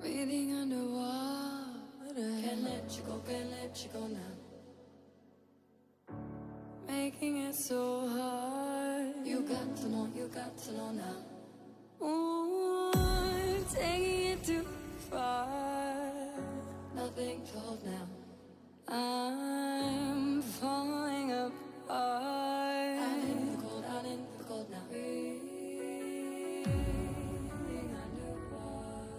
Breathing underwater, can't let you go now. Making it so hard. You got to know now. Ooh, taking it too far. Nothing to hold now. I'm falling apart. Out in the cold now. Breathing underwater.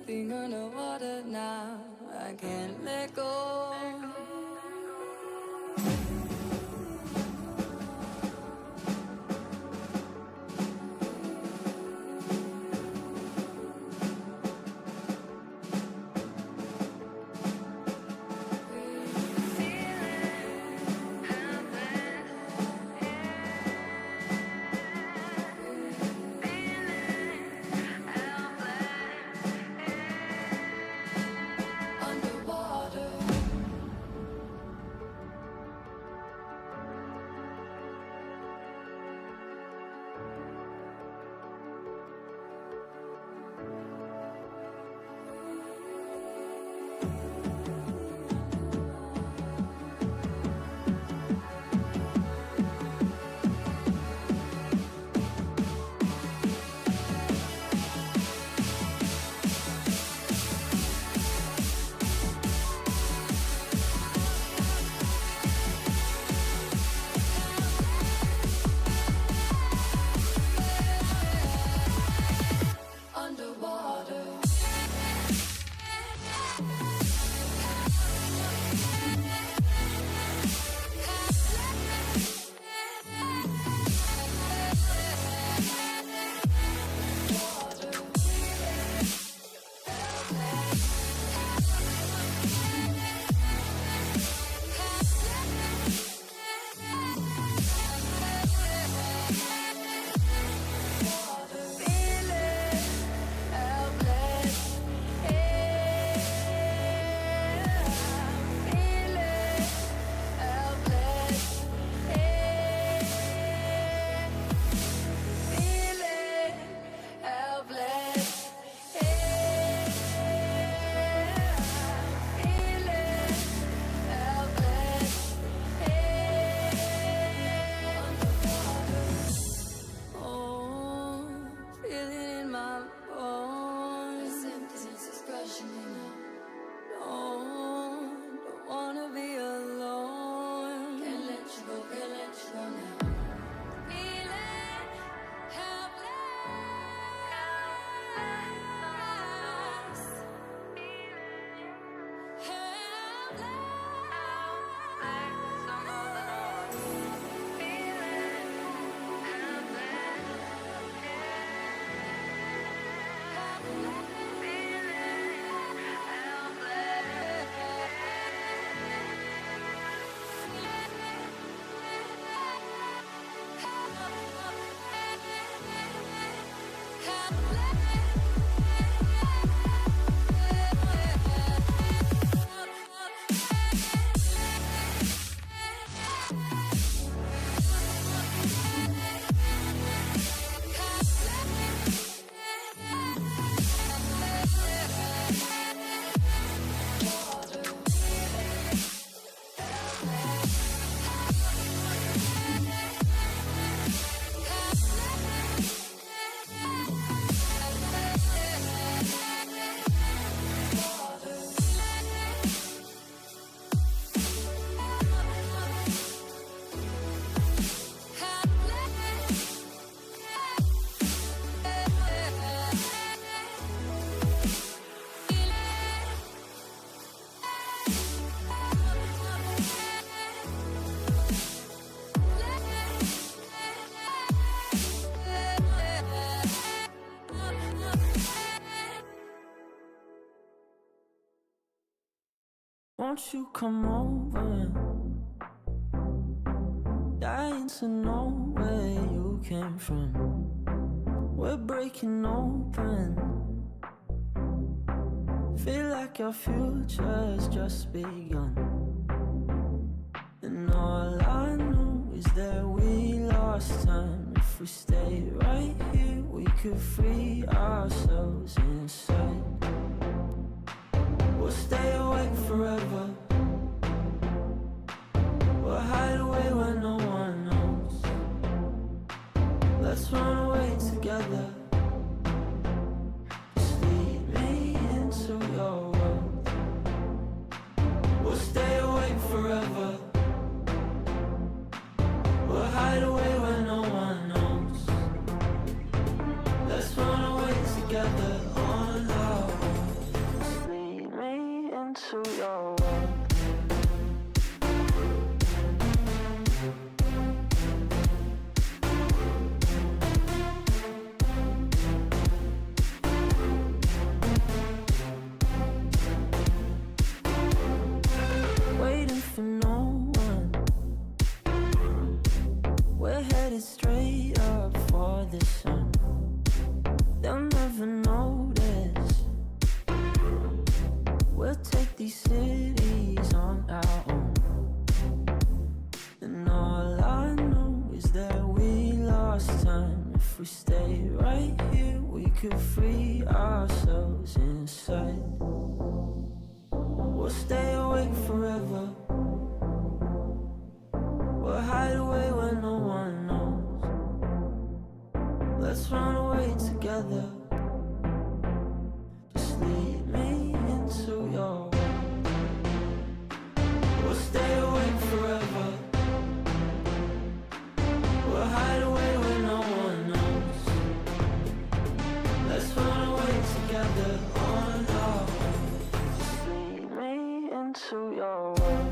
Breathing underwater now. I can't let go. won't you come over? Dying to know where you came from. We're breaking open. Feel like our future's just begun. And all I know is that we lost time. If we stay right here, we could free ourselves inside. We'll stay awake forever. We'll hide away where no one knows. Let's run away together. Just lead me into your world. We'll stay awake forever. We'll hide away where no one knows. Let's run away together on our own. Just lead me into your world. Waiting for no one. We're headed straight up for the sun. They'll never notice. We'll take these cities on our own. And all I know is that we lost time. If we stay right here, we could free ourselves inside. We'll stay awake forever. We'll hide away where no one knows. Let's run away together. Just lead me into your world. We'll stay awake forever. We'll hide away where no one knows. Let's run away together on our own. Just lead me into your world.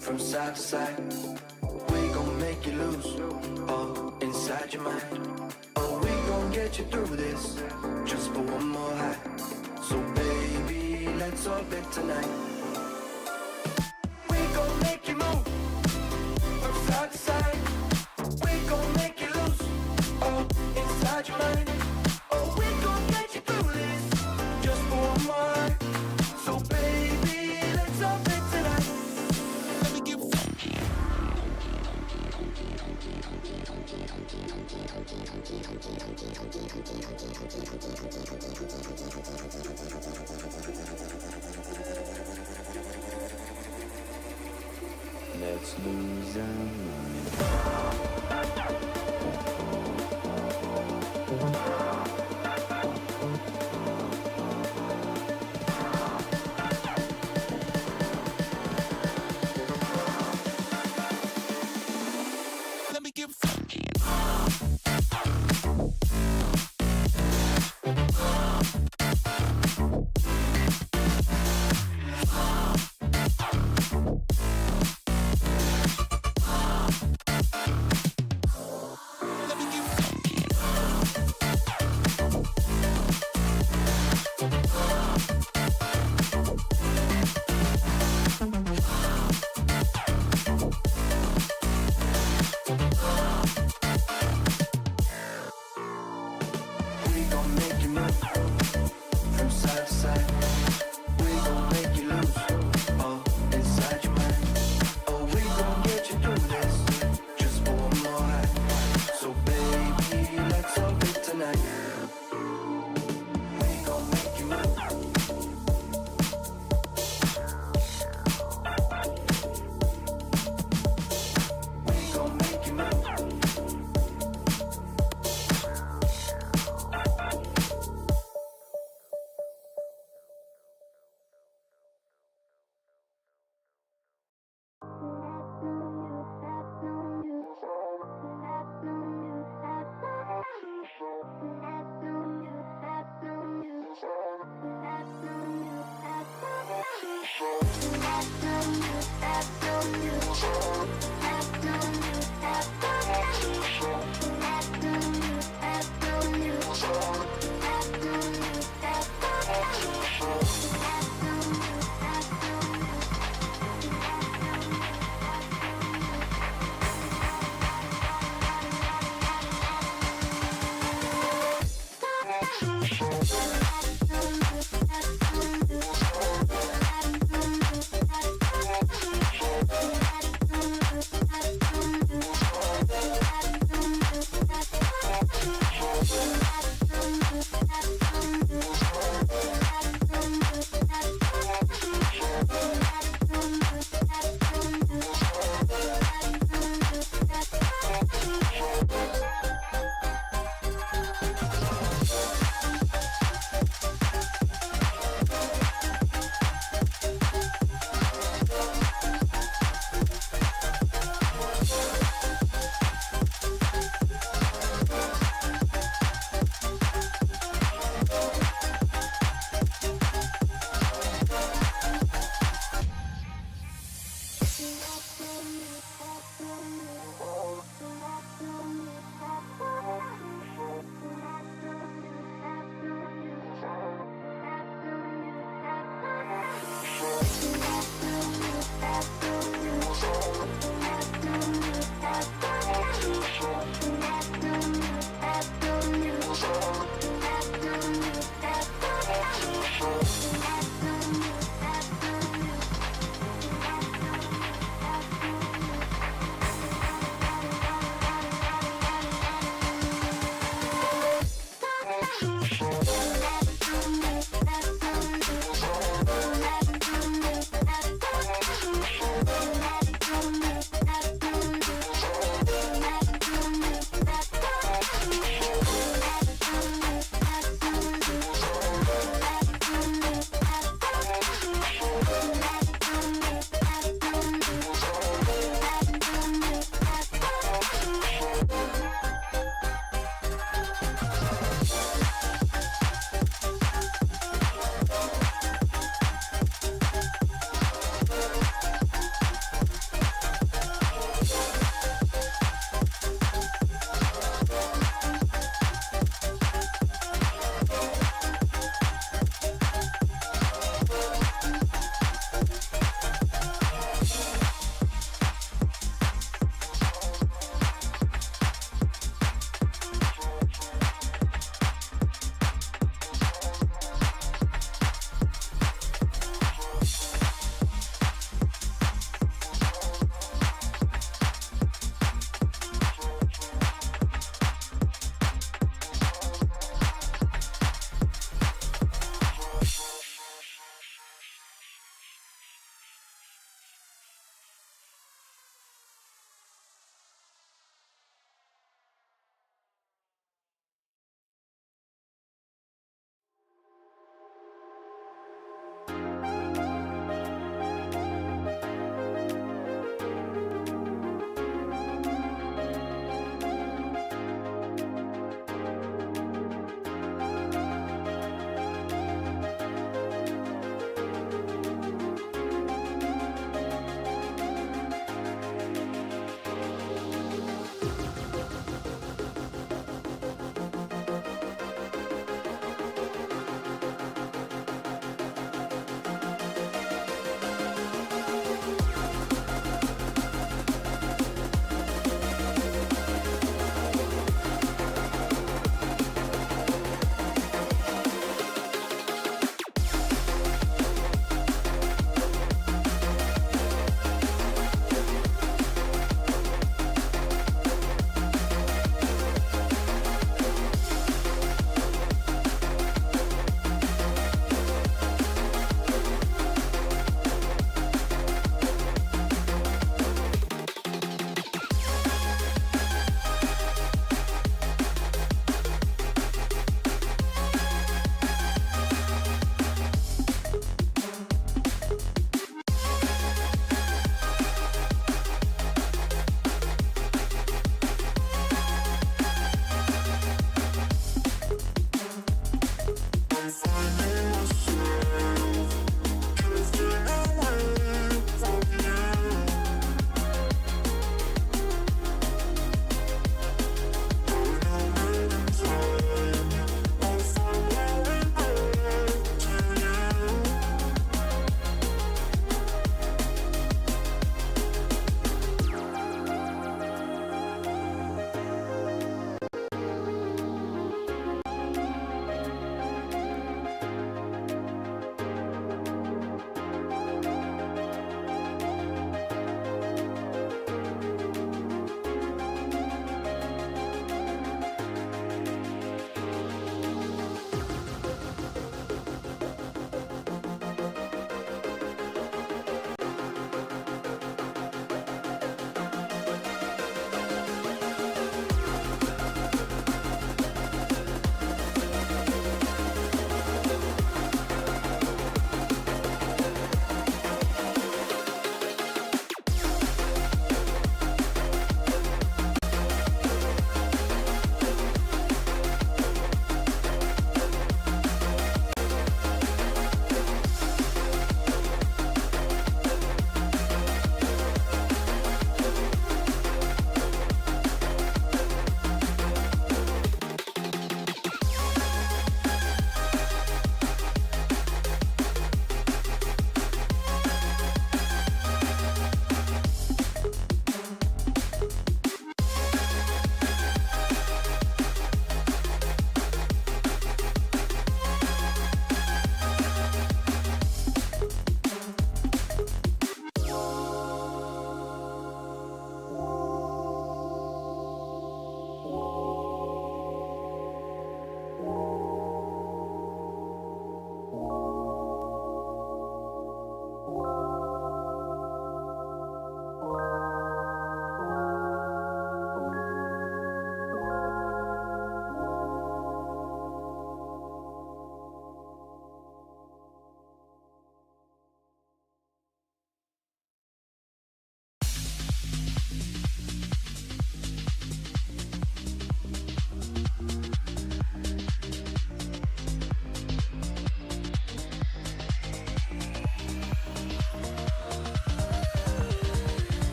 From side to side, we gon' make you lose all inside your mind. Oh, we gon' get you through this, just for one more high. So baby, let's orbit tonight. We gon' make you move from side to side. We gon' make you lose all inside your mind. Oh, we gon' get you through this, just for one more high. So baby, let's orbit tonight. Let me get gon' make you move from side to side. We gon' make you lose all inside your mind. Oh, we gon' get you through this just for one more night. So baby, let's solve it tonight. We gon' make you move. We gon' make you move.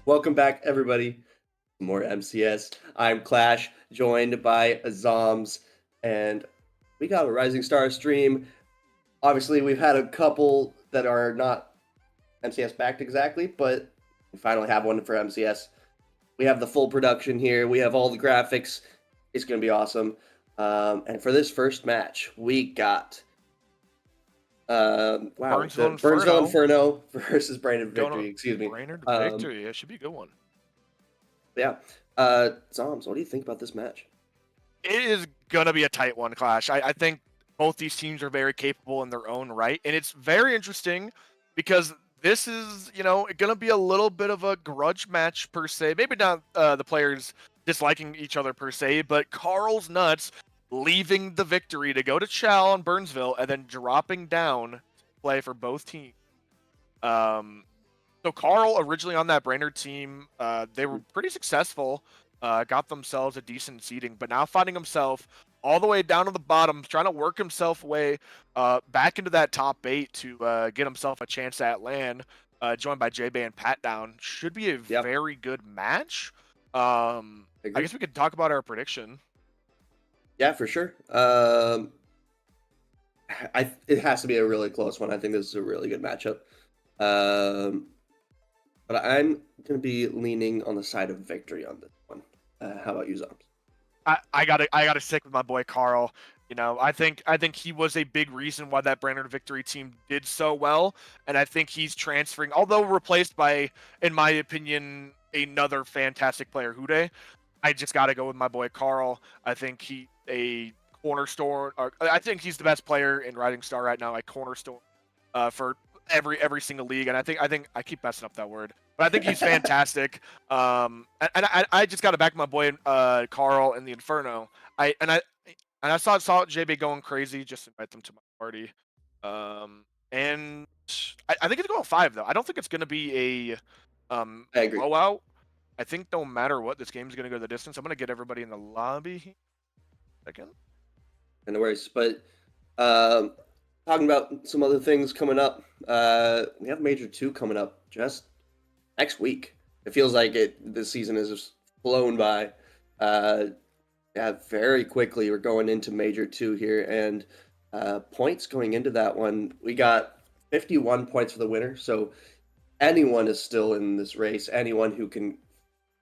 Welcome back, everybody. More MCS. I'm Clash, joined by Zoms, and we got a Rising Star stream. Obviously, we've had a couple that are not MCS backed exactly, but we finally have one for MCS. We have the full production here. We have all the graphics. It's going to be awesome. And for this first match, we got Burnsville Inferno versus Brainerd Victory. Excuse me. Brainerd Victory. It should be a good one. Yeah. Zoms, what do you think about this match? It is going to be a tight one, Clash. I think both these teams are very capable in their own right. And it's very interesting because this is, going to be a little bit of a grudge match per se. Maybe not the players disliking each other per se, but Carl's Nuts leaving the Victory to go to Chal and Burnsville and then dropping down to play for both teams. So Carl, originally on that Brainerd team, they were pretty successful, got themselves a decent seeding, but now finding himself all the way down to the bottom, trying to work himself way back into that top 8 to get himself a chance at LAN, joined by JB and Pat Down. Should be a very good match. I guess we could talk about our prediction. Yeah, for sure. It has to be a really close one. I think this is a really good matchup. But I'm going to be leaning on the side of Victory on this one. How about you, Zoms? I gotta stick with my boy Carl. I think he was a big reason why that Brainerd Victory team did so well, and I think he's transferring, although replaced by, in my opinion, another fantastic player, Hude. I just gotta go with my boy Carl. I think he a cornerstone. I think he's the best player in Rising Star right now. A cornerstone for every single league, and I think I keep messing up that word, but I think he's fantastic. And I just got to back my boy Carl in the Inferno. I saw JB going crazy. Just invite them to my party. And I think it's going 5 though. I don't think it's going to be a blowout. I think no matter what, this game's going to go the distance. I'm going to get everybody in the lobby. Second. No worries, but talking about some other things coming up, we have Major 2 coming up just next week. It feels like this season has just flown by. Very quickly we're going into Major 2 here, and points going into that one, we got 51 points for the winner, so anyone is still in this race. Anyone who can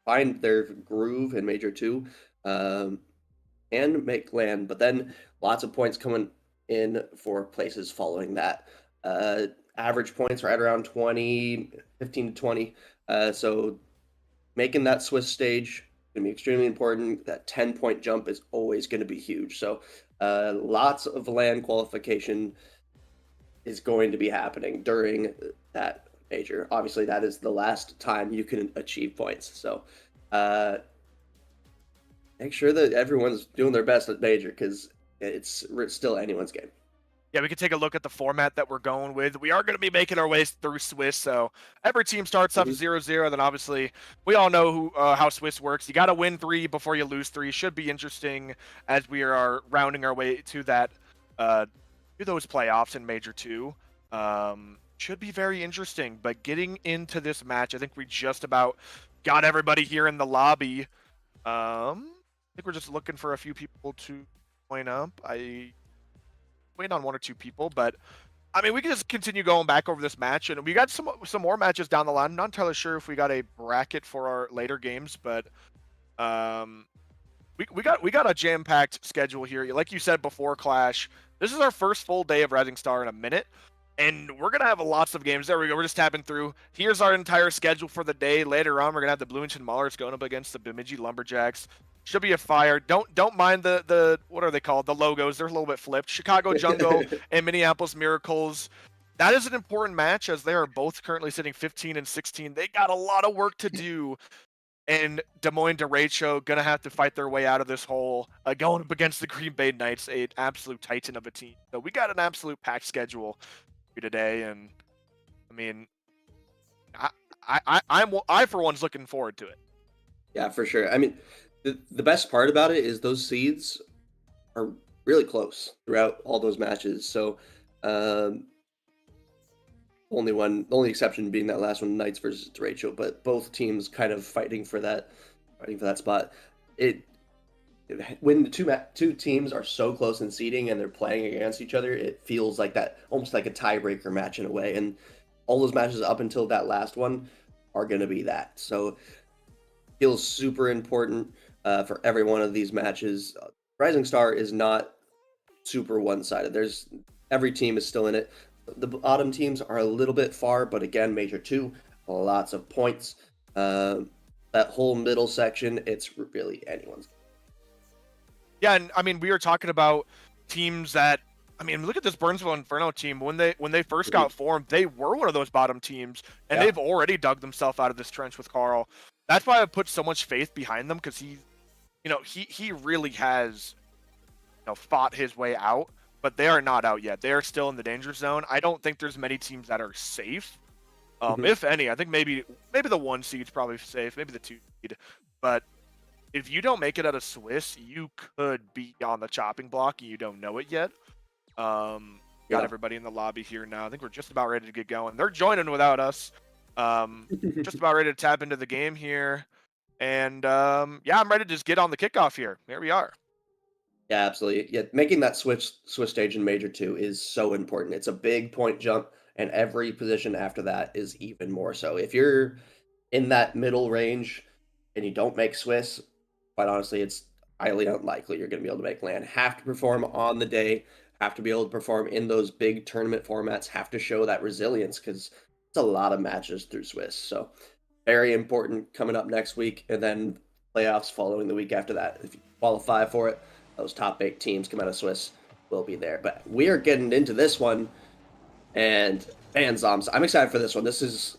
find their groove in Major 2 and make LAN, but then lots of points coming in for places following that. Average points right around 15 to 20. So making that Swiss stage going to be extremely important. That 10-point jump is always going to be huge. So lots of LAN qualification is going to be happening during that major. Obviously, that is the last time you can achieve points. So make sure that everyone's doing their best at major, because it's still anyone's game. Yeah, we can take a look at the format that we're going with. We are going to be making our way through Swiss, so every team starts off 0-0. Then obviously, we all know how Swiss works. You got to win 3 before you lose 3. Should be interesting as we are rounding our way to that, to those playoffs in Major 2. Should be very interesting. But getting into this match, I think we just about got everybody here in the lobby. I think we're just looking for a few people to join up. I wait on 1 or 2 people, but I mean, we can just continue going back over this match, and we got some more matches down the line. I'm not entirely sure if we got a bracket for our later games, but we got a jam-packed schedule here. Like you said before, Clash, this is our first full day of Rising Star in a minute, and we're gonna have lots of games. There we go. We're just tapping through. Here's our entire schedule for the day. Later on, we're gonna have the Bloomington Maulers going up against the Bemidji Lumberjacks. Should be a fire. Don't mind the what are they called? The logos. They're a little bit flipped. Chicago Jungle and Minneapolis Miracles. That is an important match, as they are both currently sitting 15 and 16. They got a lot of work to do. And Des Moines Derecho gonna have to fight their way out of this hole, going up against the Green Bay Knights, an absolute titan of a team. So we got an absolute packed schedule today, and I mean, I for one's looking forward to it. Yeah, for sure. I mean, the best part about it is those seeds are really close throughout all those matches. So The only exception being that last one, Knights versus Rachel, but both teams kind of fighting for that spot. It when the two teams are so close in seeding and they're playing against each other, it feels like that, almost like a tiebreaker match in a way. And all those matches up until that last one are going to be that. So feels super important for every one of these matches. Rising Star is not super one-sided. Every team is still in it. The bottom teams are a little bit far, but again, Major 2, lots of points. That whole middle section, it's really anyone's. Yeah, and I mean, we were talking about teams that, I mean, look at this Burnsville Inferno team. When they first got formed, they were one of those bottom teams, and they've already dug themselves out of this trench with Carl. That's why I put so much faith behind them, because he really has, fought his way out. But they are not out yet. They are still in the danger zone. I don't think there's many teams that are safe. If any, I think maybe the 1 seed's probably safe, maybe the 2 seed. But if you don't make it out of Swiss, you could be on the chopping block and you don't know it yet. Got everybody in the lobby here now. I think we're just about ready to get going. They're joining without us. Just about ready to tap into the game here. And I'm ready to just get on the kickoff here. There we are. Yeah, absolutely. Yeah, making that switch stage in Major 2 is so important. It's a big point jump, and every position after that is even more so. If you're in that middle range and you don't make Swiss, quite honestly, it's highly unlikely you're going to be able to make land. Have to perform on the day, have to be able to perform in those big tournament formats, have to show that resilience, because it's a lot of matches through Swiss. So very important coming up next week, and then playoffs following the week after that. If you qualify for it, those top 8 teams come out of Swiss will be there. But we are getting into this one, and man, Zoms, I'm excited for this one. This is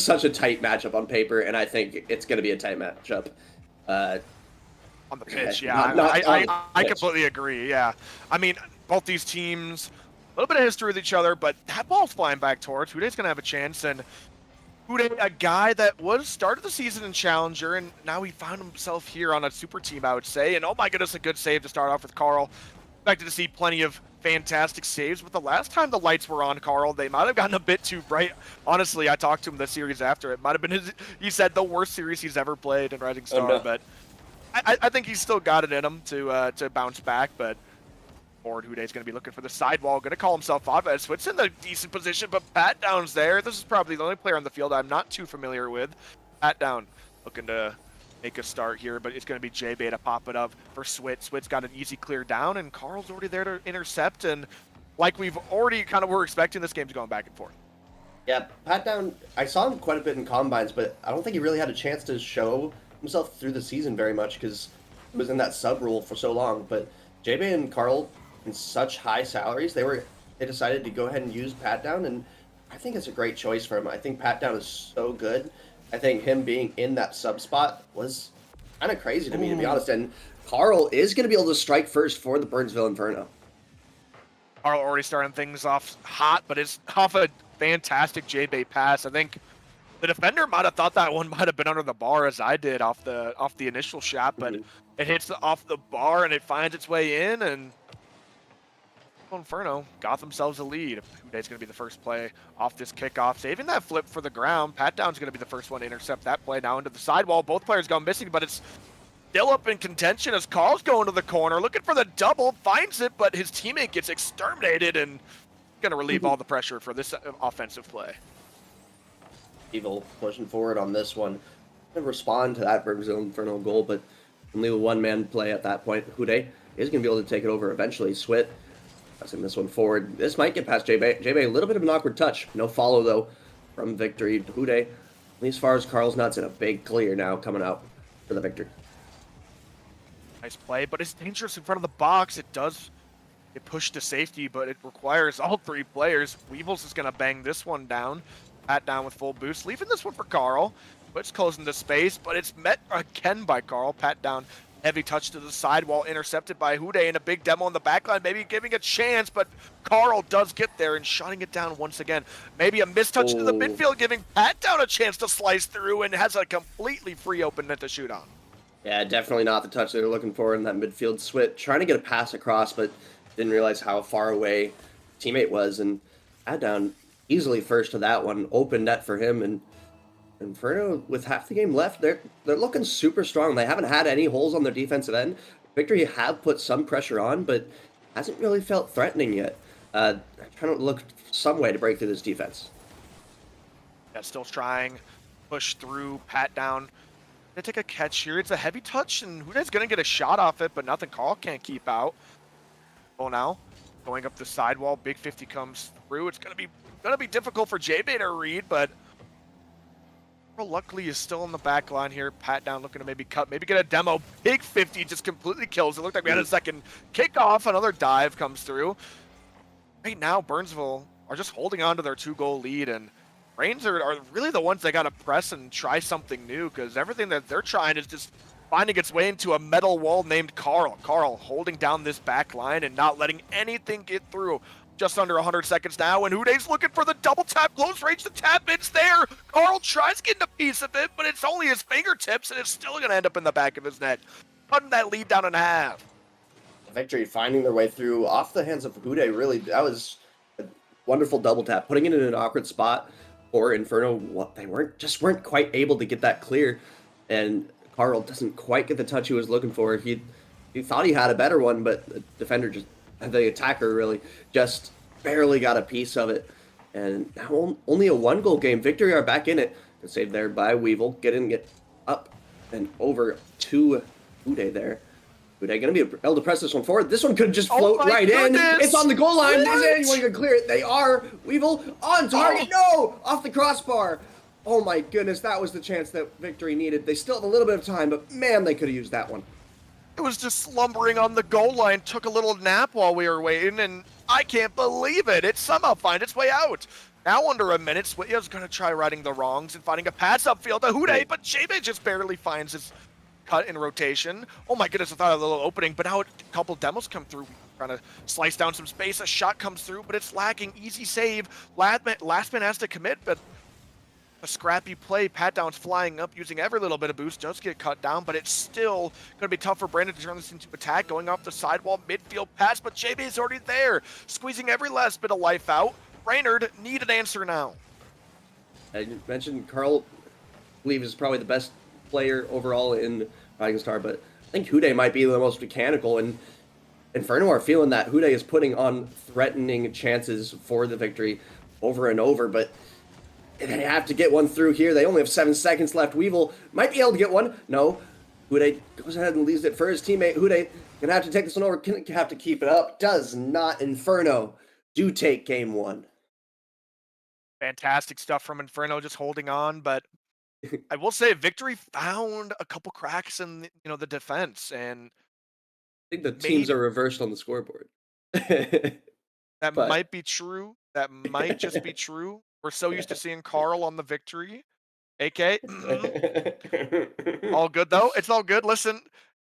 such a tight matchup on paper, and I think it's going to be a tight matchup. On the pitch, I completely agree. Yeah, I mean, both these teams, a little bit of history with each other, but that ball's flying back towards Huday's going to have a chance, and Huday, a guy that was started the season in Challenger, and now he found himself here on a super team, I would say. And oh my goodness, a good save to start off with Carl. Expected to see plenty of fantastic saves, but the last time the lights were on Carl, they might have gotten a bit too bright. Honestly, I talked to him the series after. It might have been he said the worst series he's ever played in Rising Star, but I think he's still got it in him to bounce back, but forward Huday's going to be looking for the sidewall, going to call himself off as Swit's in the decent position, but Pat Down's there. This is probably the only player on the field I'm not too familiar with. Pat Down looking to make a start here, but it's going to be J-Bay to pop it up for Swit. Swit's got an easy clear down, and Carl's already there to intercept, and like we've already kind of were expecting, this game's going back and forth. Yeah, Pat Down, I saw him quite a bit in combines, but I don't think he really had a chance to show himself through the season very much because he was in that sub role for so long. But J-Bay and Carl, in such high salaries, they decided to go ahead and use Pat Down, and I think it's a great choice for him. I think Pat Down is so good. I think him being in that sub spot was kind of crazy to me, to be honest. And Carl is going to be able to strike first for the Burnsville Inferno. Carl already starting things off hot, but it's off a fantastic J-Bay pass. I think the defender might have thought that one might have been under the bar, as I did off the initial shot, but it hits off the bar and it finds its way in, and Inferno got themselves a lead. Huday's going to be the first play off this kickoff, saving that flip for the ground. Pat Down's going to be the first one to intercept that play now into the sidewall. Both players go missing, but it's still up in contention as Carl's going to the corner, looking for the double, finds it, but his teammate gets exterminated and going to relieve all the pressure for this offensive play. Evil pushing forward on this one. Going to respond to that Burnsville Inferno goal, but only a one-man play at that point. Huday is going to be able to take it over eventually. Swit passing this one forward. This might get past J-Bay. J-Bay, a little bit of an awkward touch. No follow, though, from victory. Huday, at least as far as Carl's nuts, in a big clear now coming out for the victory. Nice play, but it's dangerous in front of the box. It does get pushed to safety, but it requires all 3 players. Weevils is going to bang this one down. Pat Down with full boost, leaving this one for Carl. It's closing the space, but it's met again by Carl. Pat Down, heavy touch to the sidewall, intercepted by Huday, and a big demo on the backline, maybe giving a chance, but Carl does get there and shutting it down once again. Maybe a mistouch to the midfield, giving Pat Down a chance to slice through, and has a completely free open net to shoot on. Yeah, definitely not the touch they were looking for in that midfield. Swit trying to get a pass across, but didn't realize how far away teammate was, and Pat Down easily first to that one. Open net for him, and Inferno with half the game left, they're looking super strong. They haven't had any holes on their defensive end. Victory have put some pressure on, but hasn't really felt threatening yet. Trying to look some way to break through this defense. Yeah, still trying, push through, pat down. Gonna take a catch here. It's a heavy touch, and Huday's gonna get a shot off it, but nothing Carl can't keep out. Oh, now going up the sidewall, big 50 comes through. It's gonna be difficult for JB to read, but luckily is still in the back line here. Pat down, looking to maybe cut, maybe get a demo. Big 50 just completely kills. It looked like we had a second kickoff. Another dive comes through. Right now, Burnsville are just holding on to their 2-goal lead, and Reigns are really the ones that got to press and try something new, because everything that they're trying is just finding its way into a metal wall named Carl. Carl holding down this back line and not letting anything get through. Just under 100 seconds now, and Huday's looking for the double tap, close range, the tap, it's there! Carl tries getting a piece of it, but it's only his fingertips, and it's still going to end up in the back of his net. Cutting that lead down in half. Victory finding their way through off the hands of Huday. Really, that was a wonderful double tap, putting it in an awkward spot for Inferno. They weren't quite able to get that clear, and Carl doesn't quite get the touch he was looking for. He thought he had a better one, but the defender the attacker really just barely got a piece of it. And now only a 1-goal game. Victory are back in it. Saved there by Weevil. Get up and over to Huday there. Huday going to be able to press this one forward. This one could just float right in. It's on the goal line. Is anyone going to clear it? They are. Weevil on target. No! Off the crossbar. Oh my goodness, that was the chance that Victory needed. They still have a little bit of time, but man, they could have used that one. It was just slumbering on the goal line, took a little nap while we were waiting, and I can't believe it. It somehow finds its way out. Now under a minute, Switya's going to try righting the wrongs and finding a pass upfield to Huday, but JB just barely finds his cut in rotation. Oh my goodness, I thought of a little opening, but now a couple demos come through. Trying to slice down some space, a shot comes through, but it's lacking. Easy save. Last man has to commit, but a scrappy play. Pat down's flying up, using every little bit of boost. Does get cut down, but it's still going to be tough for Brandon to turn this into attack. Going off the sidewall, midfield pass, but JB is already there, squeezing every last bit of life out. Brainerd need an answer now. I mentioned Carl, I believe, is probably the best player overall in Rising Star, but I think Huday might be the most mechanical, and Inferno are feeling that Huday is putting on threatening chances for the victory over and over, but they have to get one through here. They only have 7 seconds left. Weevil might be able to get one. No. Huday goes ahead and leaves it for his teammate. Huday gonna have to take this one over. Gonna have to keep it up. Does not. Inferno do take game 1. Fantastic stuff from Inferno, just holding on, but I will say Victory found a couple cracks in the defense, and I think the teams are reversed on the scoreboard. that might be true. That might just be true. We're so used to seeing Carl on the Victory. AK, all good though. It's all good. Listen,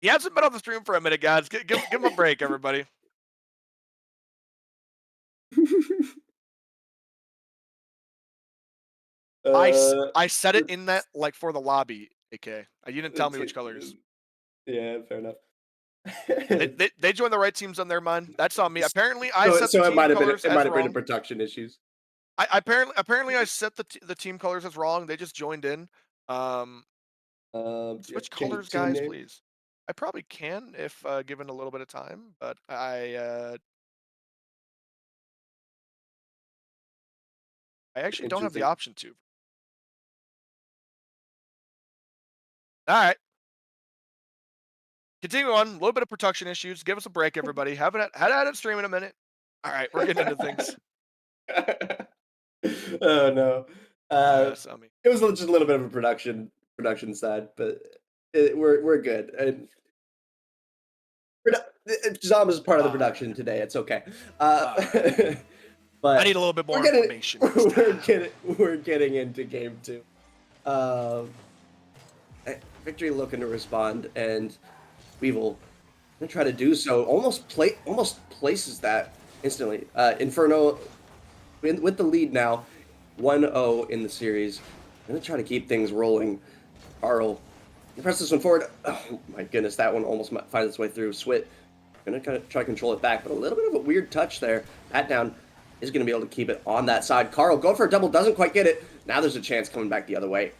he hasn't been on the stream for a minute, guys. Give him a break, everybody. I said it in that for the lobby, AK. You didn't tell me which colors. Yeah, fair enough. they joined the right teams on their mind. That's on me. Apparently, I set the so team it might have colors been production issues. Apparently I set the team colors as wrong. They just joined in. Switch colors, guys, please. I probably can if given a little bit of time, but I actually don't have the option to. All right. Continue on. A little bit of production issues. Give us a break, everybody. Haven't had it stream in a minute. All right, we're getting into things. Oh no. It was just a little bit of a production side, but we're good. And Zom is part of the production today. It's okay. But I need a little bit more information. We're getting into game 2. Victory looking to respond, and Weevil gonna try to do so. Almost places that instantly. Inferno with the lead now, 1-0 in the series. I'm gonna try to keep things rolling. Carl, you press this one forward. Oh my goodness, that one almost finds its way through. Swit gonna kind of try to control it back, but a little bit of a weird touch there. Pat down is going to be able to keep it on that side. Carl going for a double, doesn't quite get it. Now there's a chance coming back the other way.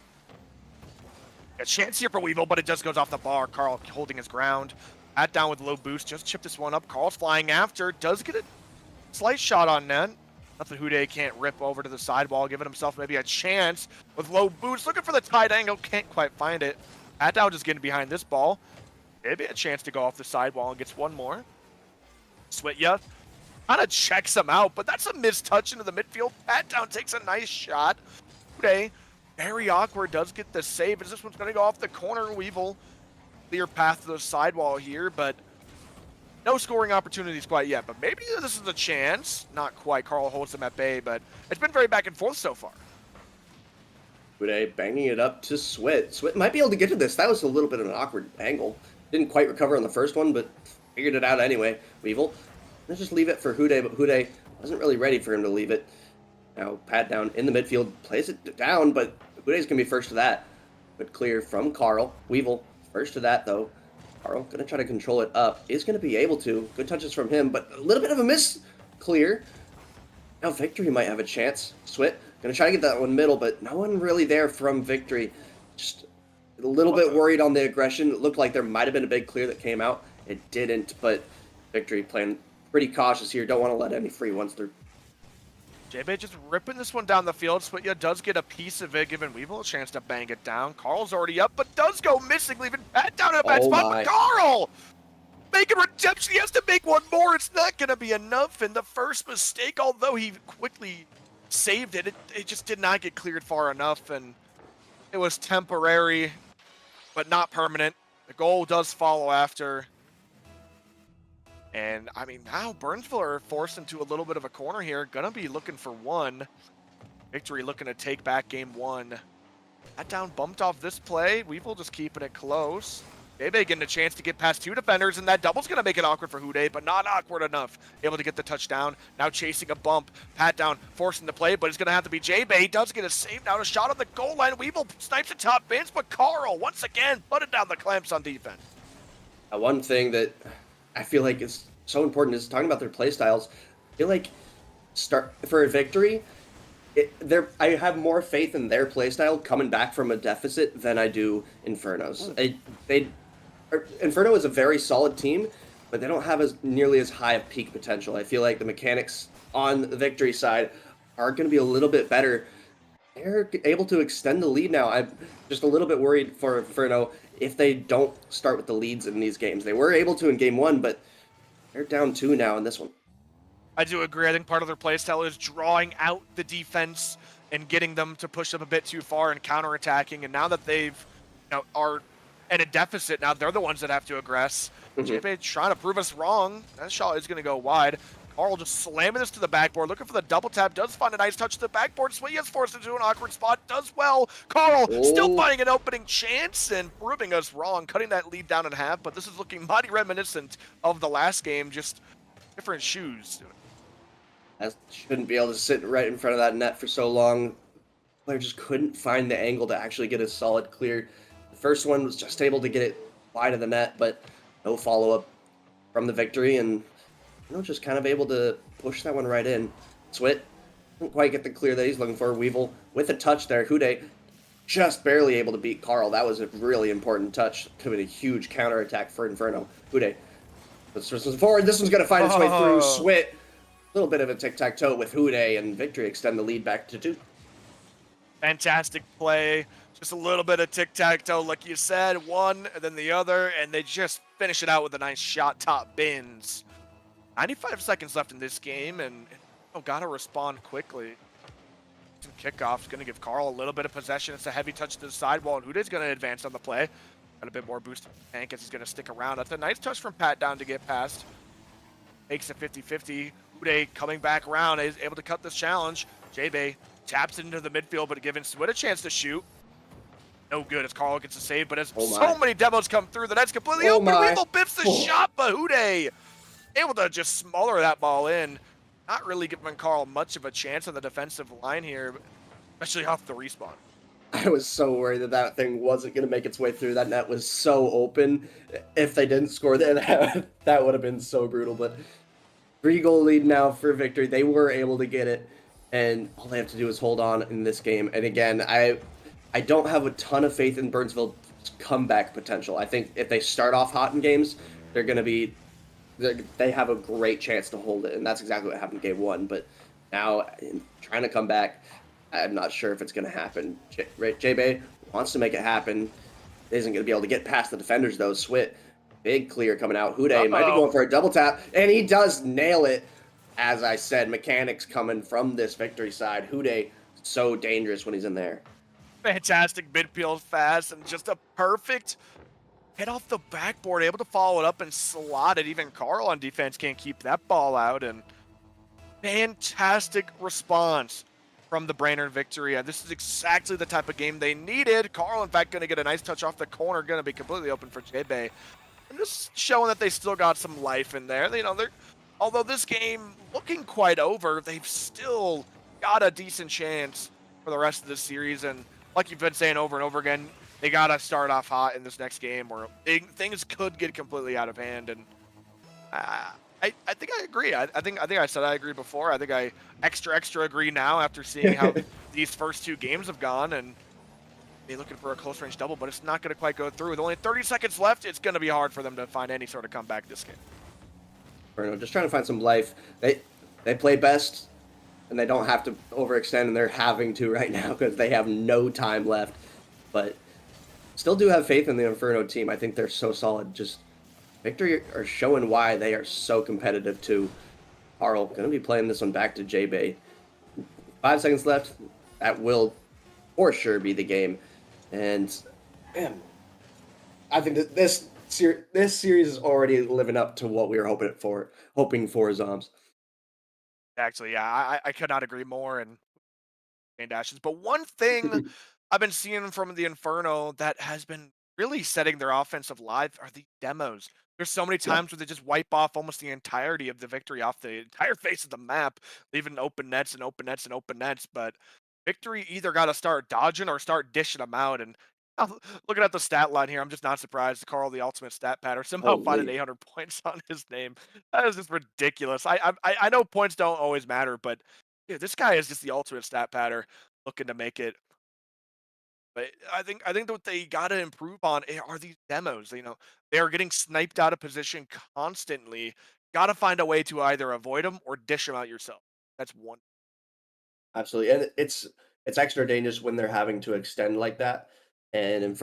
A chance here for Weevil, but it just goes off the bar. Carl holding his ground. Pat down with low boost, just chip this one up. Carl's flying after, does get a slight shot on net. Nothing Hude can't rip over to the sidewall, giving himself maybe a chance with low boost. Looking for the tight angle, can't quite find it. Pat down just getting behind this ball. Maybe a chance to go off the sidewall and gets one more. Switya kind of checks him out, but that's a missed touch into the midfield. Pat down takes a nice shot. Hude, very awkward, does get the save, as this one's going to go off the corner. Weevil, clear path to the sidewall here, but no scoring opportunities quite yet. But maybe this is a chance. Not quite. Carl holds him at bay, but it's been very back and forth so far. Hude banging it up to Swit. Swit might be able to get to this. That was a little bit of an awkward angle. Didn't quite recover on the first one, but figured it out anyway. Weevil, let's just leave it for Hude, but Hude wasn't really ready for him to leave it. Now Pat down in the midfield, plays it down, but Hude's going to be first to that. But clear from Carl. Weevil, first to that, though. Carl going to try to control it up. Is going to be able to. Good touches from him, but a little bit of a miss. Clear. Now Victory might have a chance. Swit going to try to get that one middle, but no one really there from Victory. Just a little bit worried on the aggression. It looked like there might have been a big clear that came out. It didn't, but Victory playing pretty cautious here. Don't want to let any free ones through. J-Bay just ripping this one down the field. Switya does get a piece of it, giving Weevil a chance to bang it down. Carl's already up, but does go missing, leaving Pat down in a bad spot. But Carl making redemption. He has to make one more. It's not going to be enough. And the first mistake, although he quickly saved it, it just did not get cleared far enough. And it was temporary, but not permanent. The goal does follow after. And, I mean, now Burnsville are forced into a little bit of a corner here. Gonna be looking for one. Victory looking to take back game one. That down bumped off this play. Weevil just keeping it close. Bebe getting a chance to get past two defenders, and that double's gonna make it awkward for Hude, but not awkward enough. Able to get the touchdown. Now chasing a bump. Pat down, forcing the play, but it's gonna have to be J-Bay. Does get a save now, a shot on the goal line. Weevil snipes the top bins, but Carl, once again, butted down the clamps on defense. One thing that I feel like is so important is talking about their play styles. I feel like start for a Victory, I have more faith in their play style coming back from a deficit than I do Inferno's. Inferno is a very solid team, but they don't have nearly as high of peak potential. I feel like the mechanics on the Victory side are going to be a little bit better. They're able to extend the lead now. I'm just a little bit worried for Inferno if they don't start with the leads in these games. They were able to in game one, but they're down 2 now in this one. I do agree. I think part of their playstyle is drawing out the defense and getting them to push up a bit too far and counterattacking. And now that they've are at a deficit, now they're the ones that have to aggress. JP trying to prove us wrong. That shot is going to go wide. Carl just slamming this to the backboard, looking for the double tap. Does find a nice touch to the backboard. Switya's forced into an awkward spot. Does well. Carl still finding an opening chance and proving us wrong, cutting that lead down in half. But this is looking mighty reminiscent of the last game, just different shoes. I shouldn't be able to sit right in front of that net for so long. Player just couldn't find the angle to actually get a solid clear. The first one was just able to get it wide of the net, but no follow-up from the Victory, and just kind of able to push that one right in. Swit didn't quite get the clear that he's looking for. Weevil with a touch there. Hude just barely able to beat Carl. That was a really important touch. Could have been a huge counterattack for Inferno. Hude, this one's forward. This one's going to find its way through. Swit, a little bit of a tic-tac-toe with Hude, and Victory extend the lead back to 2. Fantastic play. Just a little bit of tic-tac-toe, like you said. One, and then the other, and they just finish it out with a nice shot top bins. 95 seconds left in this game, and gotta respond quickly. Some kickoff's gonna give Carl a little bit of possession. It's a heavy touch to the sidewall, and Hude's gonna advance on the play. Got a bit more boost to the tank as he's gonna stick around. That's a nice touch from Pat down to get past. Makes it 50-50. Hude coming back around, is able to cut this challenge. J-Bay taps it into the midfield, but giving Swit a chance to shoot. No good as Carl gets a save, but as so many demos come through, the net's completely open. Weevil biffs the shot, but Hude able to just smother that ball in. Not really giving Carl much of a chance on the defensive line here, especially off the respawn. I was so worried that that thing wasn't going to make its way through. That net was so open. If they didn't score, that would have been so brutal. But 3-goal lead now for victory. They were able to get it, and all they have to do is hold on in this game. And again, I don't have a ton of faith in Burnsville's comeback potential. I think if they start off hot in games, they're going to be they have a great chance to hold it, and that's exactly what happened in game 1. But now, trying to come back, I'm not sure if it's going to happen. J-Bay wants to make it happen. Isn't going to be able to get past the defenders, though. Swit, big clear coming out. Hude might be going for a double tap, and he does nail it. As I said, mechanics coming from this victory side. Hude, so dangerous when he's in there. Fantastic midfield fast, and just a perfect hit off the backboard, able to follow it up and slot it. Even Carl on defense can't keep that ball out, and fantastic response from the Brainerd victory. And this is exactly the type of game they needed. Carl, in fact, going to get a nice touch off the corner, going to be completely open for J-Bay. And just showing that they still got some life in there. You know, although this game looking quite over, they've still got a decent chance for the rest of the series. And like you've been saying over and over again, they got to start off hot in this next game, or things could get completely out of hand. And I think I agree. I think I said I agree before. I think I extra agree now after seeing how these first 2 games have gone, and be looking for a close range double, but it's not going to quite go through. With only 30 seconds left, it's going to be hard for them to find any sort of comeback this game. Bruno, just trying to find some life. They play best, and they don't have to overextend, and they're having to right now because they have no time left. But still do have faith in the Inferno team. I think they're so solid. Just victory are showing why they are so competitive too. Carl going to be playing this one back to J-Bay. 5 seconds left. That will for sure be the game. And man, I think that this series is already living up to what we were hoping for, Zoms. Actually, yeah, I could not agree more. And ashes. But one thing I've been seeing from the Inferno that has been really setting their offensive life are the demos. There's so many times where they just wipe off almost the entirety of the victory off the entire face of the map, leaving open nets and open nets and open nets. But victory either got to start dodging or start dishing them out. And looking at the stat line here, I'm just not surprised. Carl, the ultimate stat pattern, somehow finding 800 points on his name. That is just ridiculous. I know points don't always matter, but dude, this guy is just the ultimate stat pattern, looking to make it. But I think what they got to improve on are these demos. You know, they are getting sniped out of position constantly. Got to find a way to either avoid them or dish them out yourself. That's one. Absolutely, and it's extra dangerous when they're having to extend like that. And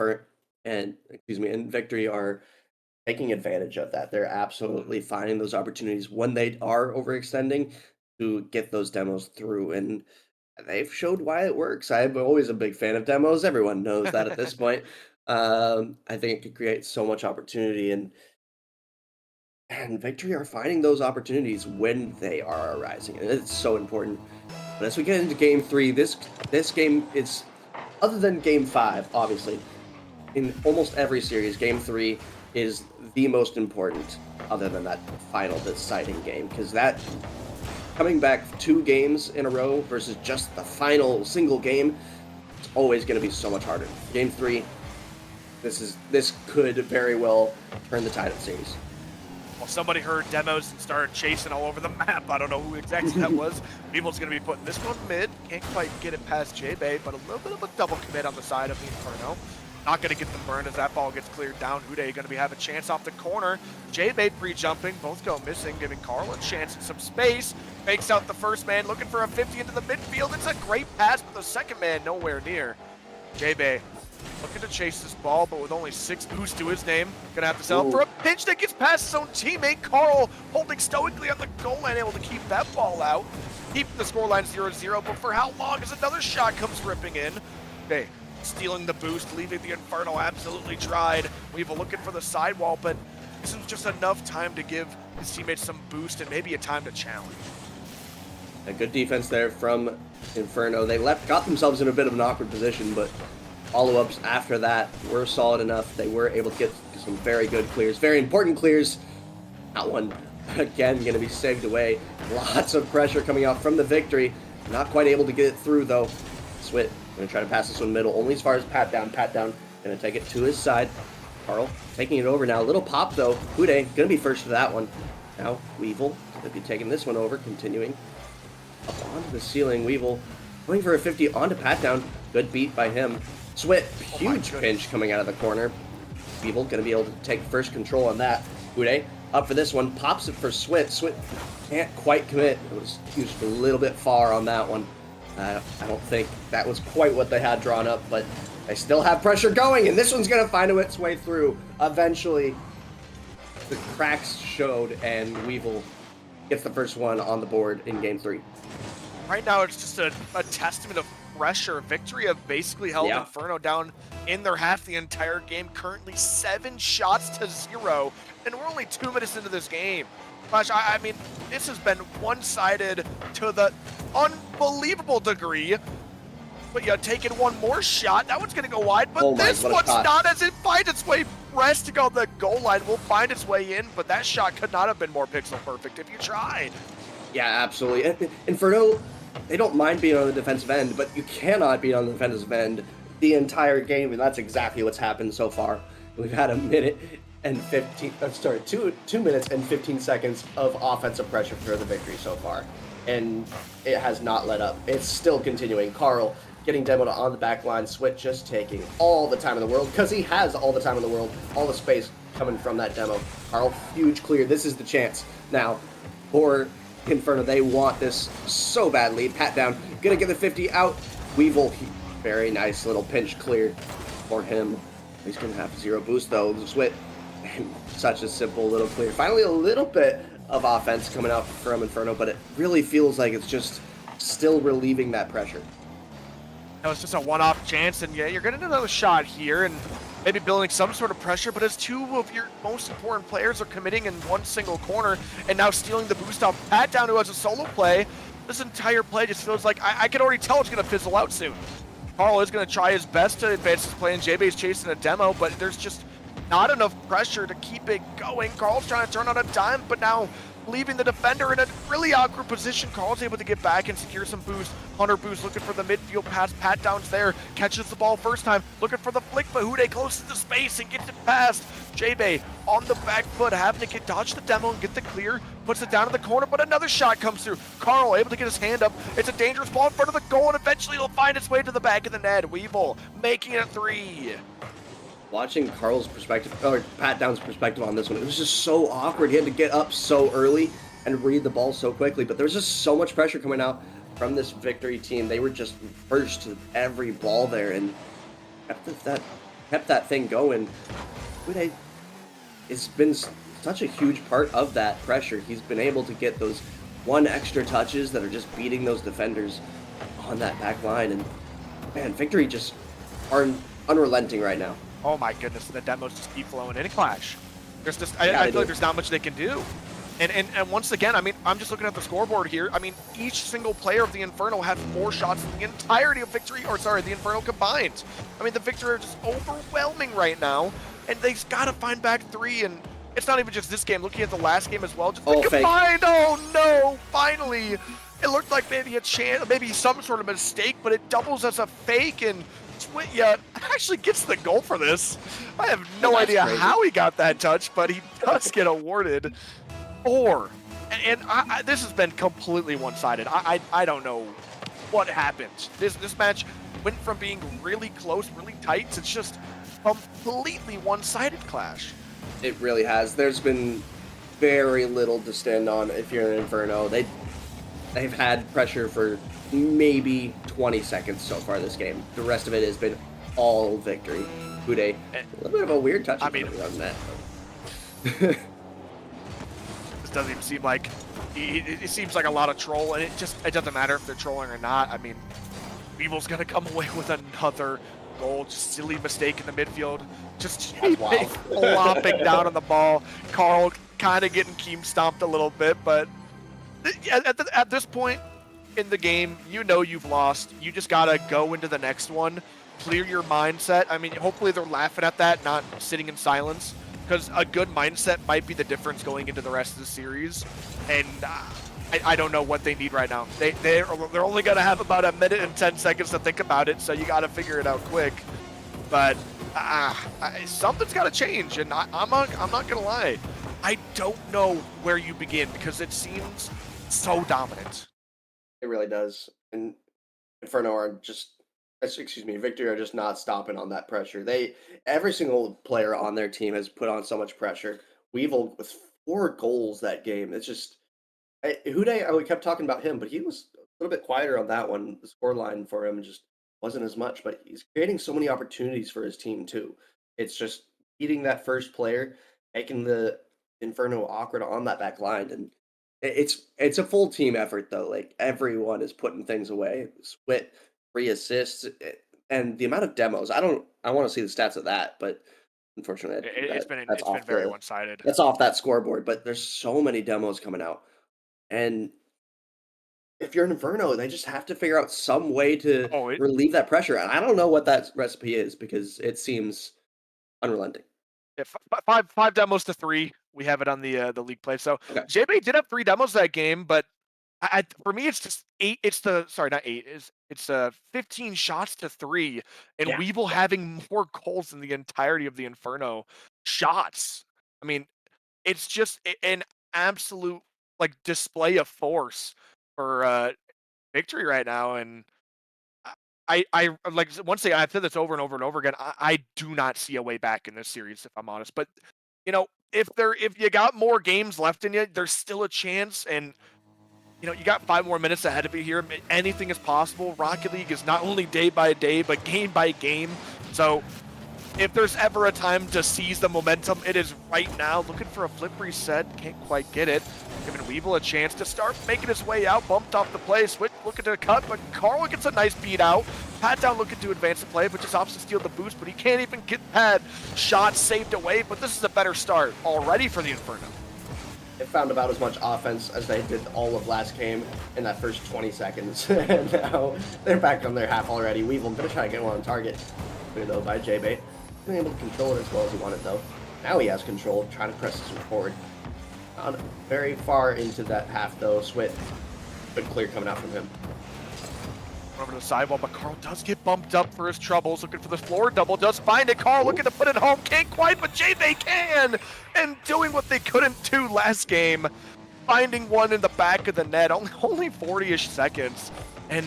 Victory are taking advantage of that. They're absolutely finding those opportunities when they are overextending to get those demos through, and they've showed why it works. I'm always a big fan of demos. Everyone knows that at this point. I think it could create so much opportunity, and Victory are finding those opportunities when they are arising, and it's so important. But as we get into Game 3, this game is, other than Game 5, obviously, in almost every series, Game 3 is the most important, other than that final deciding game, because that coming back 2 games in a row versus just the final single game, it's always going to be so much harder. Game 3, this could very well turn the tide of the series. Well, somebody heard demos and started chasing all over the map. I don't know who exactly that was. People's going to be putting this one mid. Can't quite get it past J-Bay, but a little bit of a double commit on the side of the Inferno. Not going to get them burned as that ball gets cleared down. Hude going to be having a chance off the corner. J-Bay pre-jumping. Both go missing, giving Carl a chance at some space. Fakes out the first man, looking for a 50 into the midfield. It's a great pass, but the second man nowhere near. J-Bay looking to chase this ball, but with only 6 boosts to his name. Gonna have to settle for a pinch that gets past his own teammate. Carl holding stoically on the goal line, able to keep that ball out. Keeping the scoreline 0-0, but for how long as another shot comes ripping in? Okay, stealing the boost, leaving the Inferno absolutely dried. We've looking for the sidewall, but this is just enough time to give his teammates some boost and maybe a time to challenge. A good defense there from Inferno. They got themselves in a bit of an awkward position, but follow-ups after that were solid enough. They were able to get some very good clears, very important clears. That one, again, going to be saved away. Lots of pressure coming out from the Victory. Not quite able to get it through, though. Swit going to try to pass this one middle, only as far as Pat down. Going to take it to his side. Carl taking it over now. A little pop, though. Hude going to be first to that one. Now Weevil could be taking this one over, continuing up onto the ceiling. Weevil going for a 50 onto Pat Down. Good beat by him. Swit, huge pinch coming out of the corner. Weevil going to be able to take first control on that. Hude up for this one, pops it for Swit. Swit can't quite commit. It was just a little bit far on that one. I don't think that was quite what they had drawn up, but they still have pressure going, and this one's going to find its way through. Eventually, the cracks showed, and Weevil gets the first one on the board in Game 3. Right now, it's just a testament of pressure. Victory have basically held Inferno down in their half the entire game. Currently 7 shots to 0, and we're only 2 minutes into this game. Gosh, I mean, this has been one-sided to the unbelievable degree. But yeah, taking one more shot, that one's going to go wide, but this one's not, as it finds its way resting on the goal line. Will find its way in, but that shot could not have been more pixel perfect if you tried. Yeah, absolutely. Inferno, they don't mind being on the defensive end, but you cannot be on the defensive end the entire game, and that's exactly what's happened so far. We've had 2 minutes and 15 seconds of offensive pressure for the victory so far, and it has not let up. It's still continuing. Carl getting demoed on the back line. Swit just taking all the time in the world, because he has all the time in the world, all the space coming from that demo. Carl, huge clear. This is the chance now for Inferno. They want this so badly. Pat Down, gonna get the 50 out. Weevil, very nice little pinch clear for him. He's gonna have 0 boost though. Swit, such a simple little clear. Finally, a little bit of offense coming out from Inferno, but it really feels like it's just still relieving that pressure. That was just a one-off chance, and yeah, you're getting another shot here, and maybe building some sort of pressure, but as 2 of your most important players are committing in one single corner, and now stealing the boost off Pat Down, who has a solo play, this entire play just feels like, I can already tell it's going to fizzle out soon. Carl is going to try his best to advance his play, and JB's chasing a demo, but there's just not enough pressure to keep it going. Carl's trying to turn on a dime, but now leaving the defender in a really awkward position. Carl's able to get back and secure some boost. Hunter boost looking for the midfield pass. Pat Down's there, catches the ball first time, looking for the flick, but Hude closes the space and gets it past. JB on the back foot, having to dodge the demo and get the clear, puts it down in the corner, but another shot comes through. Carl able to get his hand up. It's a dangerous ball in front of the goal, and eventually it'll find its way to the back of the net. Weevil making it 3. Watching Carl's perspective, or Pat Down's perspective on this one, it was just so awkward. He had to get up so early and read the ball so quickly, but there was just so much pressure coming out from this victory team. They were just first to every ball there and kept that thing going. Hude has been such a huge part of that pressure. He's been able to get those 1 extra touches that are just beating those defenders on that back line, and man, victory just are unrelenting right now. Oh my goodness, the demos just keep flowing in a clash. There's just, I feel like there's not much they can do. And once again, I mean, I'm just looking at the scoreboard here. I mean, each single player of the Inferno had 4 shots in the entirety of Victory, or sorry, the Inferno combined. I mean, the Victory are just overwhelming right now, and they've got to find back 3, and it's not even just this game. Looking at the last game as well, just the combined, oh no, finally. It looked like maybe a chance, maybe some sort of mistake, but it doubles as a fake, and Swit actually gets the goal for this. I have no idea how he got that touch, but he does get awarded 4. And this has been completely one-sided. I don't know what happened. This match went from being really close, really tight, to just completely one-sided clash. It really has. There's been very little to stand on if you're an Inferno. They've had pressure for maybe 20 seconds so far this game. The rest of it has been all victory. Hude, a little bit of a weird touch on that. This doesn't even seem like, it seems like a lot of troll, and it doesn't matter if they're trolling or not. I mean, Weevil's gonna come away with another goal. Just silly mistake in the midfield. Just flopping down on the ball. Carl kind of getting Keem stomped a little bit, but at this point in the game, you know you've lost. You just gotta go into the next one, clear your mindset. I mean, hopefully they're laughing at that, not sitting in silence, because a good mindset might be the difference going into the rest of the series. And I don't know what they need right now. They're only gonna have about 1 minute and 10 seconds to think about it, so you gotta figure it out quick. But something's gotta change, and I'm not gonna lie. I don't know where you begin because it seems so dominant. It really does. And Inferno are just, excuse me, Victory are just not stopping on that pressure. Every single player on their team has put on so much pressure. Weevil with 4 goals that game. It's just, Hude, we kept talking about him, but he was a little bit quieter on that one. The score line for him just wasn't as much, but he's creating so many opportunities for his team too. It's just beating that first player, making the Inferno awkward on that back line, and it's a full team effort though. Like everyone is putting things away. Swit, 3 assists, and the amount of demos. I want to see the stats of that, but unfortunately, It's been very one-sided. that's off that scoreboard. But there's so many demos coming out, and if you're an Inferno, they just have to figure out some way to relieve that pressure. And I don't know what that recipe is because it seems unrelenting. Yeah, five demos to 3. We have it on the league play. So Okay. JB did have 3 demos that game, but for me it's just 8. It's not 8. It's 15 shots to 3, and Yeah. Weevil having more goals than the entirety of the Inferno shots. I mean, it's just an absolute like display of force for Victory right now, and I like once again I've said this over and over and over again. I do not see a way back in this series, if I'm honest. But you know, if you got more games left in you, there's still a chance. And you know, you got 5 more minutes ahead of you here. Anything is possible. Rocket League is not only day by day, but game by game. So if there's ever a time to seize the momentum, it is right now. Looking for a flip reset, can't quite get it. Giving Weevil a chance to start making his way out, bumped off the play. Switch looking to cut, but Carl gets a nice beat out. Pat down looking to advance the play, but just opts to steal the boost, but he can't even get Pat. Shot saved away, but this is a better start already for the Inferno. They found about as much offense as they did all of last game in that first 20 seconds. And now they're back on their half already. Weevil gonna try to get one on target. Clear though by J-Bait. Been able to control it as well as he wanted though. Now he has control, trying to press this one forward. Not very far into that half though. Swit, good clear coming out from him. Over to the sidewall, but Carl does get bumped up for his troubles. Looking for the floor double, does find it. Carl looking to put it home, can't quite, but J-Bay can! And doing what they couldn't do last game. Finding one in the back of the net, only 40-ish seconds. And,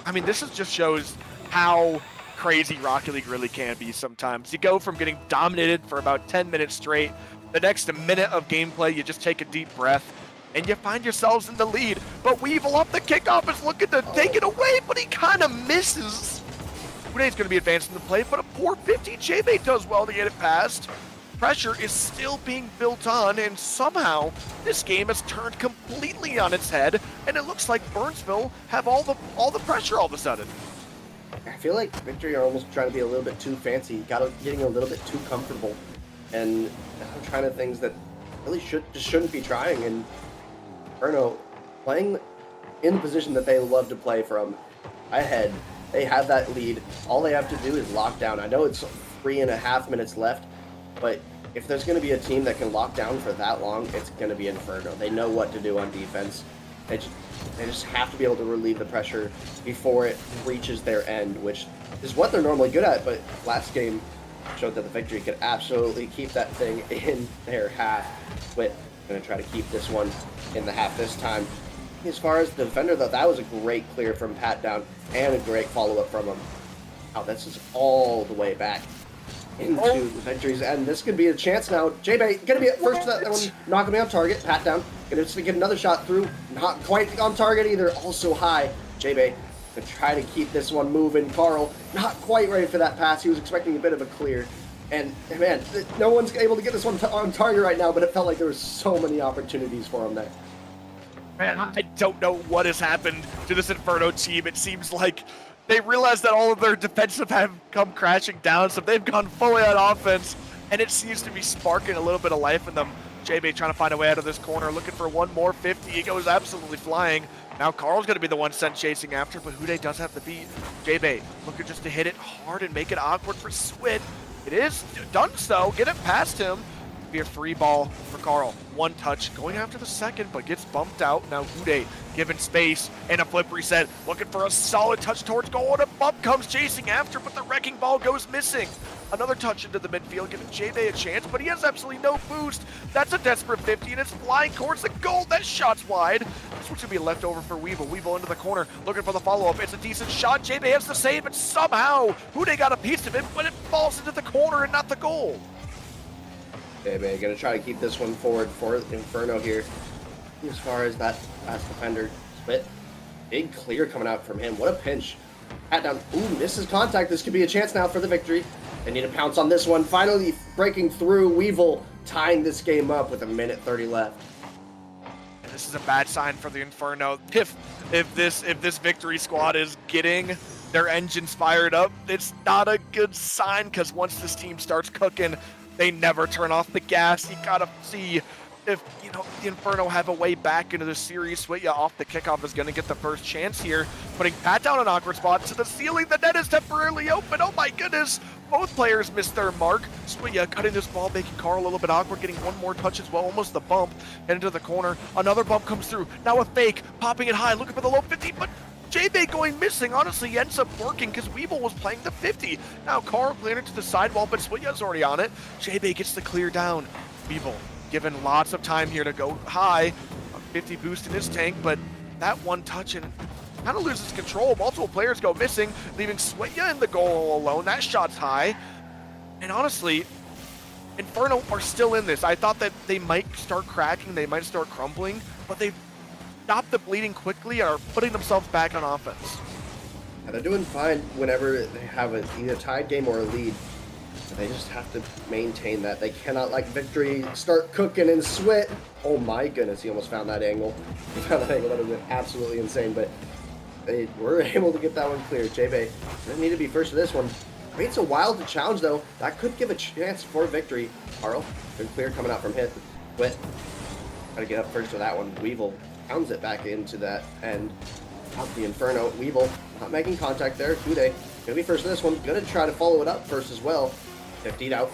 I mean, this just shows how crazy Rocket League really can be sometimes. You go from getting dominated for about 10 minutes straight, the next minute of gameplay, you just take a deep breath, and you find yourselves in the lead. But Weevil up the kickoff is looking to take it away, but he kind of misses. Hude's going to be advancing the play, but a poor 50. J-Bay does well to get it past. Pressure is still being built on, and somehow this game has turned completely on its head, and it looks like Burnsville have all the pressure all of a sudden. I feel like Victory are almost trying to be a little bit too fancy, getting a little bit too comfortable, and trying to things that really shouldn't be trying. And Inferno playing in the position that they love to play from ahead. They have that lead. All they have to do is lock down. I know it's 3.5 minutes left, but if there's going to be a team that can lock down for that long, it's going to be Inferno. They know what to do on defense. They just have to be able to relieve the pressure before it reaches their end, which is what they're normally good at. But last game showed that the Victory could absolutely keep that thing in their half. But going to try to keep this one in the half this time. As far as the defender, though, that was a great clear from Pat down and a great follow-up from him. Wow, this is all the way back into the Victory's end. This could be a chance now. J-Bay going to be at first to that one, not going to be on target. Pat down, going to get another shot through. Not quite on target either, also high. J-Bay going to try to keep this one moving. Carl, not quite ready for that pass. He was expecting a bit of a clear. And, man, no one's able to get this one on target right now, but it felt like there were so many opportunities for him there. Man, I don't know what has happened to this Inferno team. It seems like they realized that all of their defensive have come crashing down, so they've gone fully on offense, and it seems to be sparking a little bit of life in them. J-Bay trying to find a way out of this corner, looking for one more 50. He goes absolutely flying. Now Carl's going to be the one sent chasing after, but Hude does have the beat. J-Bay looking just to hit it hard and make it awkward for Swit. It is done so. Get it past him. Be a free ball for Carl. One touch, going after the second, but gets bumped out. Now Hude given space and a flip reset, looking for a solid touch towards goal, and a bump comes chasing after, but the wrecking ball goes missing. Another touch into the midfield, giving JB a chance, but he has absolutely no boost. That's a desperate 50, and it's flying towards the goal. That shot's wide. This one's gonna be left over for Weevil. Weevil into the corner, looking for the follow-up. It's a decent shot. JB has the save, but somehow Hude got a piece of it, but it falls into the corner and not the goal. JB gonna try to keep this one forward for Inferno here. As far as that last defender split, big clear coming out from him. What a pinch. Pat down. Ooh, misses contact. This could be a chance now for the victory. They need to pounce on this one. Finally breaking through. Weevil tying this game up with 1:30 left. And this is a bad sign for the Inferno. If this victory squad is getting their engines fired up, it's not a good sign, because once this team starts cooking, they never turn off the gas. You gotta see if, you know, the Inferno have a way back into the series. Switya off the kickoff is going to get the first chance here, putting Pat down an awkward spot to the ceiling. The net is temporarily open. Oh my goodness, both players missed their mark. Switya cutting this ball, making Carl a little bit awkward, getting one more touch as well, almost the bump, and into the corner. Another bump comes through, now a fake, popping it high, looking for the low 50, but JB going missing. Honestly, ends up working because Weevil was playing the 50. Now Carl cleared it to the sidewall, but Switya's already on it. JB gets the clear down. Weevil given lots of time here to go high. A 50 boost in his tank, but that one touch and kind of loses control. Multiple players go missing, leaving Switya in the goal alone. That shot's high. And honestly, Inferno are still in this. I thought that they might start cracking, they might start crumbling, but they've stopped the bleeding quickly and are putting themselves back on offense. And they're doing fine whenever they have either a tied game or a lead. They just have to maintain that. They cannot let victory start cooking and sweat. Oh my goodness, he almost found that angle. He found that angle. That would have been absolutely insane, but they were able to get that one clear. JB doesn't need to be first to this one. Waits a while to challenge though. That could give a chance for victory. Carl, good clear coming out from hit. But gotta get up first to that one. Weevil pounds it back into that end. Out the Inferno. Weevil not making contact there. Hude gonna be first to this one. Gonna try to follow it up first as well. 50 out.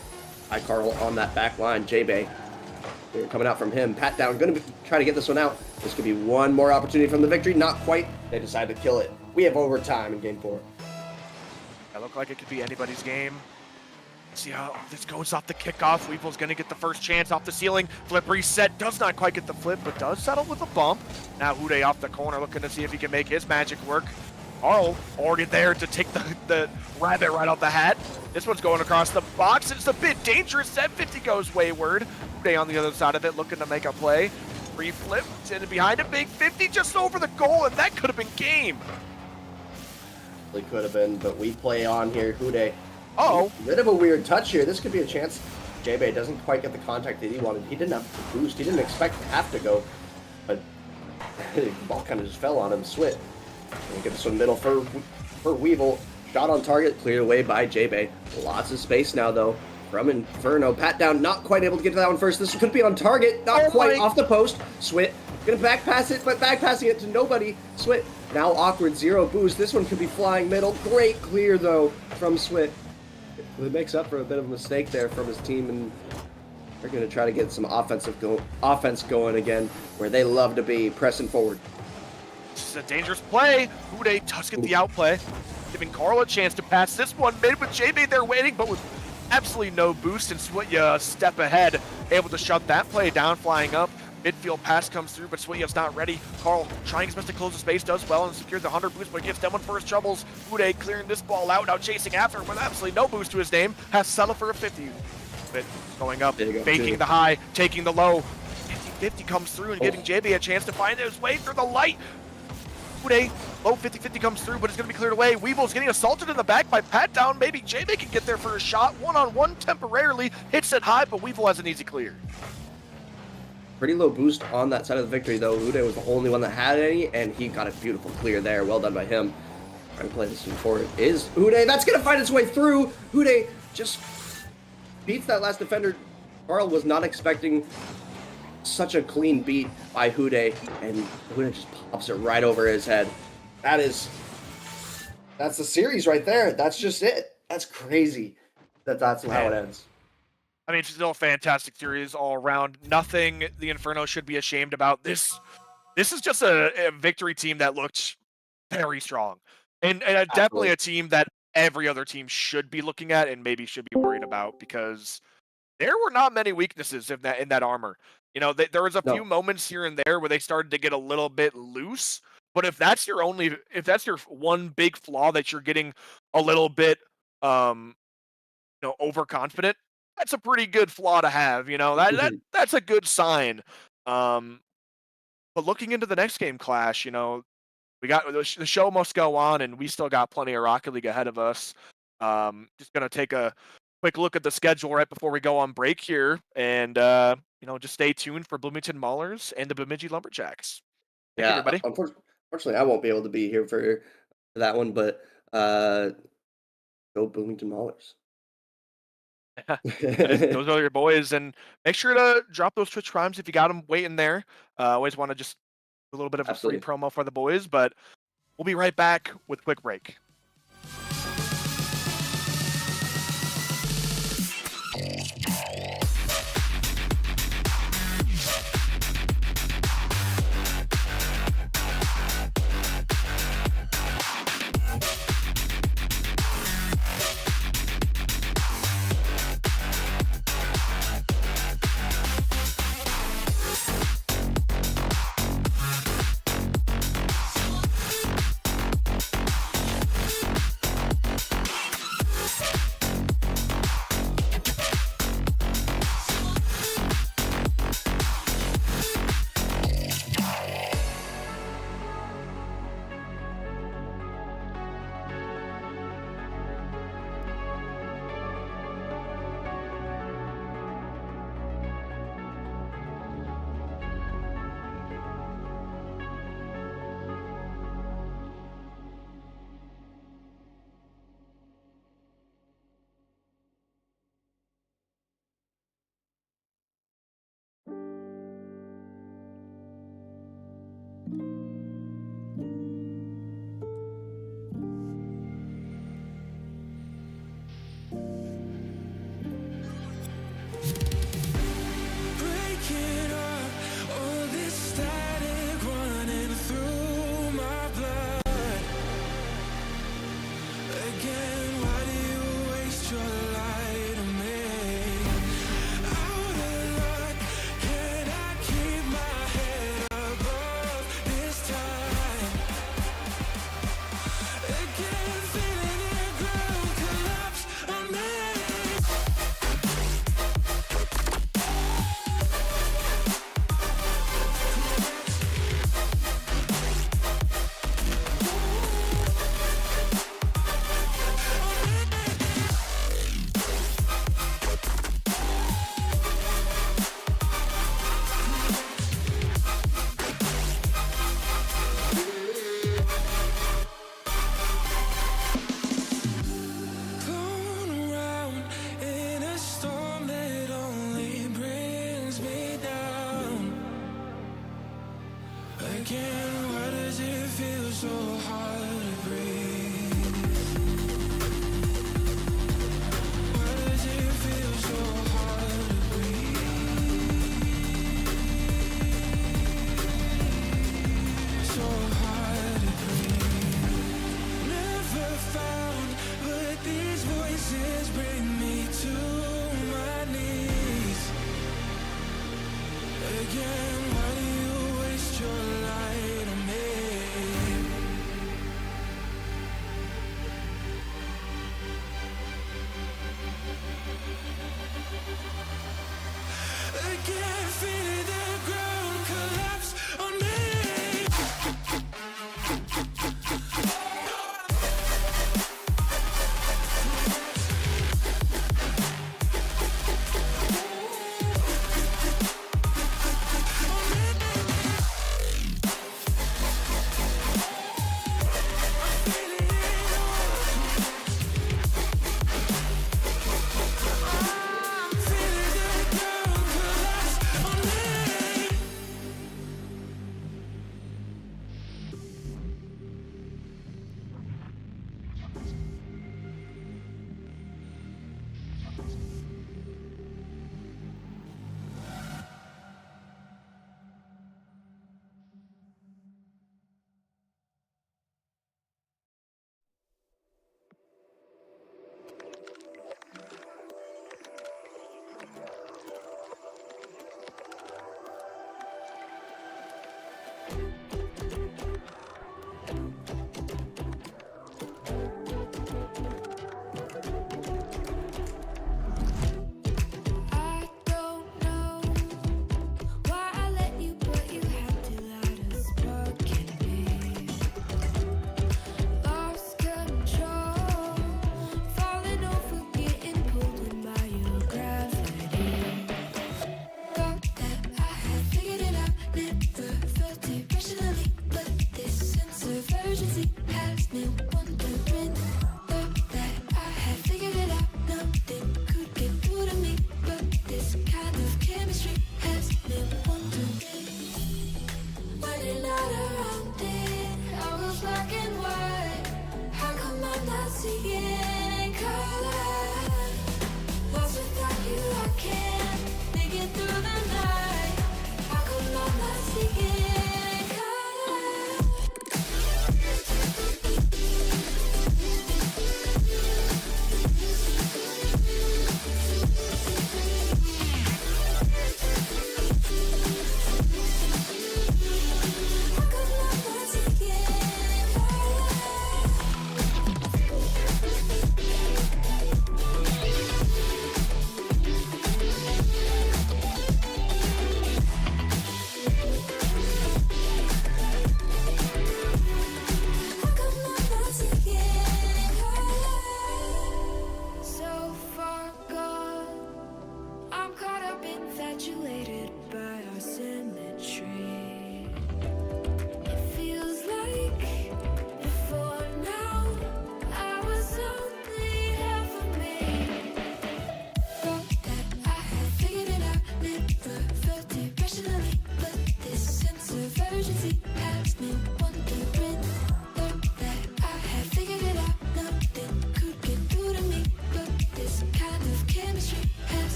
Hi, Carl on that back line. JB coming out from him. Pat down. Gonna try to get this one out. This could be one more opportunity from the victory. Not quite. They decide to kill it. We have overtime in game 4. That looked like it could be anybody's game. See how this goes off the kickoff. Weevil's going to get the first chance off the ceiling. Flip reset. Does not quite get the flip, but does settle with a bump. Now Hude off the corner, looking to see if he can make his magic work. Carl already there to take the rabbit right out the hat. This one's going across the box. It's a bit dangerous. That 50 goes wayward. Hude on the other side of it, looking to make a play. Free flip, and behind a big 50 just over the goal, and that could have been game. It could have been, but we play on here. Hude. Oh, Bit of a weird touch here. This could be a chance. JB doesn't quite get the contact that he wanted. He didn't have the boost. He didn't expect to have to go, but the ball kind of just fell on him. Swit. And get this one middle for Weevil. Shot on target, cleared away by JB. Lots of space now though from Inferno. Pat down, not quite able to get to that one first. This could be on target, not quite off the post. Swit gonna back pass it, but back passing it to nobody. Swit now awkward, 0 boost. This one could be flying middle. Great clear though from Swit. It makes up for a bit of a mistake there from his team, and they're going to try to get some offense going again, where they love to be, pressing forward. this is a dangerous play. Hude does get the outplay, giving Carl a chance to pass this one mid with JB there waiting, but with absolutely no boost, and Switya a step ahead, able to shut that play down, flying up. Midfield pass comes through, but Switya's not ready. Carl trying his best to close the space, does well and secures the 100 boost, but gives Demon for his troubles. Hude clearing this ball out, now chasing after with absolutely no boost to his name. Has settled for a 50. But going up, faking the high, taking the low. 50-50 comes through and giving JB a chance to find his way through the light. Hude, low 50-50 comes through, but it's going to be cleared away. Weevil's getting assaulted in the back by Pat down. Maybe JB can get there for a shot. One-on-one temporarily. Hits it high, but Weevil has an easy clear. Pretty low boost on that side of the victory, though. Hude was the only one that had any, and he got a beautiful clear there. Well done by him. Trying to play this one forward is Hude. That's going to find its way through. Hude just beats that last defender. Carl was not expecting such a clean beat by Hude, and Hude just pops it right over his head. That's the series right there. That's just it. That's crazy that's how it ends. I mean, it's still a fantastic series all around. Nothing the Inferno should be ashamed about. This is just a victory team that looked very strong. And definitely a team that every other team should be looking at and maybe should be worried about, because there were not many weaknesses in that armor. You know, there was a few No. moments here and there where they started to get a little bit loose. But if that's your one big flaw, that you're getting a little bit overconfident, that's a pretty good flaw to have. Mhm. That's a good sign. Um, but looking into the next game, Clash, we got the show must go on, and we still got plenty of Rocket League ahead of us. Just gonna take a quick look at the schedule right before we go on break here, and just stay tuned for Bloomington Maulers and the Bemidji Lumberjacks. Thank you, Yeah, everybody. unfortunately, I won't be able to be here for that one, but go Bloomington Maulers. Those are your boys, and make sure to drop those Twitch primes if you got them waiting there. Always want to just do a little bit of a free Absolutely. promo for the boys, but we'll be right back with a quick break.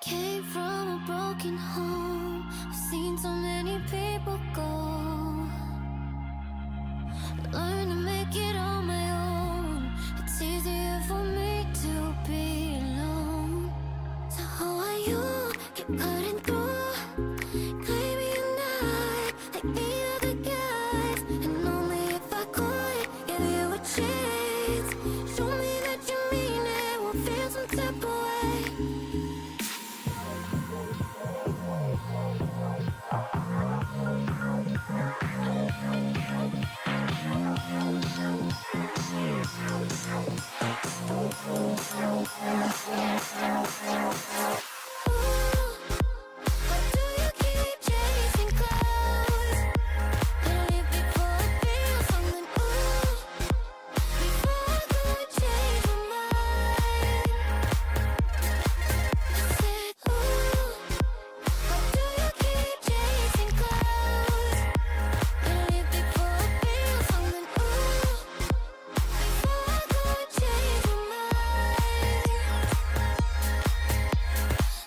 Came from a broken home. I've seen so many people go. Learn to make it on my own. It's easier for me to be alone. So how are you? Keep cutting through. Claiming you're not like the other guys. And only if I could give you a chance. Show me that you mean it. We'll feel some type of way. Why do you keep chasing clouds? Better live before I feel something. Before I go and change my mind. I said, why do you keep chasing clouds? Better live before I feel something. Before I go and change my mind.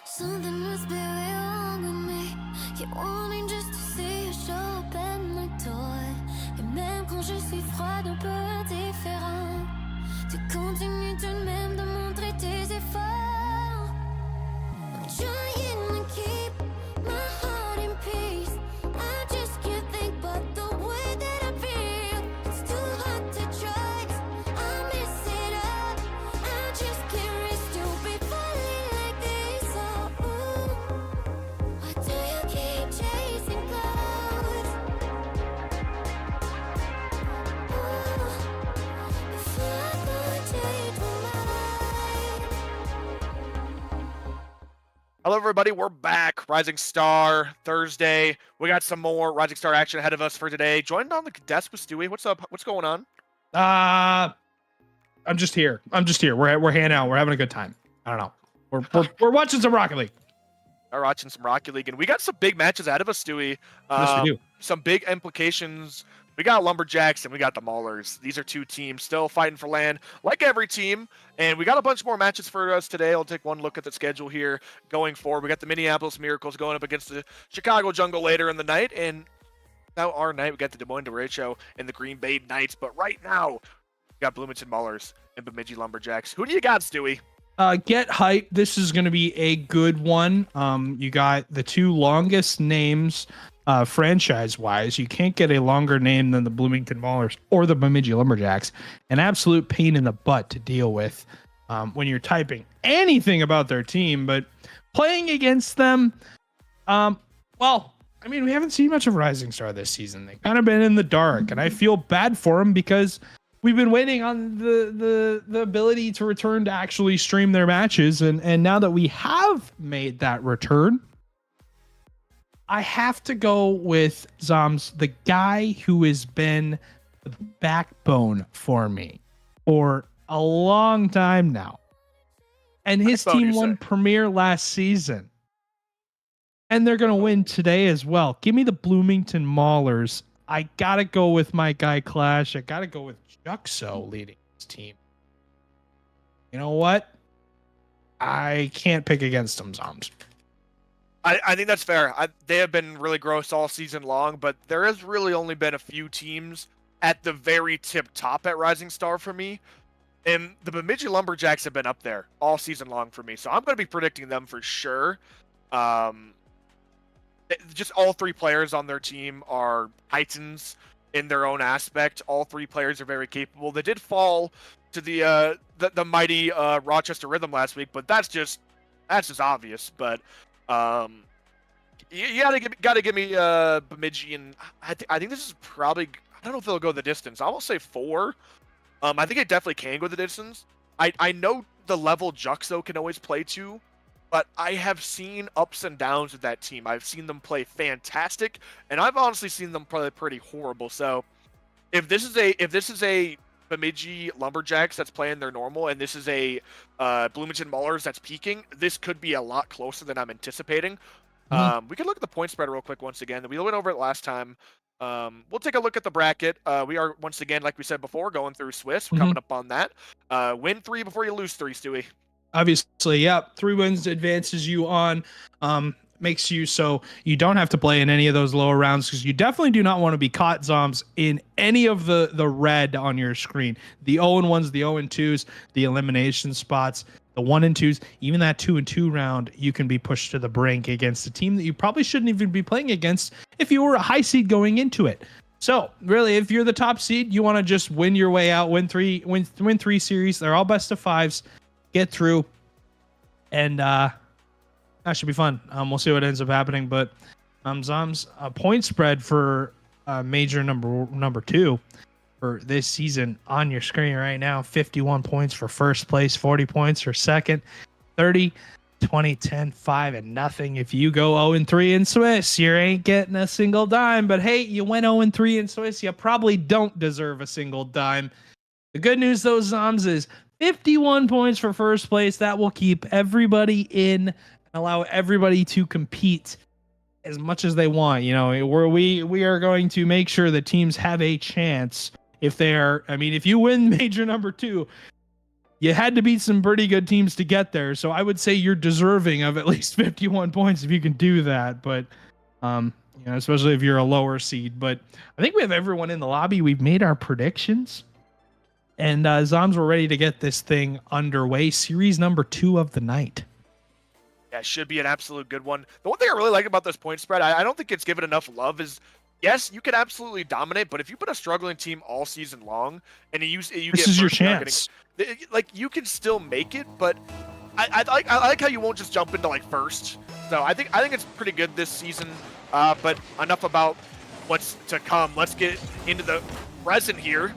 Something must be real wrong with me. Keep wanting just to see you show up at my door. Et même quand je suis froide, un peu indifférent, tu continues tout de même de montrer tes efforts. I'm trying to keep my heart in peace. I just can't think about the way that I feel. It's too hard to trust. I mess it up. I just can't risk to be falling like this. Oh, why do you keep chasing clouds? Before I go and change my mind. Hello, everybody. We're back. Rising Star Thursday. We got some more Rising Star action ahead of us for today. Joined on the desk with Stewie. What's up? What's going on? I'm just here. We're hanging out. We're having a good time. I don't know. We're watching some Rocket League. We're watching some Rocket League, and we got some big matches ahead of us, Stewie. Yes, we do. Some big implications. We got Lumberjacks and we got the Maulers. These are two teams still fighting for land, like every team. And we got a bunch more matches for us today. I'll take one look at the schedule here going forward. We got the Minneapolis Miracles going up against the Chicago Jungle later in the night. And now our night, we got the Des Moines Derecho and the Green Bay Knights. But right now, we got Bloomington Maulers and Bemidji Lumberjacks. Who do you got, Stewie? Get hype. This is going to be a good one. You got the two longest names franchise-wise. You can't get a longer name than the Bloomington Maulers or the Bemidji Lumberjacks. An absolute pain in the butt to deal with when you're typing anything about their team. But playing against them, well, I mean, we haven't seen much of Rising Star this season. They've kind of been in the dark, and I feel bad for them because we've been waiting on the ability to return to actually stream their matches. And now that we have made that return, I have to go with Zoms, the guy who has been the backbone for me for a long time now. And his Backbone, team you won say? Premier last season. And they're going to win today as well. Give me the Bloomington Maulers. I got to go with my guy Clash. I got to go with Juxo leading his team. You know what? I can't pick against them, Zoms. I think that's fair. They have been really gross all season long, but there has really only been a few teams at the very tip top at Rising Star for me. And the Bemidji Lumberjacks have been up there all season long for me. So I'm going to be predicting them for sure. Just all three players on their team are titans in their own aspect. All three players are very capable. They did fall to the mighty Rochester Rhythm last week, but that's just obvious. But you gotta give me Bemidji, and I think this is probably, I don't know if they'll go the distance. I will say 4. I think it definitely can go the distance. I know the level Juxo can always play to, but I have seen ups and downs with that team. I've seen them play fantastic, and I've honestly seen them play pretty horrible. So if this is a Bemidji Lumberjacks that's playing their normal, and this is a Bloomington Maulers that's peaking, this could be a lot closer than I'm anticipating. We can look at the point spread real quick once again. We went over it last time. We'll take a look at the bracket. We are, once again, like we said before, going through Swiss. We're coming up on that. Win 3 before you lose 3, Stewie. obviously, yeah, 3 wins advances you on, makes you so you don't have to play in any of those lower rounds, because you definitely do not want to be caught, Zoms, in any of the red on your screen. The 0-1s, the 0-2s, the elimination spots, the 1-2s, even that 2-2 round, you can be pushed to the brink against a team that you probably shouldn't even be playing against if you were a high seed going into it. So really, if you're the top seed, you want to just win your way out, win three series. They're all best of 5s, get through, and that should be fun. We'll see what ends up happening, but Zoms, point spread for major number 2 for this season on your screen right now: 51 points for first place, 40 points for second, 30, 20, 10, 5, and nothing. If you go 0-3 in Swiss, you ain't getting a single dime. But hey, you went 0-3 in Swiss, you probably don't deserve a single dime. The good news, though, Zoms, is 51 points for first place. That will keep everybody in and allow everybody to compete as much as they want. You know, we are going to make sure that teams have a chance. If they are, I mean, if you win major number 2, you had to beat some pretty good teams to get there. So I would say you're deserving of at least 51 points if you can do that. But, you know, especially if you're a lower seed. But I think we have everyone in the lobby. We've made our predictions. And Zoms, we're ready to get this thing underway. Series number 2 of the night. Yeah, it should be an absolute good one. The one thing I really like about this point spread, I don't think it's given enough love, is yes, you can absolutely dominate, but if you put a struggling team all season long and this is your chance. Like, you can still make it, but I like how you won't just jump into like first. So I think it's pretty good this season. But enough about what's to come. Let's get into the present here.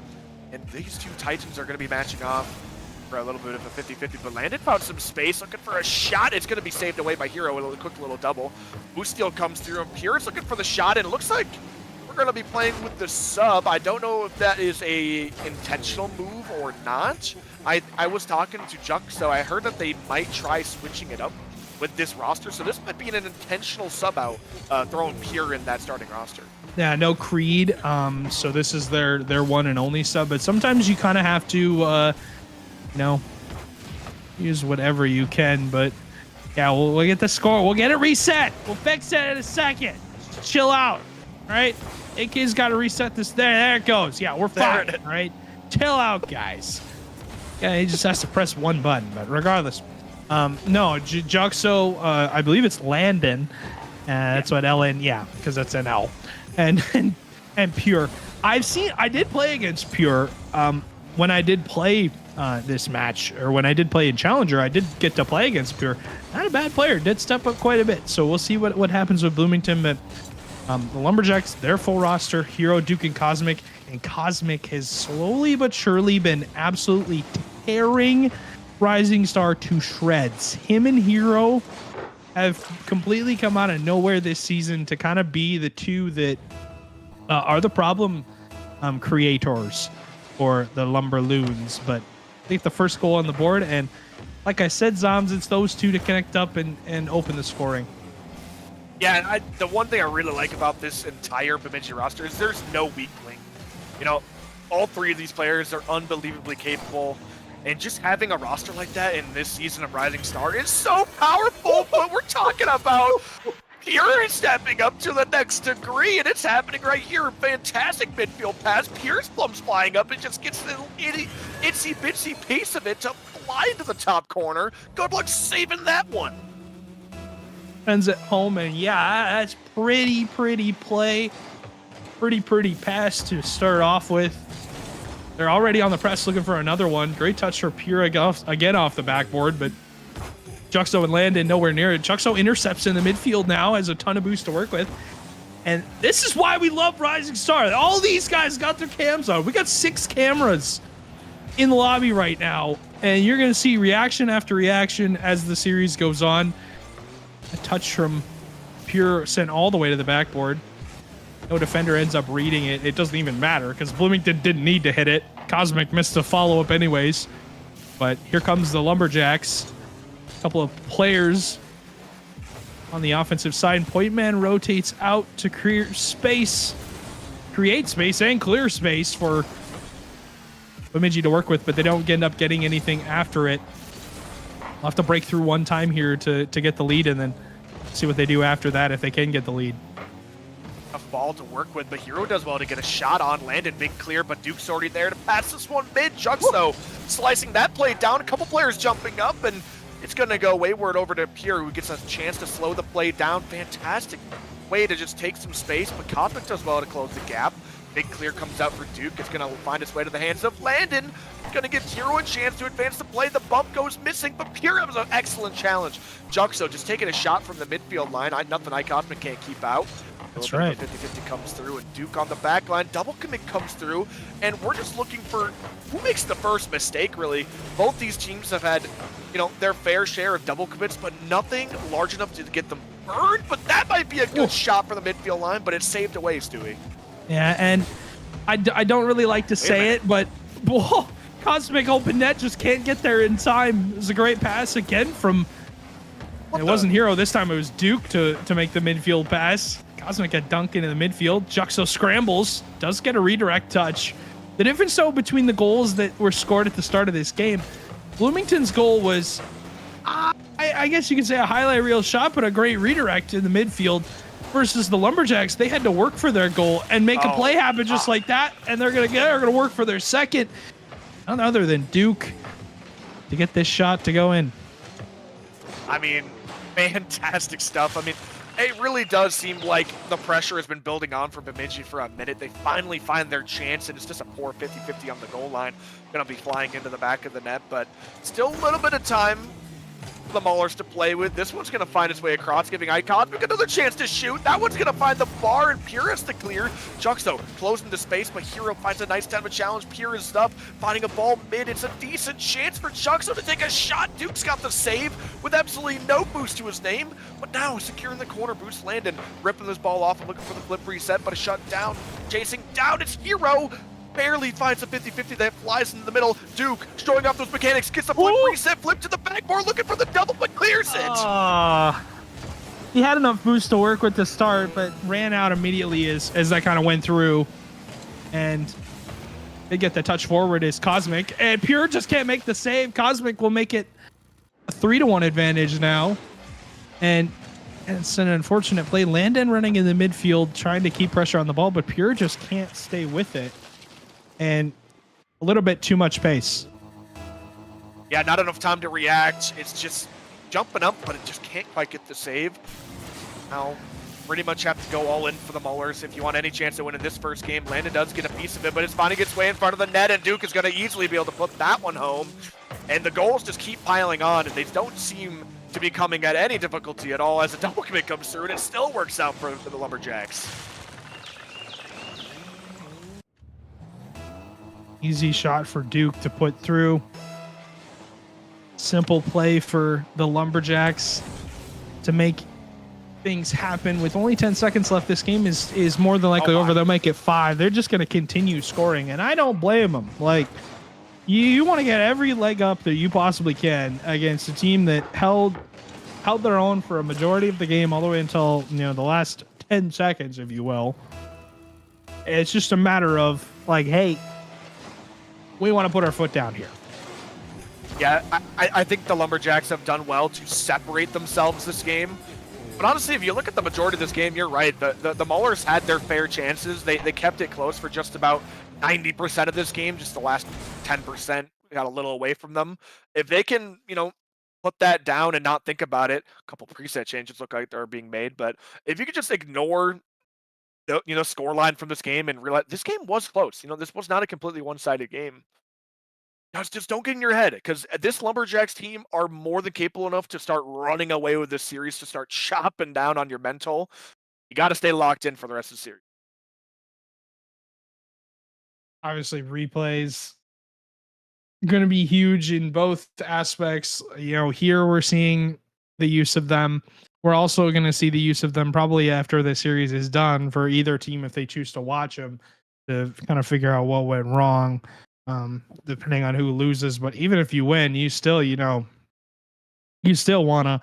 And these two Titans are going to be matching off for a little bit of a 50-50. But Landon found some space, looking for a shot. It's going to be saved away by Hero with a quick little double. Boosteel comes through, and Pure's looking for the shot, and it looks like we're going to be playing with the sub. I don't know if that is a intentional move or not. I was talking to Juck, so I heard that they might try switching it up with this roster. So this might be an intentional sub out, throwing Pure in that starting roster. Yeah, no Creed. So this is their one and only sub. But sometimes you kind of have to, you know, use whatever you can. But yeah, we'll get the score. We'll get it reset. We'll fix it in a second. Just chill out. All right. AK's got to reset this. There it goes. Yeah, we're fine. All right. Chill out, guys. Yeah, he just has to press one button. But regardless, no, Juxo, I believe it's Landon. That's what LN, yeah, because that's an L. And Pure. I did play against Pure when I did play this match, or when I did play in Challenger. I did get to play against Pure. Not a bad player. Did step up quite a bit. So we'll see what happens with Bloomington. But the Lumberjacks, their full roster: Hero, Duke, and Cosmic. And Cosmic has slowly but surely been absolutely tearing Rising Star to shreds. Him and Hero have completely come out of nowhere this season to kind of be the two that are the problem creators for the Lumberloons. But I think the first goal on the board, and like I said, Zoms, it's those two to connect up and open the scoring. Yeah, and the one thing I really like about this entire Bemidji roster is there's no weak link. You know, all three of these players are unbelievably capable. And just having a roster like that in this season of Rising Star is so powerful. But we're talking about Pure is stepping up to the next degree, and it's happening right here. Fantastic midfield pass. Pure's plums flying up and just gets the itsy bitsy piece of it to fly to the top corner. Good luck saving that one. Ends at home, and yeah, that's pretty play. Pretty pass to start off with. They're already on the press looking for another one. Great touch for Pure again off the backboard, but Juxo and Landon nowhere near it. Juxo intercepts in the midfield now, has a ton of boost to work with. And this is why we love Rising Star. All these guys got their cams on. We got 6 cameras in the lobby right now, and you're going to see reaction after reaction as the series goes on. A touch from Pure sent all the way to the backboard. No defender ends up reading it. It doesn't even matter because Bloomington didn't need to hit it. Cosmic missed the follow-up anyways. But here comes the Lumberjacks. A couple of players on the offensive side. Point man rotates out to create space and clear space for Bemidji to work with, but they don't end up getting anything after it. We'll have to break through one time here to get the lead, and then see what they do after that if they can get the lead. A ball to work with, but Hero does well to get a shot on. Landon, big clear, but Duke's already there to pass this one mid. Juxo slicing that play down. A couple players jumping up, and it's going to go wayward over to Pure, who gets a chance to slow the play down. Fantastic way to just take some space, but Cosmic does well to close the gap. Big clear comes out for Duke. It's going to find its way to the hands of Landon. Going to give Hero a chance to advance the play. The bump goes missing, but Pure has an excellent challenge. Juxo just taking a shot from the midfield line. Nothing iCosmic can't keep out. That's right. 50-50 comes through, and Duke on the back line. Double commit comes through, and we're just looking for who makes the first mistake, really. Both these teams have had, their fair share of double commits, but nothing large enough to get them burned. But that might be a good shot for the midfield line, but it's saved away, Stewie. Yeah, and I don't really like to say it, but whoa, Cosmic open net just can't get there in time. It was a great pass again from... It wasn't Hero this time, it was Duke to make the midfield pass. Cosmic had dunked into the midfield. Juxo scrambles, does get a redirect touch. The difference, though, between the goals that were scored at the start of this game, Bloomington's goal was, I guess you could say, a highlight reel shot, but a great redirect in the midfield, versus the Lumberjacks. They had to work for their goal and make a play happen just like that, and they're gonna work for their second. None other than Duke to get this shot to go in. I mean, fantastic stuff. I mean, it really does seem like the pressure has been building on for Bemidji for a minute. They finally find their chance, and it's just a poor 50-50 on the goal line. Going to be flying into the back of the net, but still a little bit of time for the Maulers to play with. This one's going to find its way across, giving iCosmic another chance to shoot. That one's going to find the bar, and Pure has to clear. Juxo closing the space, but Hero finds a nice time of challenge. Pure is up, finding a ball mid. It's a decent chance for Juxo to take a shot. Duke's got the save with absolutely no boost to his name, but now securing the corner. Boost Landon, ripping this ball off and looking for the flip reset, but a shut down. Chasing down, it's Hero. Barely finds a 50-50 that flies into the middle. Duke showing off those mechanics, gets a flip reset, flip to the backboard, looking for the double, but clears it. He had enough boost to work with to start, but ran out immediately as that kind of went through. And they get the touch forward is Cosmic, and Pure just can't make the save. Cosmic will make it a 3-1 advantage now. And it's an unfortunate play. Landon running in the midfield, trying to keep pressure on the ball, but Pure just can't stay with it. And a little bit too much pace. Yeah, not enough time to react. It's just jumping up, but it just can't quite get the save. Now, pretty much have to go all in for the Maulers if you want any chance to win in this first game. Landon does get a piece of it, but it's finding its way in front of the net, and Duke is going to easily be able to put that one home. And the goals just keep piling on, and they don't seem to be coming at any difficulty at all as a double commit comes through, and it still works out for the Lumberjacks. Easy shot for Duke to put through. Simple play for the Lumberjacks to make things happen. With only 10 seconds left, this game is more than likely over. They'll make it 5. They're just going to continue scoring, and I don't blame them. Like, you want to get every leg up that you possibly can against a team that held their own for a majority of the game, all the way until the last 10 seconds, if you will. It's just a matter of, like, hey, we want to put our foot down here. Yeah, I think the Lumberjacks have done well to separate themselves this game. But honestly, if you look at the majority of this game, you're right. The Maulers had their fair chances. They kept it close for just about 90% of this game. Just the last 10% got a little away from them. If they can, put that down and not think about it, a couple preset changes look like they're being made. But if you could just ignore the scoreline from this game and realize this game was close. This was not a completely one-sided game. Just don't get in your head, because this Lumberjacks team are more than capable enough to start running away with this series, to start chopping down on your mental. You got to stay locked in for the rest of the series. Obviously, replays going to be huge in both aspects. Here we're seeing the use of them. We're also going to see the use of them probably after the series is done for either team, if they choose to watch them, to kind of figure out what went wrong, depending on who loses. But even if you win, you still, you still want to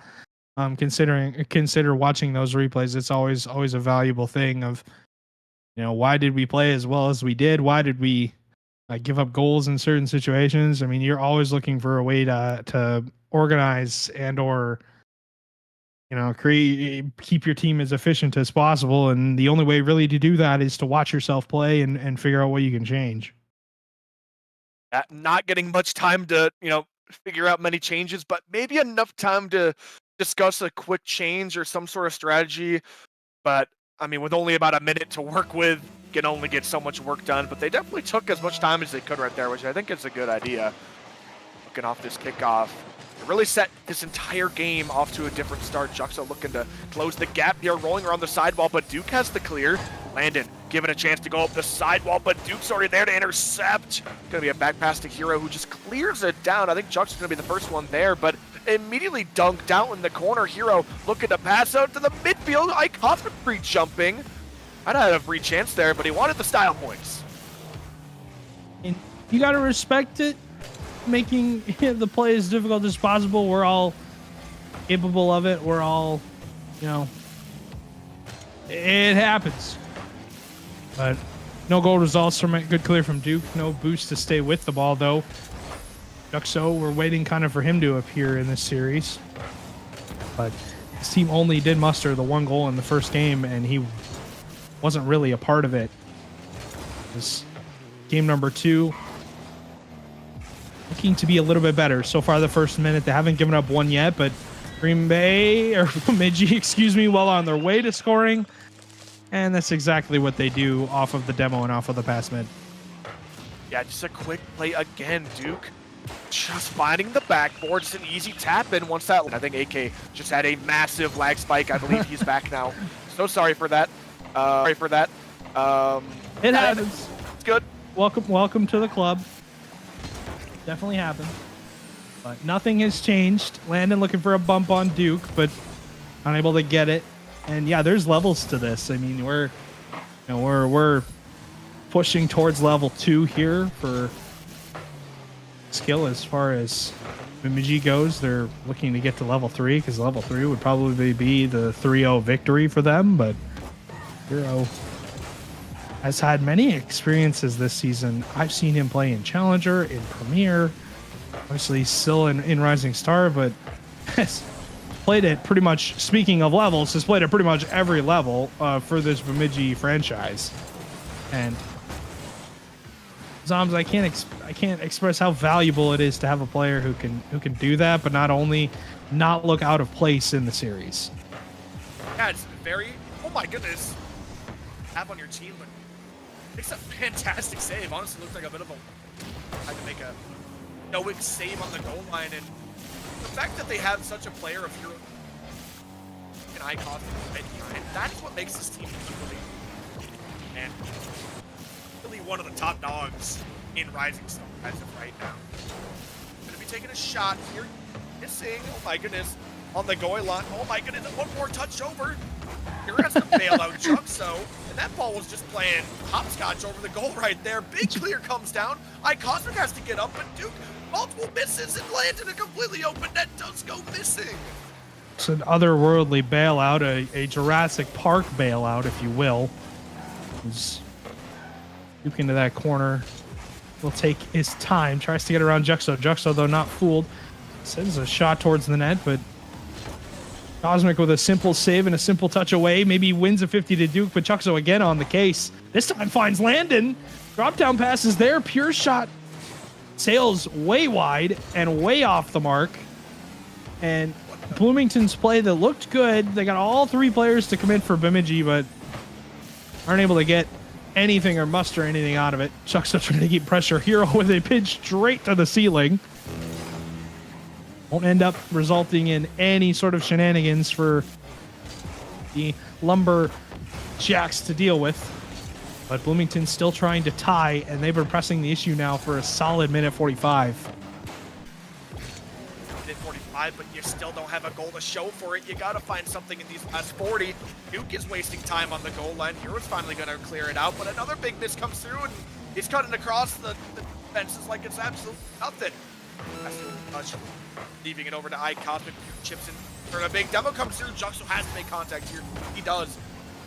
consider watching those replays. It's always a valuable thing of, why did we play as well as we did? Why did we give up goals in certain situations. I mean, you're always looking for a way to organize and or keep your team as efficient as possible. And the only way really to do that is to watch yourself play and figure out what you can change. Not getting much time to, figure out many changes, but maybe enough time to discuss a quick change or some sort of strategy. But I mean, with only about a minute to work with, you can only get so much work done. But they definitely took as much time as they could right there, which I think is a good idea. Looking off this kickoff. It really set this entire game off to a different start. Juxo looking to close the gap here, rolling around the sidewall, but Duke has the clear. Landon given a chance to go up the sidewall, but Duke's already there to intercept. Gonna be a back pass to Hero, who just clears it down. I think Juxo's gonna be the first one there, but immediately dunked out in the corner. Hero looking to pass out to the midfield. Ike Hoffman pre-jumping. I'd had a free chance there, but he wanted the style points. And you gotta respect it. Making the play as difficult as possible. We're all capable of it. We're all, it happens. But no goal results from it. Good clear from Duke. No boost to stay with the ball, though. Juxo, we're waiting kind of for him to appear in this series. But his team only did muster the one goal in the first game, and he wasn't really a part of it. This game number 2. Looking to be a little bit better. So far, the first minute, they haven't given up one yet, but Green Bay, or Bemidji, excuse me, well on their way to scoring. And that's exactly what they do off of the demo and off of the pass mid. Yeah, just a quick play again, Duke. Just finding the backboard, just an easy tap in once that. I think AK just had a massive lag spike. I believe he's back now. So sorry for that. It happens. It's good. Welcome to the club. Definitely happened. But nothing has changed. Landon looking for a bump on Duke, but unable to get it. And yeah, there's levels to this. I mean, we're pushing towards level 2 here for skill as far as Bemidji goes. They're looking to get to level 3 because level 3 would probably be the 3-0 victory for them. But Hero has had many experiences this season. I've seen him play in Challenger, in Premier, obviously still in Rising Star, but has played it pretty much, speaking of levels, has played at pretty much every level for this Bemidji franchise. And Zombs, I can't express how valuable it is to have a player who can do that, but not only not look out of place in the series. Yeah, it's very, oh my goodness, have on your team, but it's a fantastic save. Honestly, looked like a bit of a, had to make a stoic save on the goal line, and the fact that they have such a player of Hero and icon right behind, that's what makes this team and really one of the top dogs in Rising Star as of right now. Gonna be taking a shot here, missing. Oh my goodness, on the goal line. Oh my goodness, and one more touch over. Here has to bail out Juxo, and that ball was just playing hopscotch over the goal right there. Big clear comes down. Icosmic has to get up, but Duke multiple misses and landed a completely open net. Does go missing. It's an otherworldly bailout, a Jurassic Park bailout, if you will. He's Duke into that corner. Will take his time. Tries to get around Juxo. Juxo, though, not fooled. Sends a shot towards the net, but Cosmic with a simple save and a simple touch away. Maybe wins a 50 to Duke, but Juxo again on the case. This time finds Landon. Drop down passes there. Pure shot sails way wide and way off the mark. And Bloomington's play that looked good. They got all 3 players to commit for Bemidji, but aren't able to get anything or muster anything out of it. Juxo trying to keep pressure. Hero with a pitch straight to the ceiling. Won't end up resulting in any sort of shenanigans for the Lumberjacks to deal with. But Bloomington's still trying to tie, and they've been pressing the issue now for a solid minute 45. Minute 45, but you still don't have a goal to show for it. You got to find something in these last 40. Duke is wasting time on the goal line. Hero's finally going to clear it out, but another big miss comes through, and he's cutting across the fences like it's absolutely nothing. Touch. Leaving it over to Ike Cosmic, chips in for a big demo comes through. Juxo has to make contact here. He does.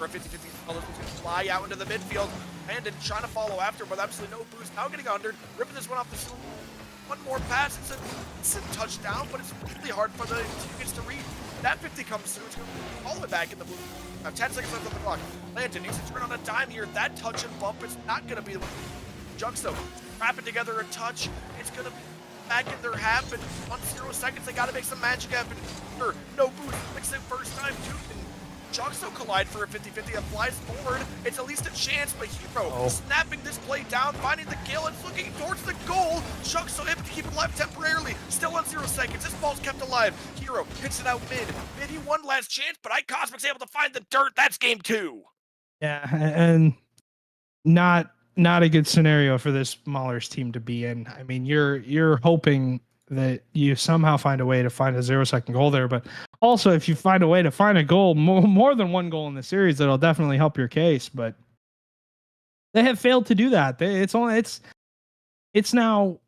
for a 50-50. Smaller's going to fly out into the midfield. Landon trying to follow after, but absolutely no boost. Now getting under, ripping this one off the shoulder. One more pass, it's a touchdown, but it's really hard for the teammates to read. That 50 comes through, it's going to be all the way back in the blue. 10 seconds left on the clock. Landon needs to turn on a dime here. That touch and bump is not going to be the one. Juxo, wrap it together a touch. It's going to be back in their half, and 0 seconds, they got to make some magic happen. Sure, no boost, fix it first time, too. Juxo collide for a 50-50 that flies forward. It's at least a chance, but Hero snapping this play down, finding the kill, and looking towards the goal. Juxo able to keep it alive temporarily. Still on 0 seconds. This ball's kept alive. Hero hits it out mid. He one last chance, but iCosmic's able to find the dirt. That's game 2. Yeah, and not a good scenario for this Maulers team to be in. I mean, you're hoping that you somehow find a way to find a 0 second goal there, but also if you find a way to find a goal, more than one goal in the series, that'll definitely help your case. But they have failed to do that. It's now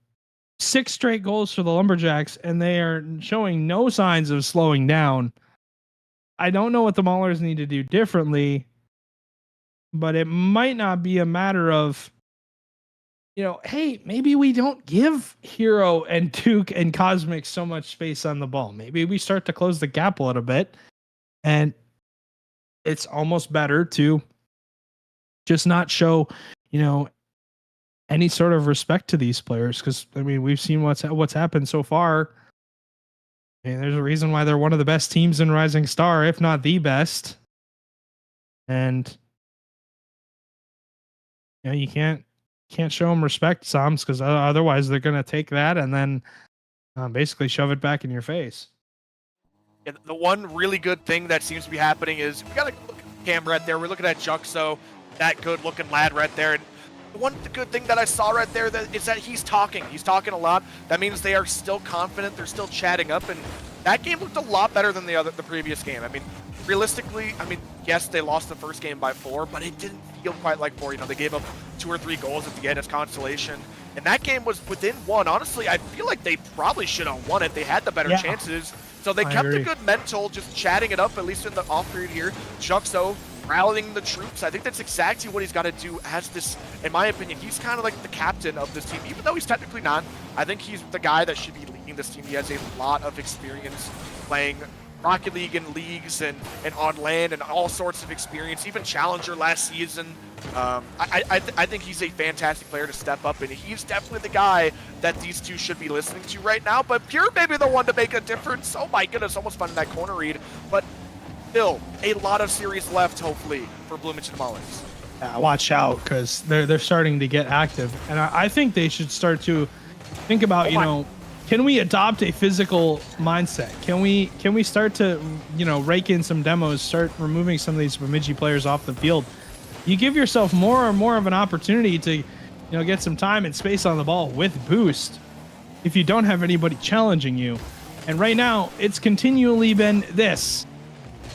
6 straight goals for the Lumberjacks, and they are showing no signs of slowing down. I don't know what the Maulers need to do differently, but it might not be a matter of, hey, maybe we don't give Hero and Duke and Cosmic so much space on the ball. Maybe we start to close the gap a little bit, and it's almost better to just not show, any sort of respect to these players. Because I mean, we've seen what's happened so far. I mean, there's a reason why they're one of the best teams in Rising Star, if not the best. And you can't show them respect, Psalms, because otherwise they're going to take that and then basically shove it back in your face. Yeah, the one really good thing that seems to be happening is we got to look at the camera right there. We're looking at Juxo, that good-looking lad right there. And the one good thing that I saw right there is that he's talking. He's talking a lot. That means they are still confident. They're still chatting up. And that game looked a lot better than the previous game. I mean, realistically, yes, they lost the first game by 4, but it didn't feel quite like 4. They gave up 2 or 3 goals at the end as consolation. And that game was within 1. Honestly, I feel like they probably should have won it. They had the better chances. So they kept a good mental, just chatting it up, at least in the off period here. Juxo rallying the troops. I think that's exactly what he's got to do as this, in my opinion, he's kind of like the captain of this team, even though he's technically not. I think he's the guy that should be leading this team. He has a lot of experience playing Rocket League and leagues and on land and all sorts of experience, even Challenger last season. I think he's a fantastic player to step up, and he's definitely the guy that these two should be listening to right now. But Pure may be the one to make a difference. Oh my goodness, almost finding that corner read. But still, a lot of series left, hopefully, for Bloomington Maulers. Watch out, because they're starting to get active. And I think they should start to think about, can we adopt a physical mindset? Can we start to, rake in some demos, start removing some of these Bemidji players off the field? You give yourself more and more of an opportunity to, get some time and space on the ball with boost if you don't have anybody challenging you. And right now, it's continually been this.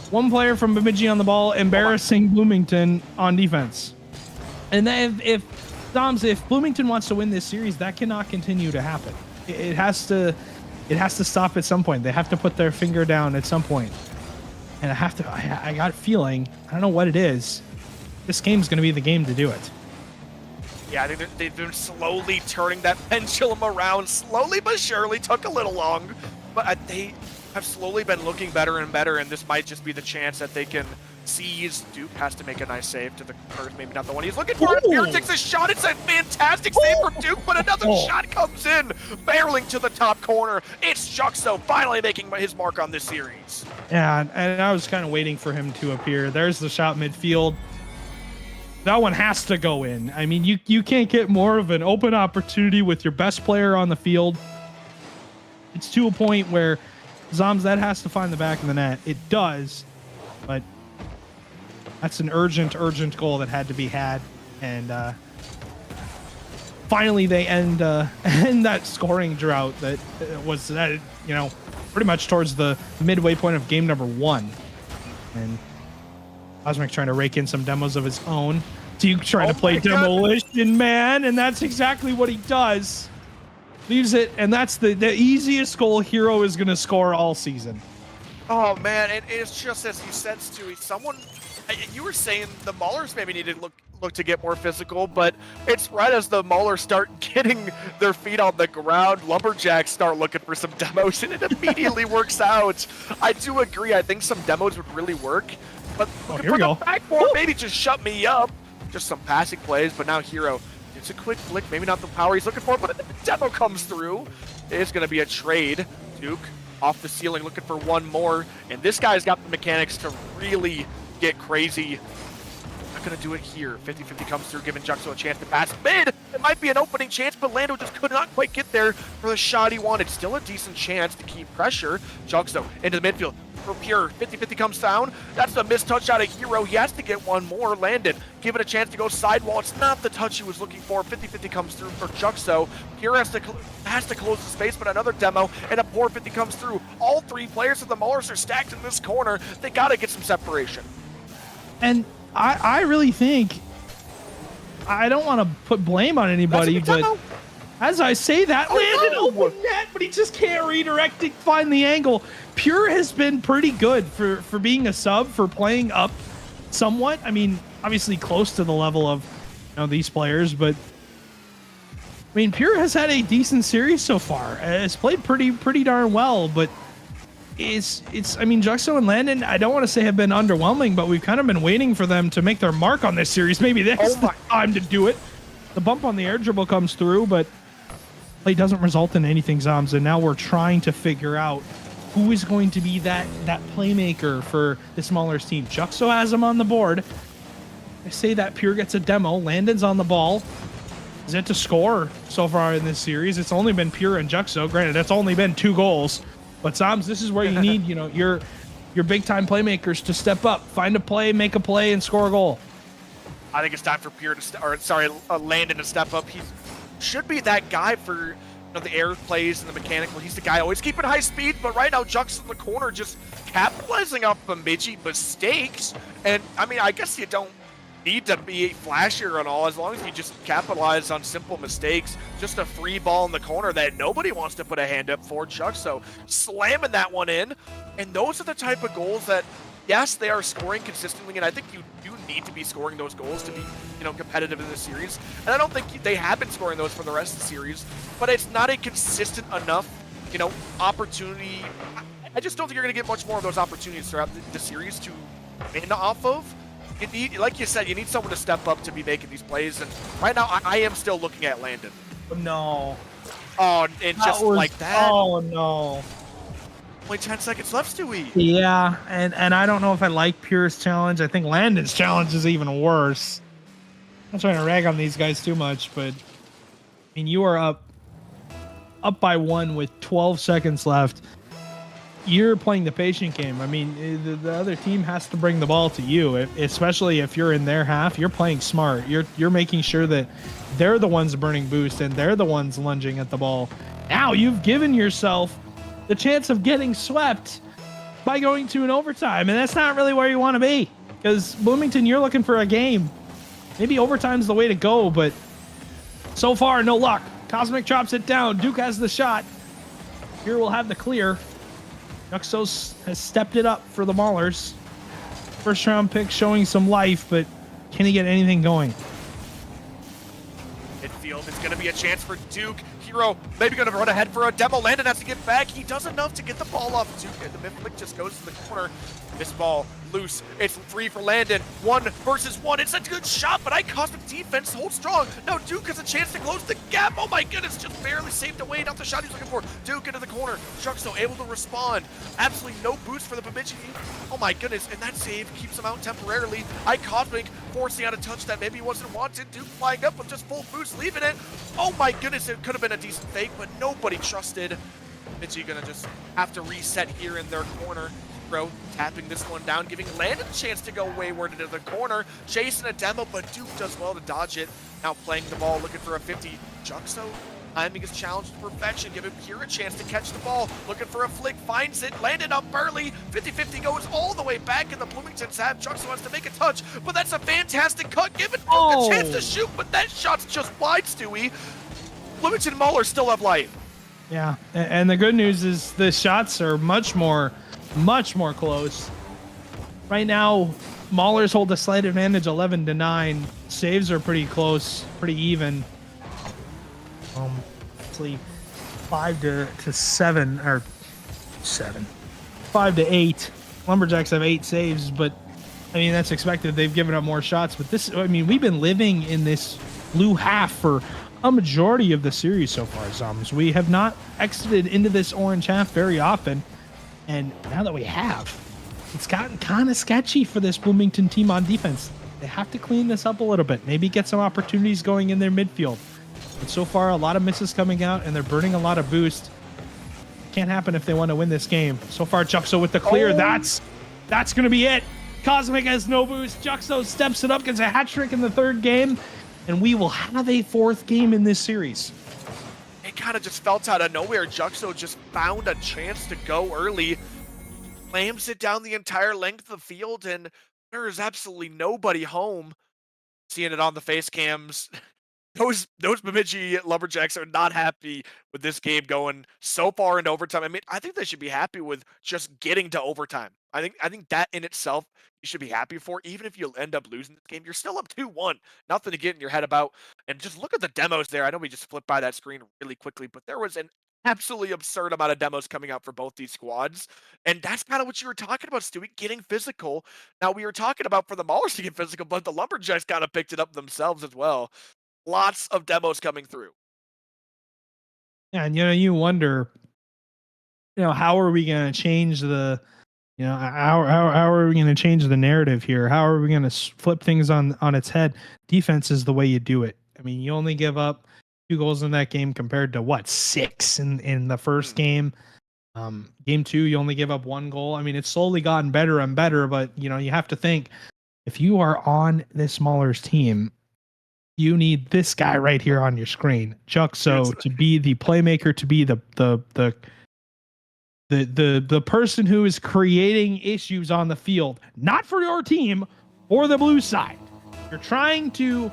One player from Bemidji on the ball, embarrassing Bloomington on defense. And then if Bloomington wants to win this series, that cannot continue to happen. It has to stop at some point. They have to put their finger down at some point. And I got a feeling, I don't know what it is, this game's going to be the game to do it. Yeah, I think they've been slowly turning that pendulum around, slowly but surely. Took a little long, but they have slowly been looking better and better, and this might just be the chance that they can seize. Duke has to make a nice save to the first, maybe not the one he's looking for. Here takes a shot. It's a fantastic save from Duke, but another shot comes in, barreling to the top corner. It's Juxo finally making his mark on this series. Yeah, and I was kind of waiting for him to appear. There's the shot midfield. That one has to go in. I mean, you can't get more of an open opportunity with your best player on the field. It's to a point where Zoms, that has to find the back of the net. It does, but that's an urgent goal that had to be had. And finally they end that scoring drought that was pretty much towards the midway point of game number 1. And Cosmic trying to rake in some demos of his own. Duke trying to play demolition, man, and that's exactly what he does. Leaves it, and that's the easiest goal Hero is going to score all season. Oh man, and it's just as you said, Stewie, someone You were saying the Maulers maybe need to look to get more physical, but it's right as the Maulers start getting their feet on the ground, Lumberjacks start looking for some demos, and it immediately works out. I do agree. I think some demos would really work, but Here we go. the backboard, maybe just shut me up. Just some passing plays, but now Hero, it's a quick flick, maybe not the power he's looking for, but the demo comes through. It's going to be a trade. Duke off the ceiling looking for one more, and this guy's got the mechanics to really get crazy. Not gonna do it here. 50-50 comes through, giving Juxo a chance to pass mid. It might be an opening chance, but Lando just could not quite get there for the shot he wanted. Still a decent chance to keep pressure. Juxo into the midfield for Pure. 50-50 comes down. That's a missed touch out of Hero. He has to get one more. Landon, give it a chance to go sidewall. It's not the touch he was looking for. 50-50 comes through for Juxo. Pure has to close the space, but another demo, and a poor 50 comes through. All three players of the Maulers are stacked in this corner. They gotta get some separation. And I really think, I don't want to put blame on anybody, but as I say that, Landon open net, but he just can't redirect it, find the angle. Pure has been pretty good for being a sub, for playing up somewhat. I mean, obviously close to the level of these players, but I mean, Pure has had a decent series so far. It's played pretty darn well, but I mean, Juxo and Landon, I don't want to say have been underwhelming, but we've kind of been waiting for them to make their mark on this series. Maybe that's the time to do it. The bump on the air dribble comes through, but play doesn't result in anything, Zoms, and now we're trying to figure out who is going to be that playmaker for the Maulers team. Juxo has him on the board. I say that Pure gets a demo. Landon's on the ball. Is it to score so far in this series? It's only been Pure and Juxo. Granted, that's only been 2 goals. But Zoms, this is where you need, your big time playmakers to step up, find a play, make a play, and score a goal. I think it's time for Landon to step up. He should be that guy for the air plays and the mechanical. He's the guy always keeping high speed, but right now Jux's in the corner just capitalizing off Bemidji mistakes. And I mean, I guess you don't need to be flashier and all, as long as you just capitalize on simple mistakes. Just a free ball in the corner that nobody wants to put a hand up for. Juxo slamming that one in, and those are the type of goals that, yes, they are scoring consistently, and I think you do need to be scoring those goals to be competitive in this series. And I don't think they have been scoring those for the rest of the series, but it's not a consistent enough opportunity. I just don't think you're going to get much more of those opportunities throughout the series to win off of. You need, like you said, you need someone to step up to be making these plays, and right now I am still looking at Landon. No. Oh, and just like that. Oh, no. Only 10 seconds left, Stewie. Yeah, and I don't know if I like Pure's challenge. I think Landon's challenge is even worse. I'm not trying to rag on these guys too much, but I mean, you are up by 1 with 12 seconds left. You're playing the patient game. I mean, the other team has to bring the ball to you, especially if you're in their half. You're playing smart. You're making sure that they're the ones burning boost and they're the ones lunging at the ball. Now you've given yourself the chance of getting swept by going to an overtime, and that's not really where you want to be, because Bloomington, you're looking for a game. Maybe overtime's the way to go, but so far, no luck. Cosmic drops it down. Duke has the shot. Here we'll have the clear. Juxos has stepped it up for the Maulers. First round pick showing some life, but can he get anything going? Midfield, it's going to be a chance for Duke. Hero maybe going to run ahead for a demo. Landon has to get back. He does enough to get the ball off Duke, and the mid-flick just goes to the corner. This ball loose. It's 3 for Landon. 1 versus 1. It's a good shot, but Cosmic defense holds strong. Now Duke has a chance to close the gap. Oh my goodness, just barely saved away. Not the shot he's looking for. Duke into the corner. Juxo able to respond. Absolutely no boost for the Bemidji. Oh my goodness, and that save keeps him out temporarily. Cosmic forcing out a touch that maybe wasn't wanted. Duke flying up with just full boost, leaving it. Oh my goodness, it could have been a decent fake, but nobody trusted. Bemidji gonna just have to reset here in their corner. Bro, tapping this one down, giving Landon a chance to go wayward into the corner, chasing a demo, but Duke does well to dodge it. Now playing the ball, looking for a 50. Juxo timing is challenged to perfection, giving Pure a chance to catch the ball, looking for a flick, finds it, landed up early. 50-50 goes all the way back in the Bloomington's half. Juxo wants to make a touch, but that's a fantastic cut, giving Duke a chance to shoot, but that shot's just wide, Stewie. Bloomington Maulers still have life. Yeah, and the good news is the shots are much more close. Right now, Maulers hold a slight advantage, 11-9. Saves are pretty close, pretty even. Actually, 5-7 or 7, 5-8. Lumberjacks have 8 saves, but I mean that's expected. They've given up more shots, but this, I mean, we've been living in this blue half for a majority of the series so far, Zums. We have not exited into this orange half very often, and now that we have, it's gotten kind of sketchy for this Bloomington team on defense. They have to clean this up a little bit, maybe get some opportunities going in their midfield. But so far, a lot of misses coming out, and they're burning a lot of boost. Can't happen if they want to win this game. So far, Juxo with the clear. That's going to be it. Cosmic has no boost. Juxo steps it up, gets a hat trick in the 3rd game, and we will have a 4th game in this series. It kind of just felt out of nowhere. Juxo just found a chance to go early, slams it down the entire length of the field, and there is absolutely nobody home. Seeing it on the face cams, those Bemidji Lumberjacks are not happy with this game going so far into overtime. I mean, I think they should be happy with just getting to overtime. I think that in itself you should be happy for. Even if you end up losing this game, you're still up 2-1. Nothing to get in your head about. And just look at the demos there. I know we just flipped by that screen really quickly, but there was an absolutely absurd amount of demos coming out for both these squads. And that's kind of what you were talking about, Stewie, getting physical. Now, we were talking about for the Maulers to get physical, but the Lumberjacks kind of picked it up themselves as well. Lots of demos coming through. Yeah, and you wonder, how are we going to change the, how are we going to change the narrative here? How are we going to flip things on its head? Defense is the way you do it. I mean, you only give up 2 goals in that game compared to 6 in the first game. Game 2, you only give up 1 goal. I mean, it's slowly gotten better and better, but you have to think, if you are on this Maulers team, you need this guy right here on your screen, Juxo, to be the playmaker, to be the person who is creating issues on the field, not for your team or the blue side. You're trying to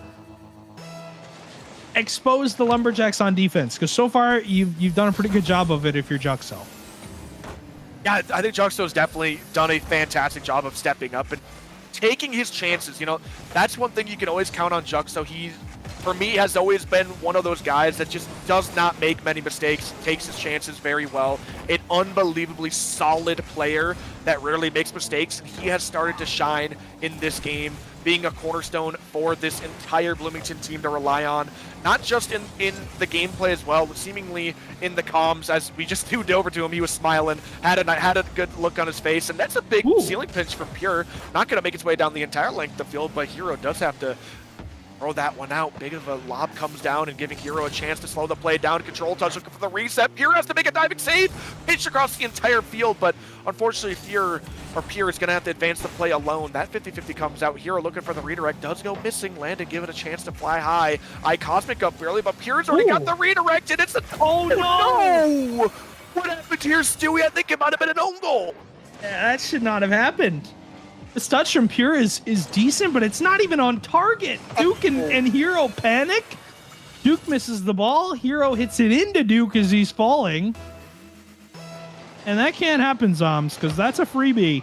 expose the Lumberjacks on defense, because so far you've done a pretty good job of it if you're Juxo. Yeah, I think Juxo's definitely done a fantastic job of stepping up and taking his chances. That's one thing you can always count on Juxo. He, for me, has always been one of those guys that just does not make many mistakes, takes his chances very well. An unbelievably solid player that rarely makes mistakes. He has started to shine in this game, being a cornerstone for this entire Bloomington team to rely on, not just in the gameplay as well, but seemingly in the comms. As we just tuned over to him, he was smiling, had a good look on his face, and that's a big ceiling pinch from Pure. Not going to make its way down the entire length of the field, but Hero does have to throw that one out. Big of a lob comes down and giving Hero a chance to slow the play down. Control touch looking for the reset. Pure has to make a diving save. Pitched across the entire field, but unfortunately Pure is going to have to advance the play alone. That 50-50 comes out. Hero looking for the redirect. Does go missing. Landon given a chance to fly high. Cosmic up barely, but Pure's already got the redirect, and it's a... Oh, no! What happened here, Stewie? I think it might have been an own goal. Yeah, that should not have happened. This touch from Pure is decent, but it's not even on target. Duke and Hero panic. Duke misses the ball. Hero hits it into Duke as he's falling. And that can't happen, Zoms, because that's a freebie.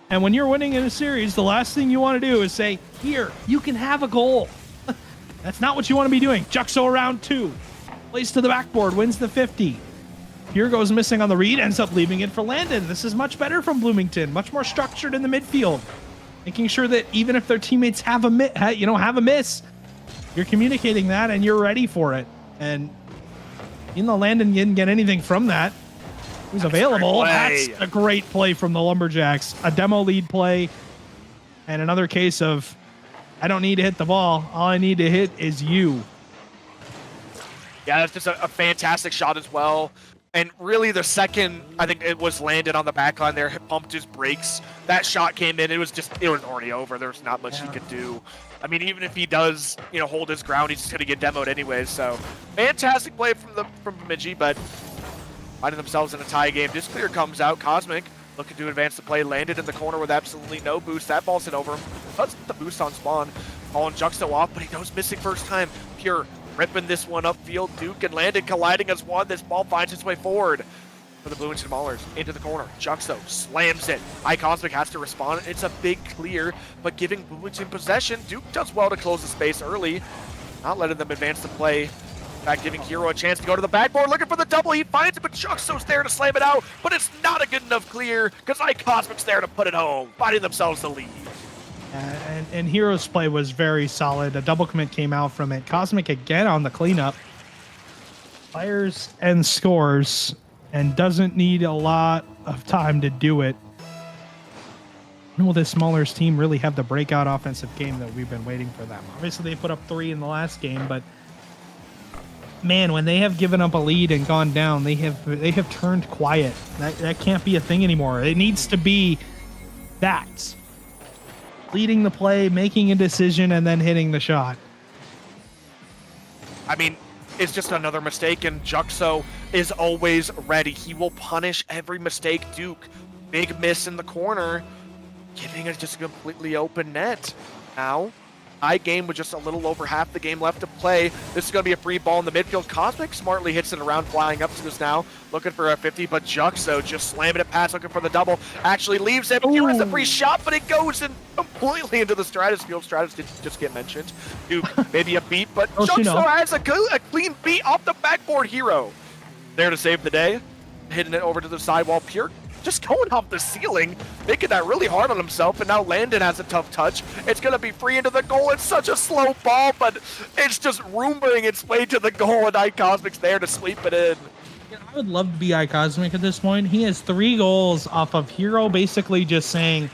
And when you're winning in a series, the last thing you want to do is say, here, you can have a goal. That's not what you want to be doing. Juxo around 2. Plays to the backboard, wins the 50. Pure goes missing on the read, ends up leaving it for Landon. This is much better from Bloomington, much more structured in the midfield, making sure that even if their teammates have a miss, you're communicating that and you're ready for it. And even though Landon didn't get anything from that, he was available. That's a great play from the Lumberjacks. A demo lead play, and another case of, I don't need to hit the ball. All I need to hit is you. Yeah, that's just a fantastic shot as well. And really, the second, I think it was Landon on the back line there, pumped his brakes. That shot came in. It was already over. There's not much he could do. I mean, even if he does, hold his ground, he's just going to get demoed anyways. So, fantastic play from Bemidji, but finding themselves in a tie game. This clear comes out. Cosmic looking to advance the play. Landed in the corner with absolutely no boost. That ball's hit over him. Does the boost on spawn. Calling Juxo off, but he goes missing first time. Pure ripping this one upfield. Duke and Landon colliding as one. This ball finds its way forward. for the Bloomington Maulers into the corner. Juxo slams it. iCosmic has to respond. It's a big clear, but giving Bloomington possession. Duke does well to close the space early, not letting them advance the play. In fact, giving Hero a chance to go to the backboard, looking for the double. He finds it, but Juxo's there to slam it out. But it's not a good enough clear because iCosmic's there to put it home, finding themselves the lead. And Hero's play was very solid. A double commit came out from it. Cosmic again on the cleanup. Fires and scores and doesn't need a lot of time to do it. Will this Maulers team really have the breakout offensive game that we've been waiting for them? Obviously, they put up 3 in the last game, but man, when they have given up a lead and gone down, they have turned quiet. That can't be a thing anymore. It needs to be that. Leading the play, making a decision, and then hitting the shot. I mean, it's just another mistake, and Juxo is always ready. He will punish every mistake. Duke, big miss in the corner, giving it just a completely open net. Now, high game with just a little over half the game left to play. This is going to be a free ball in the midfield. Cosmic smartly hits it around, flying up to this now, looking for a 50, but Juxo just slamming it past, looking for the double. Actually leaves it. Here is a free shot, but it goes in completely into the stratosphere. Stratus did just get mentioned. Duke, maybe a beat, but Juxo has a clean beat off the backboard. Hero there to save the day, hitting it over to the sidewall. Pure just going off the ceiling, making that really hard on himself, and now Landon has a tough touch. It's going to be free into the goal. It's such a slow ball, but it's just rumoring its way to the goal, and iCosmic's there to sweep it in. I would love to be iCosmic at this point. He has 3 goals off of Hero basically just saying,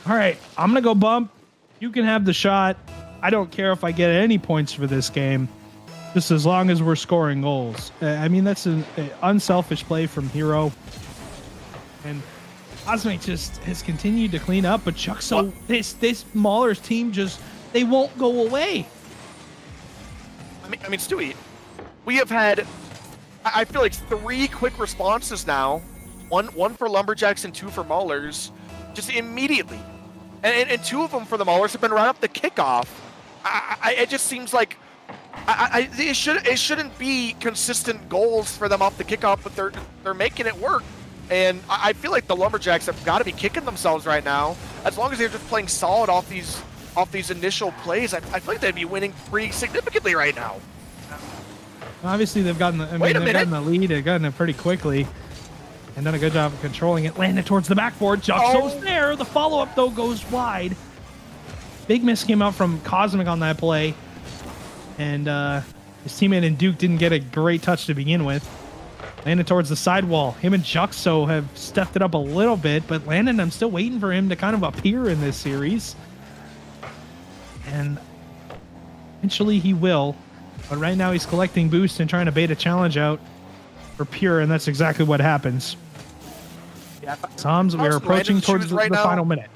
all right, I'm going to go bump. You can have the shot. I don't care if I get any points for this game, just as long as we're scoring goals. I mean, that's an unselfish play from Hero. And Cosmic just has continued to clean up, but Juxo, this Maulers team just, they won't go away. I mean, Stewie, we have had, I feel like 3 quick responses now. One for Lumberjacks and 2 for Maulers, just immediately. And 2 of them for the Maulers have been right up the kickoff. It just seems like it shouldn't be consistent goals for them off the kickoff, but they're making it work. And I feel like the Lumberjacks have got to be kicking themselves right now. As long as they're just playing solid off these initial plays, I feel like they'd be winning pretty significantly right now. Obviously, they've gotten the lead. They've gotten it pretty quickly and done a good job of controlling it. Landed towards the backboard. Juxo's there. The follow-up, though, goes wide. Big miss came out from Cosmic on that play. And his teammate and Duke didn't get a great touch to begin with. Landed towards the sidewall. Him and Juxo have stepped it up a little bit, but Landon, I'm still waiting for him to kind of appear in this series. And eventually he will. But right now he's collecting boost and trying to bait a challenge out for Pure, and that's exactly what happens. Yeah, Toms, we're approaching towards the final minute.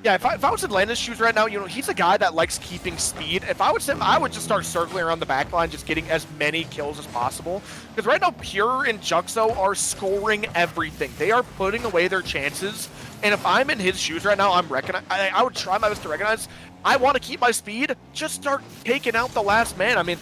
Yeah, if I was in Landon's shoes right now, he's a guy that likes keeping speed. If I was him, I would just start circling around the back line, just getting as many kills as possible. Because right now, Pure and Juxo are scoring everything. They are putting away their chances. And if I'm in his shoes right now, I would try my best to recognize, I want to keep my speed, just start taking out the last man. I mean,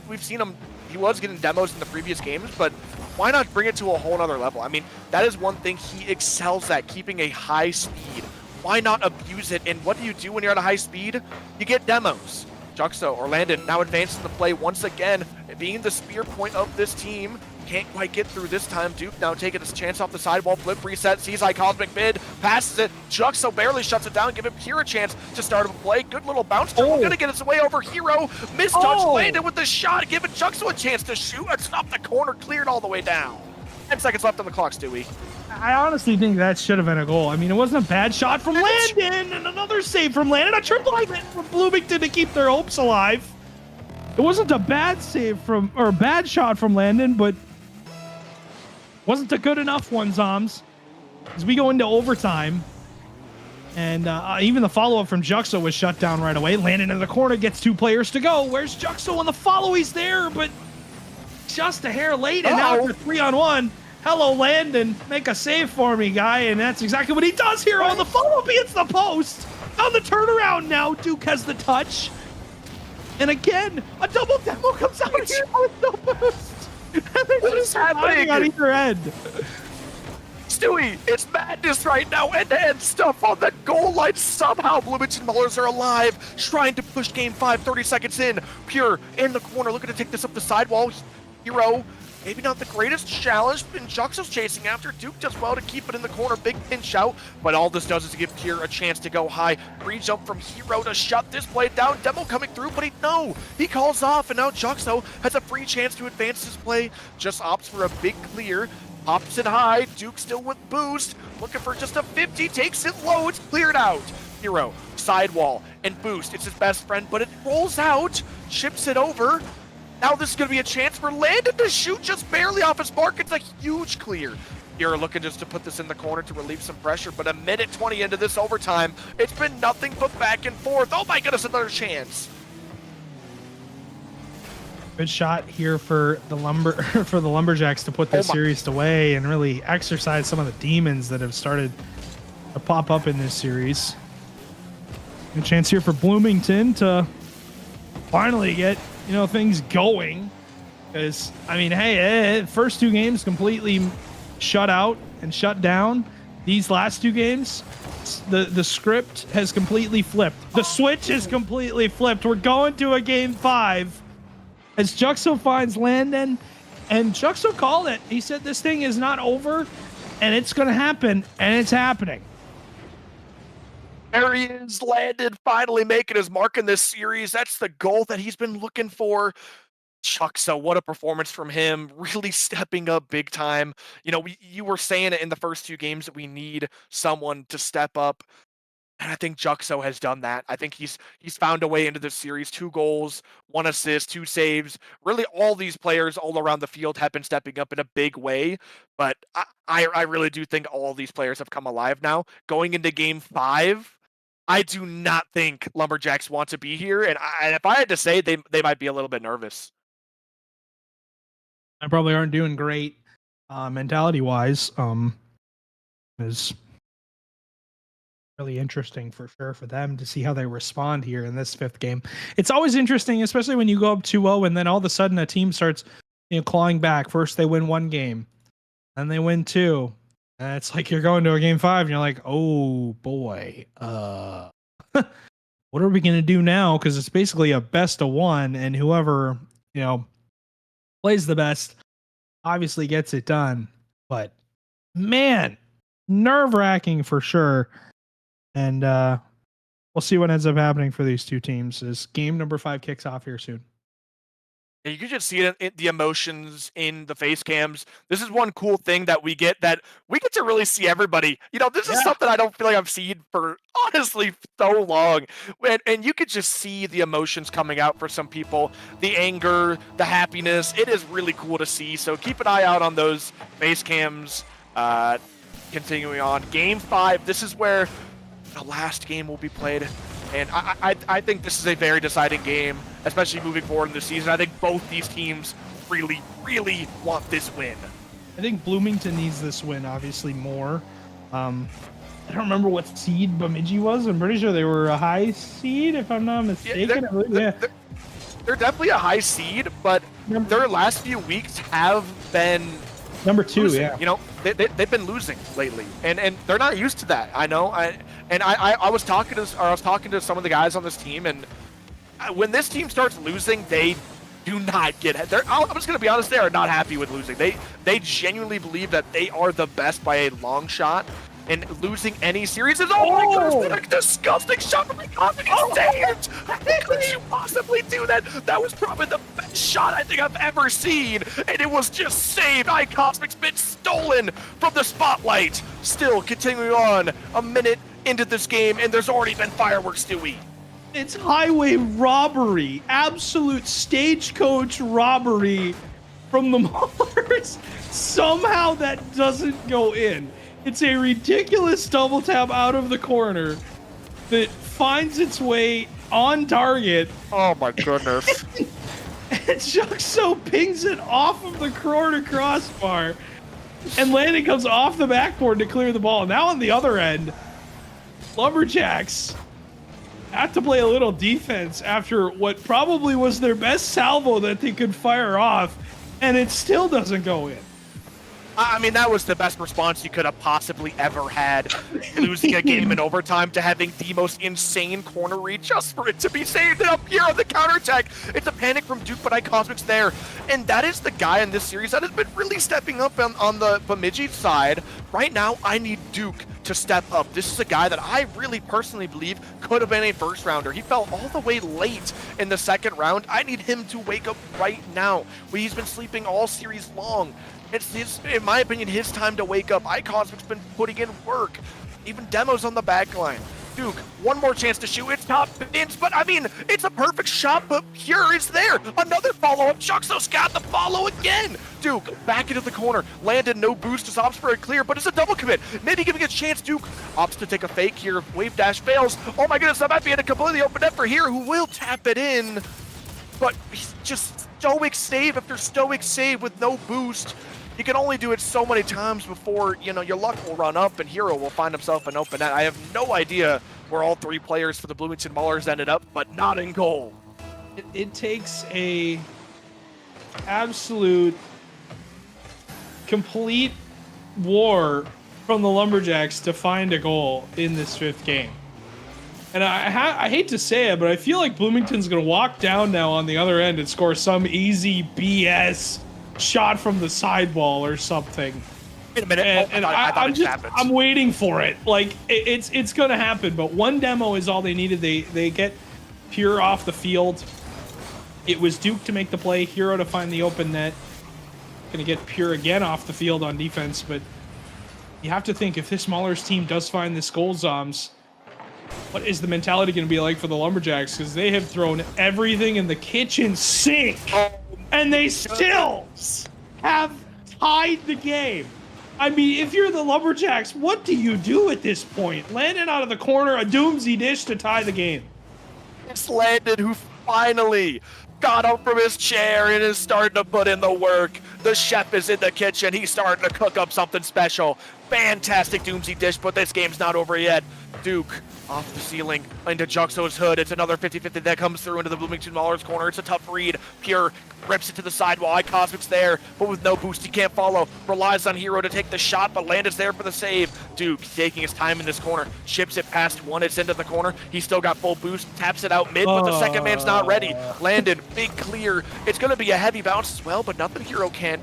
we've seen him, he was getting demos in the previous games, but why not bring it to a whole nother level? I mean, that is one thing he excels at, keeping a high speed. Why not abuse it? And what do you do when you're at a high speed? You get demos. Juxo or Landon now advancing the play once again, being the spear point of this team. Can't quite get through this time. Duke now taking his chance off the sidewall. Flip reset, sees iCosmic mid, passes it. Juxo barely shuts it down, give him Pure a chance to start a play. Good little bounce. We're gonna get his way over Hero. Mistouch Landon with the shot, giving Juxo a chance to shoot and stop the corner, cleared all the way down. 10 seconds left on the clock, Stewie. I honestly think that should have been a goal. I mean, it wasn't a bad shot from Landon, and another save from Landon. A triple hit from Bloomington to keep their hopes alive. It wasn't a bad save or bad shot from Landon, but wasn't a good enough one, Zoms. As we go into overtime, and even the follow-up from Juxo was shut down right away. Landon in the corner, gets 2 players to go. Where's Juxo on the follow? He's there, but just a hair late, and now for 3-on-1. Hello, Landon. Make a save for me, guy. And that's exactly what he does here on the follow-up. He hits the post. On the turnaround now, Duke has the touch. And again, a double demo comes out here with no boost. And they're just happening on either end. Stewie, it's madness right now. End-to-end stuff on the goal line. Somehow Bloomington Maulers are alive, trying to push game 5, 30 seconds in. Pure in the corner, looking to take this up the sidewall. Hero, maybe not the greatest challenge, and Juxo's chasing after. Duke does well to keep it in the corner, big pinch out, but all this does is give Pure a chance to go high. Free jump from Hero to shut this play down. Demo coming through, but he calls off, and now Juxo has a free chance to advance this play. Just opts for a big clear. Pops it high, Duke still with boost, looking for just a 50, takes it low, it's cleared out. Hero, sidewall, and boost, it's his best friend, but it rolls out, chips it over. Now this is going to be a chance for Landon to shoot just barely off his mark. It's a huge clear. Hero looking just to put this in the corner to relieve some pressure, but a minute 20 into this overtime, it's been nothing but back and forth. Oh my goodness, another chance. Good shot here for the Lumberjacks to put this series away and really exercise some of the demons that have started to pop up in this series. A chance here for Bloomington to finally get things going, because I mean, hey, first 2 games completely shut out and shut down. These last 2 games, the script has completely flipped. The switch is completely flipped. We're going to a game 5. As Juxo finds Landon, and Juxo called it. He said this thing is not over, and it's going to happen, and it's happening. There he is, Landon, finally making his mark in this series. That's the goal that he's been looking for. Juxo, what a performance from him, really stepping up big time. You were saying it in the first 2 games that we need someone to step up. And I think Juxo has done that. I think he's found a way into this series. 2 goals, 1 assist, 2 saves. Really, all these players all around the field have been stepping up in a big way. But I really do think all these players have come alive now. Going into game 5, I do not think Lumberjacks want to be here. And if I had to say, they might be a little bit nervous. I probably aren't doing great mentality-wise. Is really interesting for sure for them to see how they respond here in this 5th game. It's always interesting, especially when you go up 2-0 and then all of a sudden a team starts clawing back. First they win 1 game, then they win 2, and it's like you're going to a game 5 and you're like, oh boy, what are we gonna do now? Because it's basically a best of 1, and whoever plays the best obviously gets it done. But man, nerve-wracking for sure. And we'll see what ends up happening for these 2 teams as game number 5 kicks off here soon. You can just see it, the emotions in the face cams. This is one cool thing that we get to really see everybody. This is something I don't feel like I've seen for honestly so long. And you could just see the emotions coming out for some people, the anger, the happiness. It is really cool to see. So keep an eye out on those face cams. Continuing on, game 5. This is where the last game will be played, and I think this is a very deciding game, especially moving forward in the season. I think both these teams really, really want this win. I think Bloomington needs this win, obviously, more. I don't remember what seed Bemidji was. I'm pretty sure they were a high seed, if I'm not mistaken. They're definitely a high seed, but their last few weeks have been number 2, losing. yeah. They've been losing lately, and they're not used to that. I know. I was talking to some of the guys on this team, and when this team starts losing, they do not get it. I'm just going to be honest, they are not happy with losing. They genuinely believe that they are the best by a long shot, and losing any series is, oh my goodness, what a disgusting shot from Cosmic. It's saved! How could you possibly do that? That was probably the best shot I think I've ever seen, and it was just saved. Cosmic's been stolen from the spotlight. Still continuing on, a minute into this game, and there's already been fireworks, Stewie. It's highway robbery, absolute stagecoach robbery from the Maulers. Somehow that doesn't go in. It's a ridiculous double tap out of the corner that finds its way on target. Oh my goodness. And Juxo pings it off of the corner crossbar, and Landon comes off the backboard to clear the ball. Now on the other end, Lumberjacks have to play a little defense after what probably was their best salvo that they could fire off, and it still doesn't go in. I mean, that was the best response you could have possibly ever had. Losing a game in overtime to having the most insane corner read just for it to be saved up here on the counterattack. It's a panic from Duke, but iCosmic's there. And that is the guy in this series that has been really stepping up on the Bemidji side. Right now, I need Duke to step up. This is a guy that I really personally believe could have been a first rounder. He fell all the way late in the second round. I need him to wake up right now. He's been sleeping all series long. It's in my opinion, his time to wake up. iCosmic's been putting in work. Even Demos on the back line. Duke, one more chance to shoot. It's not Vince, but I mean, it's a perfect shot, but Pure is there. Another follow-up. Juxo's got the follow again. Duke, back into the corner. Landed, no boost as opts for a clear, but it's a double commit. Maybe giving a chance. Duke opts to take a fake here. Wave dash fails. Oh my goodness, that might be in a completely open net for here, who will tap it in. But he's just stoic save after stoic save with no boost. You can only do it so many times before, you know, your luck will run up and Hero will find himself an open net. I have no idea where all three players for the Bloomington Maulers ended up, but not in goal. It takes a absolute complete war from the Lumberjacks to find a goal in this fifth game. And I hate to say it, but I feel like Bloomington's going to walk down now on the other end and score some easy BS shot from the sidewall or something. Wait a minute. I'm waiting for it. Like it's gonna happen. But one demo is all they needed. They get Pure off the field. It was Duke to make the play, Hero to find the open net. Gonna get Pure again off the field on defense. But you have to think, if this Maulers team does find this goal, Zoms, what is the mentality going to be like for the Lumberjacks? Because they have thrown everything in the kitchen sink. And they still have tied the game. I mean, if you're the Lumberjacks, what do you do at this point? Landon out of the corner, a doomsy dish to tie the game. It's Landon who finally got up from his chair and is starting to put in the work. The chef is in the kitchen. He's starting to cook up something special. Fantastic doomsy dish, but this game's not over yet. Duke off the ceiling into Juxo's hood. It's another 50-50 that comes through into the Bloomington Maulers corner. It's a tough read. Pure rips it to the sidewall. iCosmic's there, but with no boost, he can't follow. Relies on Hero to take the shot, but Landon's there for the save. Duke taking his time in this corner. Chips it past one. It's into the corner. He's still got full boost. Taps it out mid, but the second man's not ready. Landon, big clear. It's going to be a heavy bounce as well, but nothing Hero can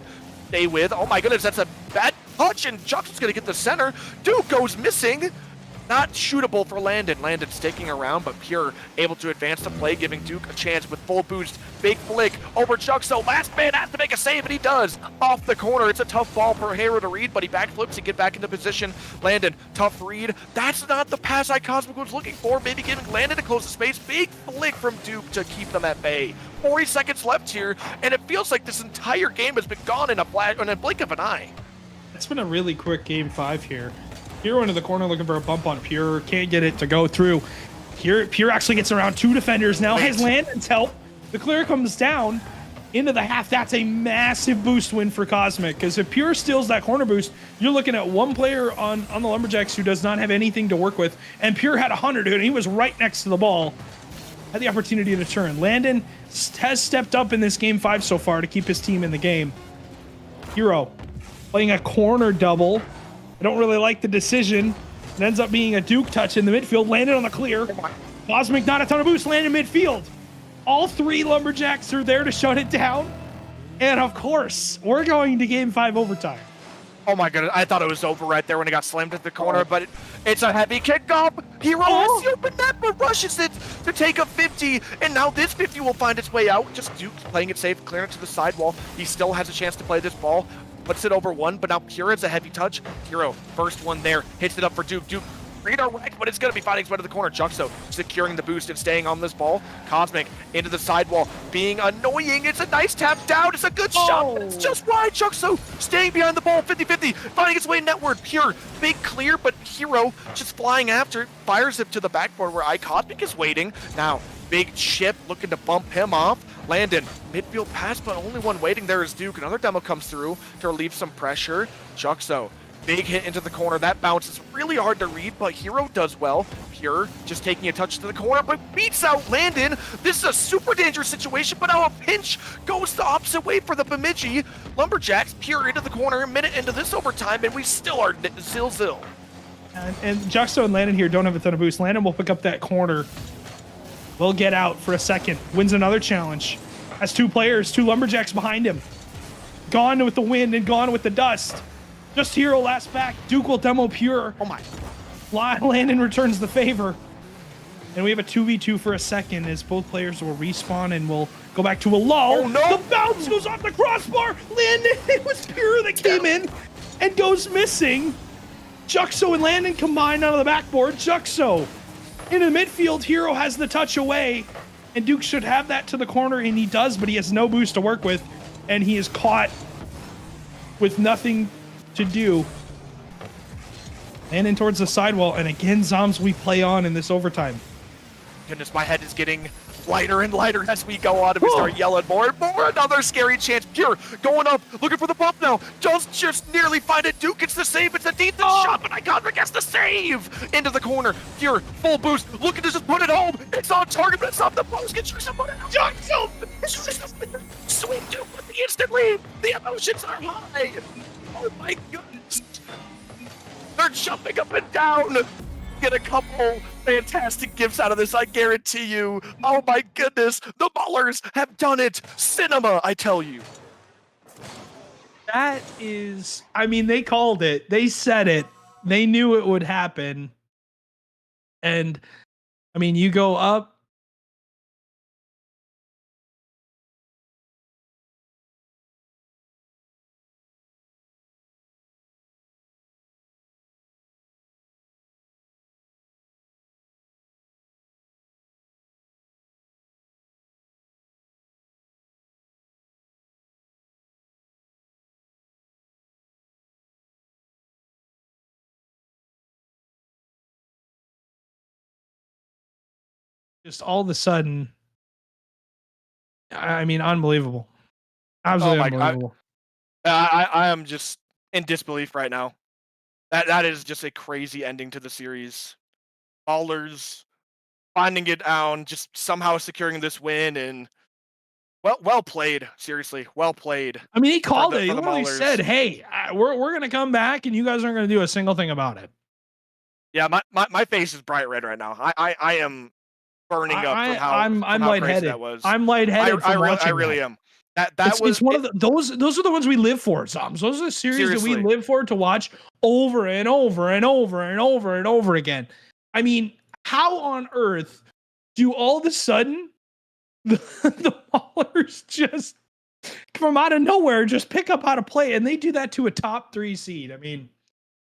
stay with. Oh my goodness, that's a bad touch, and Juxo's going to get the center. Duke goes missing. Not shootable for Landon. Landon sticking around, but Pure able to advance the play, giving Duke a chance with full boost. Big flick over Juxo. Last man has to make a save, and he does. Off the corner. It's a tough ball for Hero to read, but he backflips to get back into position. Landon, tough read. That's not the pass iCosmic was looking for. Maybe giving Landon to close the space. Big flick from Duke to keep them at bay. 40 seconds left here, and it feels like this entire game has been gone in a blink of an eye. It's been a really quick game 5 here. Hero into the corner looking for a bump on Pure. Can't get it to go through. Here, Pure actually gets around 2 defenders now. Has Landon's help. The clear comes down into the half. That's a massive boost win for Cosmic, because if Pure steals that corner boost, you're looking at one player on the Lumberjacks who does not have anything to work with, and Pure had 100, and he was right next to the ball. Had the opportunity to turn. Landon has stepped up in this game 5 so far to keep his team in the game. Hero playing a corner double. I don't really like the decision. It ends up being a Duke touch in the midfield. Landed on the clear. Cosmic, not a ton of boost. Landed midfield. All 3 Lumberjacks are there to shut it down. And of course, we're going to game 5 overtime. Oh my goodness, I thought it was over right there when it got slammed at the corner, but it's a heavy kickoff. Hero has the open net, but rushes it to take a 50, and now this 50 will find its way out. Just Duke playing it safe, clearing it to the sidewall. He still has a chance to play this ball. Puts it over one, but now Pure has a heavy touch. Hero, first one there, hits it up for Duke. Duke, redirect, but it's going to be finding its way to the corner. Juxo securing the boost and staying on this ball. Cosmic into the sidewall, being annoying. It's a nice tap down. It's a good shot, but it's just wide. Juxo staying behind the ball, 50-50, finding its way netward. Pure, big clear, but Hero just flying after it, fires it to the backboard where iCosmic is waiting. Now, big chip looking to bump him off. Landon, midfield pass, but only one waiting there is Duke. Another demo comes through to relieve some pressure. Juxo Big hit into the corner. That bounce is really hard to read, but Hero does well. Pure just taking a touch to the corner, but beats out Landon. This is a super dangerous situation, but now a pinch goes the opposite way for the Bemidji. Lumberjacks, Pure into the corner, a minute into this overtime, and we still are zil-zil. And Juxto and Landon here don't have a ton of boost. Landon will pick up that corner. Will get out for a second. Wins another challenge. Has two players, two Lumberjacks behind him. Gone with the wind and gone with the dust. Just Hero last back. Duke will demo Pure. Oh my. Landon returns the favor. And we have a 2v2 for a second as both players will respawn and will go back to a low. Oh no! The bounce goes off the crossbar. Landon, it was Pure that came in and goes missing. Juxo and Landon combined out of the backboard. Juxo into the midfield. Hero has the touch away. And Duke should have that to the corner, and he does, but he has no boost to work with. And he is caught with nothing to do. And in towards the sidewall, and again, Zoms we play on in this overtime. Goodness, my head is getting lighter and lighter as we go on, and we start yelling more and more. Another scary chance. Pure going up, looking for the bump now. Just nearly find it. Duke gets the save. It's a decent shot, but Iconic gets the save. Into the corner. Pure, full boost, looking to just put it home. It's on target, but it's off the post. Gets someone out. Johnson! Sweet Duke with the instant lead. The emotions are high. Oh my goodness. They're jumping up and down. Get a couple fantastic gifts out of this, I guarantee you. Oh my goodness, the Maulers have done it. Cinema, I tell you. That is, I mean, they called it. They said it. They knew it would happen. And, I mean, you go up. Just all of a sudden, I mean, unbelievable. Absolutely unbelievable. I am just in disbelief right now. That is just a crazy ending to the series. Maulers finding it down, just somehow securing this win, and well played. Seriously, well played. I mean, he called it. He literally said, "Hey, we're gonna come back, and you guys aren't gonna do a single thing about it." Yeah, my face is bright red right now. I am burning up from how I'm how crazy lightheaded. that was. I'm lightheaded. I really am. That was one of those are the ones we live for, Zoms. Those are the series that we live for to watch over and over and over and over and over again. I mean, how on earth do all of a sudden the Maulers just from out of nowhere just pick up how to play, and they do that to a top 3 seed? I mean,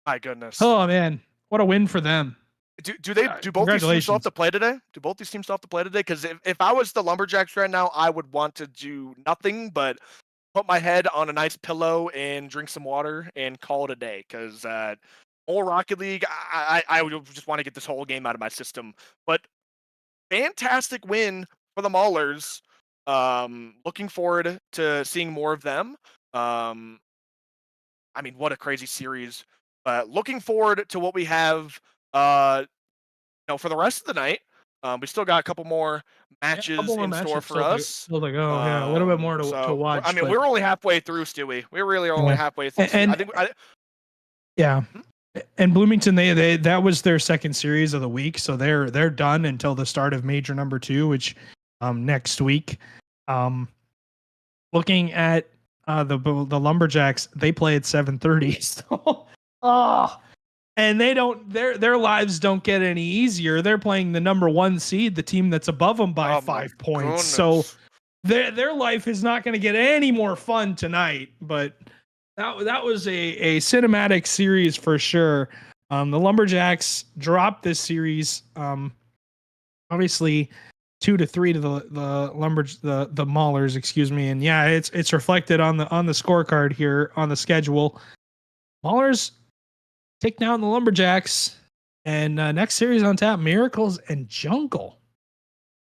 my goodness. Oh man, what a win for them. Do both these teams still have to play today? Do both these teams still have to play today? Because if I was the Lumberjacks right now, I would want to do nothing but put my head on a nice pillow and drink some water and call it a day. Because more Rocket League, I would just want to get this whole game out of my system. But fantastic win for the Maulers. Looking forward to seeing more of them. I mean, what a crazy series. Looking forward to what we have. For the rest of the night, we still got a couple more matches in store for us. A little bit more to watch. I mean, we're only halfway through, Stewie. We really are only halfway through. And Bloomington, they that was their second series of the week, so they're done until the start of major number 2, which next week. Looking at the Lumberjacks, they play at 7:30. So, and they don't their lives don't get any easier. They're playing the number 1 seed, the team that's above them by 5 points. Goodness. So their life is not going to get any more fun tonight. But that was a cinematic series for sure. The Lumberjacks dropped this series, obviously 2-3 to the Maulers, excuse me. And yeah, it's reflected on the scorecard here on the schedule. Maulers take down the Lumberjacks, and next series on tap, Miracles and Jungle.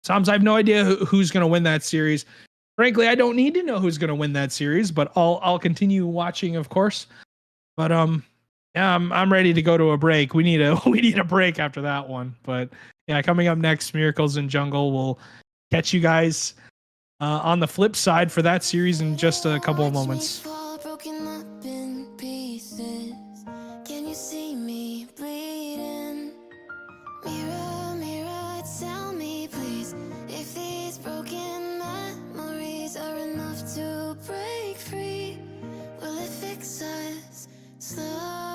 Sometimes I have no idea who's going to win that series. Frankly, I don't need to know who's going to win that series, but I'll continue watching, of course. But Yeah, I'm ready to go to a break. We need a we need a break after that one. But yeah, coming up next, Miracles in Jungle. We'll catch you guys on the flip side for that series in just a couple of Watch me moments. fall, broken up in pieces. Can you see me bleeding? Mirror, mirror, tell me please if these broken memories are enough to break free. Will it fix us slowly?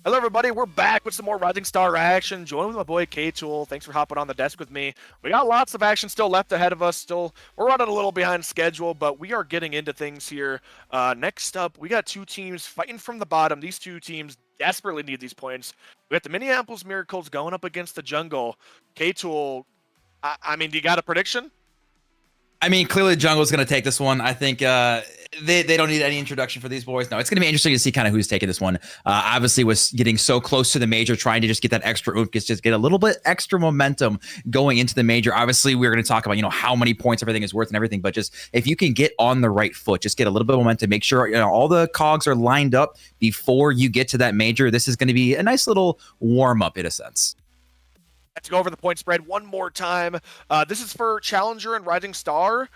Hello, everybody. We're back with some more Rising Star action. Joined with my boy K-Tool. Thanks for hopping on the desk with me. We got lots of action still left ahead of us. We're running a little behind schedule, but we are getting into things here. Next up, we got two teams fighting from the bottom. These two teams desperately need these points. We got the Minneapolis Miracles going up against the Jungle. K-Tool, I mean, do you got a prediction? I mean, clearly the Jungle is going to take this one. I think they don't need any introduction for these boys. No, it's going to be interesting to see kind of who's taking this one. Obviously, was getting so close to the major, trying to just get that extra oomph, just get a little bit extra momentum going into the major. Obviously, we're going to talk about, how many points everything is worth and everything, but just if you can get on the right foot, just get a little bit of momentum, make sure all the cogs are lined up before you get to that major. This is going to be a nice little warm up in a sense. Let's go over the point spread one more time. This is for Challenger and Rising Star.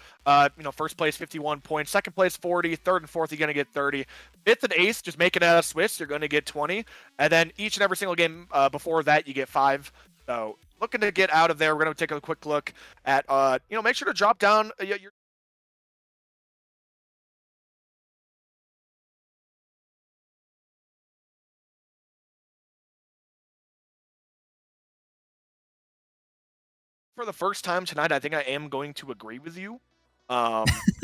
First place 51 points, second place 40, third and fourth you're going to get 30. Fifth and eighth, just make it out of Swiss, you're going to get 20. And then each and every single game before that, you get 5. So looking to get out of there, we're going to take a quick look at, make sure to drop down your for the first time tonight. I think I am going to agree with you.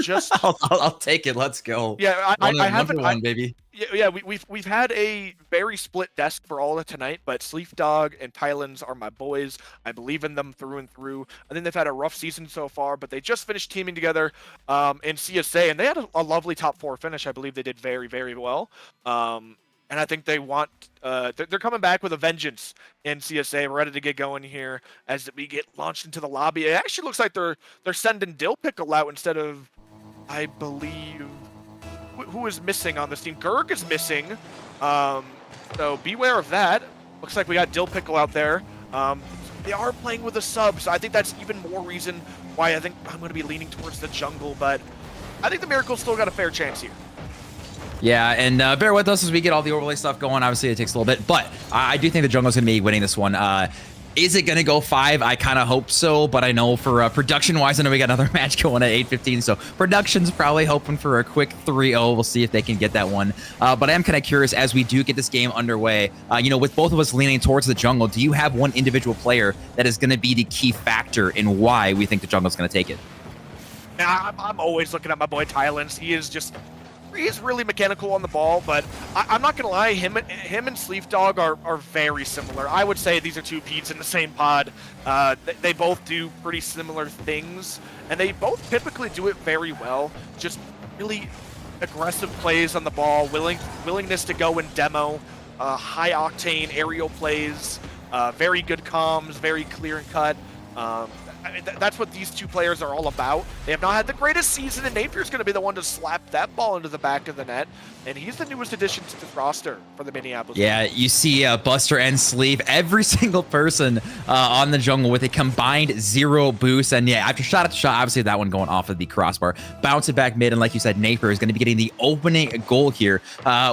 Just I'll take it. Let's go. Yeah, I haven't. One, baby. Yeah, we've had a very split desk for all of tonight, but Sleef Dog and Tylands are my boys. I believe in them through and through. I think they've had a rough season so far, but they just finished teaming together in CSA, and they had a lovely top 4 finish. I believe they did very, very well. And I think they want they're coming back with a vengeance in CSA. We're ready to get going here as we get launched into the lobby. It actually looks like they're sending Dill Pickle out instead of, I believe, who is missing on this team? Gerg is missing. So beware of that. Looks like we got Dill Pickle out there. They are playing with a sub, so I think that's even more reason why I think I'm going to be leaning towards the Jungle. But I think the Miracles still got a fair chance here. Yeah, and bear with us as we get all the overlay stuff going. Obviously, it takes a little bit, but I do think the Jungle's going to be winning this one. Is it going to go 5? I kind of hope so, but I know for production-wise, I know we got another match going at 8:15, so production's probably hoping for a quick 3-0. We'll see if they can get that one. But I am kind of curious, as we do get this game underway, with both of us leaning towards the Jungle, do you have one individual player that is going to be the key factor in why we think the Jungle's going to take it? Yeah, I'm always looking at my boy Tylands. He's really mechanical on the ball, but I'm not gonna lie, him and Sleef Dog are very similar. I would say these are two Petes in the same pod. They both do pretty similar things, and they both typically do it very well. Just really aggressive plays on the ball, willingness to go and demo, high octane aerial plays, very good comms, very clear and cut. I mean, that's what these two players are all about. They have not had the greatest season, and Napier's going to be the one to slap that ball into the back of the net, and he's the newest addition to this roster for the Minneapolis. Yeah, you see Buster and Sleeve, every single person on the Jungle with a combined 0 boost, and yeah, after shot, obviously that one going off of the crossbar, bounce it back mid, and like you said, Napier is going to be getting the opening goal here,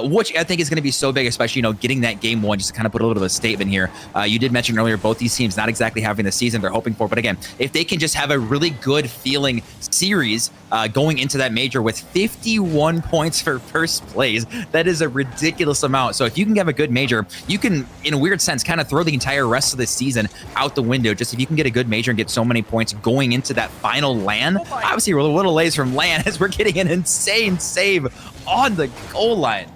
which I think is going to be so big, especially, getting that game one, just to kind of put a little bit of a statement here. You did mention earlier, both these teams not exactly having the season they're hoping for, but again, if they can just have a really good feeling series going into that major with 51 points for first place. That is a ridiculous amount. So if you can have a good major, you can, in a weird sense, kind of throw the entire rest of the season out the window. Just if you can get a good major and get so many points going into that final LAN. Obviously, we're a little lays from LAN as we're getting an insane save on the goal line.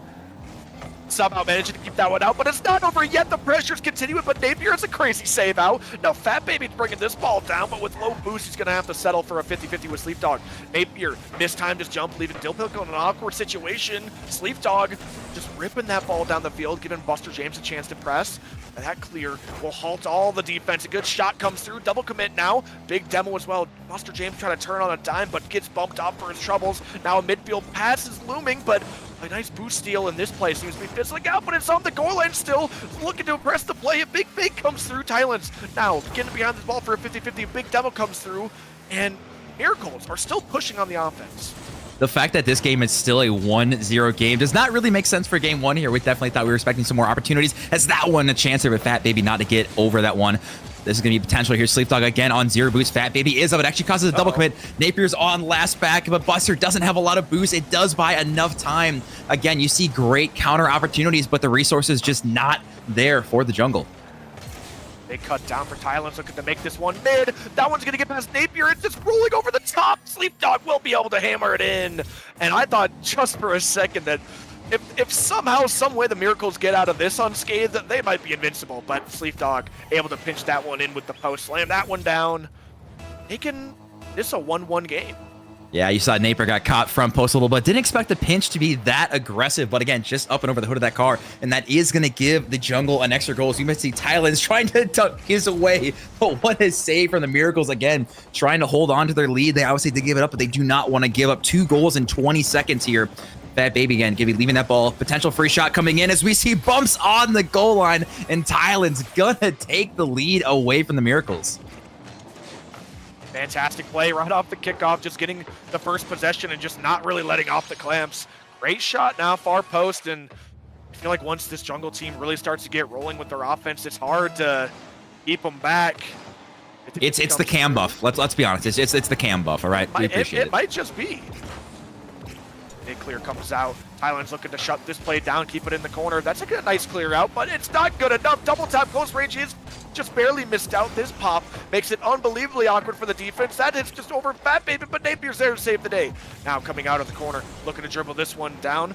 Somehow managing to keep that one out, but it's not over yet. The pressure's continuing, but Napier has a crazy save out. Now, Fat Baby's bringing this ball down, but with low boost, he's going to have to settle for a 50-50 with Sleepdog. Napier mistimed his jump, leaving Dillpill in an awkward situation. Sleepdog just ripping that ball down the field, giving Buster James a chance to press. And that clear will halt all the defense. A good shot comes through. Double commit now. Big demo as well. Buster James trying to turn on a dime, but gets bumped off for his troubles. Now a midfield pass is looming, but a nice boost steal in this play seems to be fizzling out, but it's on the goal line still. Looking to press the play. A big fake comes through. Thailand's now getting behind the ball for a 50-50. A big demo comes through, and Miracles are still pushing on the offense. The fact that this game is still a 1-0 game does not really make sense for game one here. We definitely thought we were expecting some more opportunities. As that one, a chance of a Fat Baby not to get over that one. This is going to be potential here. Sleepdog again on 0 boost. Fat Baby is up. It actually causes a double commit. Napier's on last back, but Buster doesn't have a lot of boost. It does buy enough time. Again, you see great counter opportunities, but the resources just not there for the jungle. They cut down for Thailand's looking to make this one mid. That one's going to get past Napier. It's just rolling over the top. Sleepdog will be able to hammer it in. And I thought just for a second that if somehow, some way the Miracles get out of this unscathed, they might be invincible. But Sleepdog able to pinch that one in with the post, slam that one down. Making this a 1-1 game. Yeah, you saw Napier got caught front post a little bit. Didn't expect the pinch to be that aggressive, but again, just up and over the hood of that car, and that is going to give the jungle an extra goal. So you might see Thailand's trying to tuck his away, but what a save from the Miracles again, trying to hold on to their lead. They obviously did give it up, but they do not want to give up 2 goals in 20 seconds here. Fat Baby again, leaving that ball. Potential free shot coming in as we see bumps on the goal line, and Thailand's gonna take the lead away from the Miracles. Fantastic play right off the kickoff, just getting the first possession and just not really letting off the clamps. Great shot now, far post, and I feel like once this jungle team really starts to get rolling with their offense, it's hard to keep them back. It's the cam buff. Let's be honest. It's the cam buff. All right, we appreciate it. It might just be. Big clear comes out. Thailand's looking to shut this play down, keep it in the corner. That's a good, nice clear out, but it's not good enough. Double tap close range is just barely missed out. This pop makes it unbelievably awkward for the defense. That hits just over Fat Baby, but Napier's there to save the day. Now coming out of the corner, looking to dribble this one down.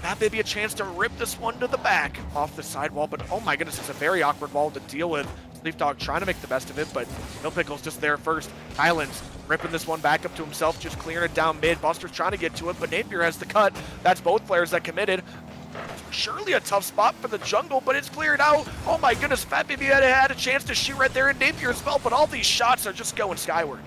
Fat Baby a chance to rip this one to the back off the sidewall, but oh my goodness, it's a very awkward wall to deal with. Sleepdog trying to make the best of it, but No Pickle's just there first. Thailand's ripping this one back up to himself, just clearing it down mid. Buster's trying to get to it, but Napier has the cut. That's both players that committed. Surely a tough spot for the jungle, but it's cleared out. Oh my goodness, Fat Baby had a chance to shoot right there in Napier as well, but all these shots are just going skyward.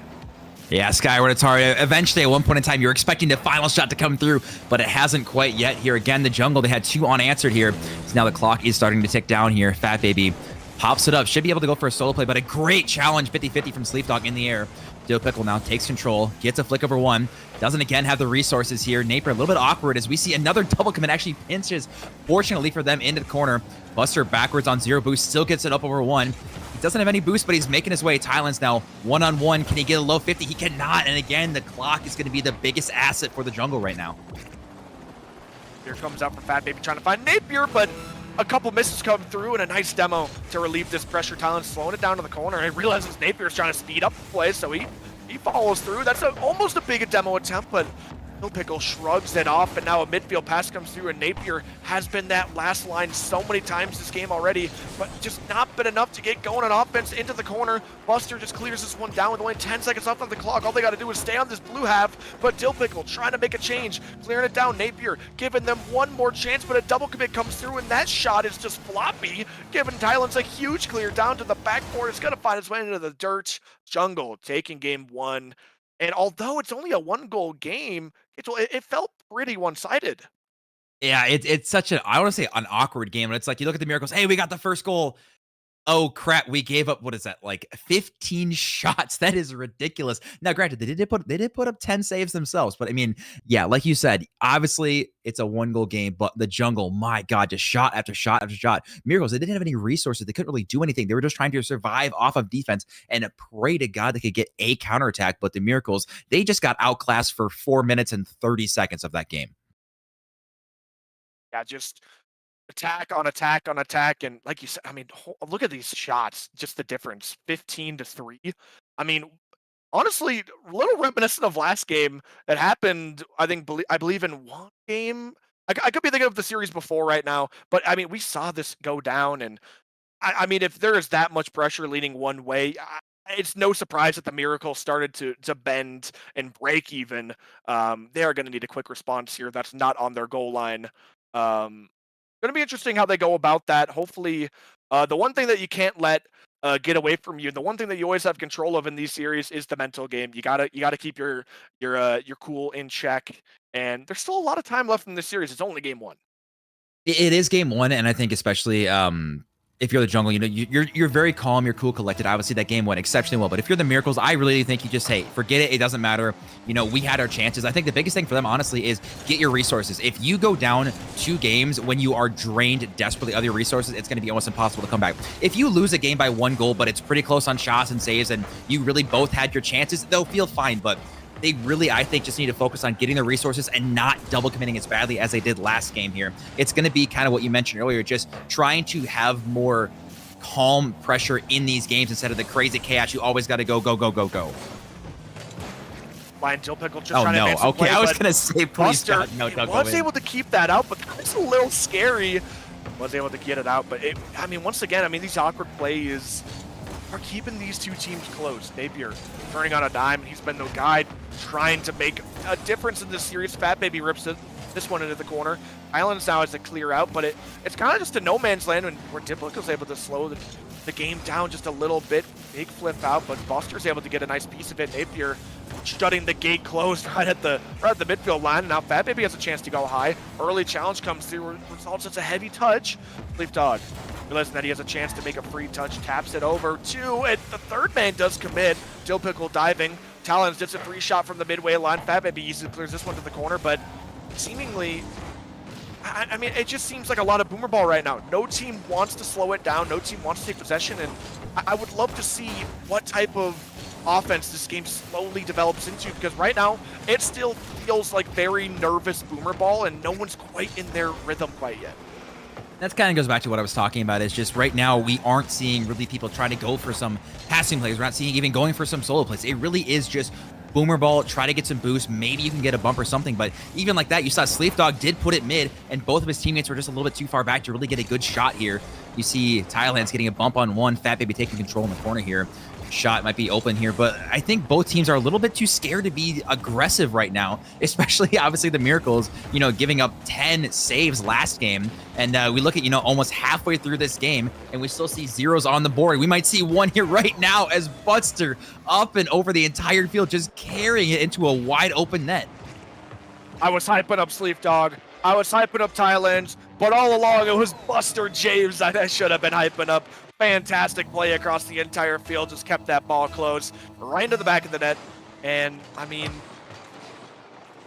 Yeah, skyward, it's hard. Eventually, at one point in time, you're expecting the final shot to come through, but it hasn't quite yet. Here again, the jungle, they had 2 unanswered here. So now the clock is starting to tick down here. Fat Baby pops it up. Should be able to go for a solo play, but a great challenge, 50-50 from Sleepdog in the air. Dill Pickle now takes control, gets a flick over one. Doesn't again have the resources here. Napier a little bit awkward as we see another double commit actually pinches, fortunately for them, into the corner. Buster backwards on 0 boost, still gets it up over one. He doesn't have any boost, but he's making his way. Thailand's now one-on-one. Can he get a low 50? He cannot, and again, the clock is going to be the biggest asset for the jungle right now. Here comes out from Fat Baby trying to find Napier, but a couple misses come through and a nice demo to relieve this pressure. Thailand slowing it down to the corner and realizes Napier's trying to speed up the play, so he follows through. That's almost a big demo attempt, but Dill Pickle shrugs it off, and now a midfield pass comes through, and Napier has been that last line so many times this game already, but just not been enough to get going on offense into the corner. Buster just clears this one down with only 10 seconds left on the clock. All they got to do is stay on this blue half, but Dill Pickle trying to make a change, clearing it down. Napier giving them one more chance, but a double commit comes through, and that shot is just floppy, giving Thailand's a huge clear down to the backboard. It's going to find its way into the dirt. Jungle taking game 1. And although it's only a 1-goal game, it felt pretty one-sided. Yeah, it's such an, I want to say an awkward game, but it's like you look at the Miracles, hey, we got the first goal. Oh crap, we gave up, what is that, like 15 shots? That is ridiculous. Now, granted, they did put up 10 saves themselves, but I mean, yeah, like you said, obviously it's a 1-goal game, but the jungle, my God, just shot after shot after shot. Miracles, they didn't have any resources. They couldn't really do anything. They were just trying to survive off of defense and pray to God they could get a counterattack. But the Miracles, they just got outclassed for 4 minutes and 30 seconds of that game. Yeah, just attack on attack on attack, and like you said, I mean, look at these shots, just the difference, 15-3. I mean, honestly, a little reminiscent of last game that happened, I believe in one game. I could be thinking of the series before right now, but I mean, we saw this go down, and I mean, if there is that much pressure leaning one way, it's no surprise that the Miracle started to bend and break even. They are going to need a quick response here. That's not on their goal line. Going to be interesting how they go about that. Hopefully, the one thing that you can't let get away from you, the one thing that you always have control of in these series is the mental game. You gotta keep your cool in check. And there's still a lot of time left in this series. It's only game one. It is game one, and I think especially if you're the jungle, you know, you're very calm, you're cool, collected. Obviously, that game went exceptionally well. But if you're the Miracles, I really think you just, hey, forget it. It doesn't matter. You know, we had our chances. I think the biggest thing for them, honestly, is get your resources. If you go down 2 games when you are drained desperately of your resources, it's going to be almost impossible to come back. If you lose a game by 1 goal, but it's pretty close on shots and saves, and you really both had your chances, they'll feel fine. But they really, I think, just need to focus on getting the resources and not double committing as badly as they did last game here. It's going to be kind of what you mentioned earlier, just trying to have more calm pressure in these games instead of the crazy chaos. You always got to go, go, go, go, go. Ryan Dillpickle just trying to advance okay, play, I was going to say, please, Buster God, no, don't go was in. able to keep that out, but that was a little scary. Was able to get it out, but I mean, once again, I mean, these awkward plays are keeping these two teams close. Napier turning on a dime. He's been the guy trying to make a difference in this series. Fat Baby rips this one into the corner. Islands now has to clear out, but it's kind of just a no man's land where Diplic's able to slow the game down just a little bit. Big flip out, but Buster's able to get a nice piece of it. Napier shutting the gate closed right at the midfield line. Now Fat Baby has a chance to go high. Early challenge comes through, results as a heavy touch. Sleep Dog realizing that he has a chance to make a free touch, taps it over to, and the third man does commit. Dillpickle diving. Talons gets a free shot from the midway line. Fat Baby easily clears this one to the corner, but seemingly, I mean, it just seems like a lot of boomer ball right now. No team wants to slow it down. No team wants to take possession, and I would love to see what type of offense this game slowly develops into, because right now it still feels like very nervous boomer ball, and no one's quite in their rhythm quite yet. That kind of goes back to what I was talking about. Is just right now we aren't seeing really people trying to go for some passing plays. We're not seeing even going for some solo plays. It really is just boomer ball, try to get some boost. Maybe you can get a bump or something. But even like that, you saw Sleep Dog did put it mid, and both of his teammates were just a little bit too far back to really get a good shot here. You see Thailand's getting a bump on one. Fat Baby taking control in the corner here. Shot might be open here, but I think both teams are a little bit too scared to be aggressive right now, especially obviously the Miracles, you know, giving up 10 saves last game. And we look at, you know, almost halfway through this game and we still see zeros on the board. We might see one here right now as Buster up and over the entire field, just carrying it into a wide open net. I was hyping up Sleep Dog. I was hyping up Thailand, but all along it was Buster James I should have been hyping up. Fantastic play across the entire field, just kept that ball close, right into the back of the net. And, I mean,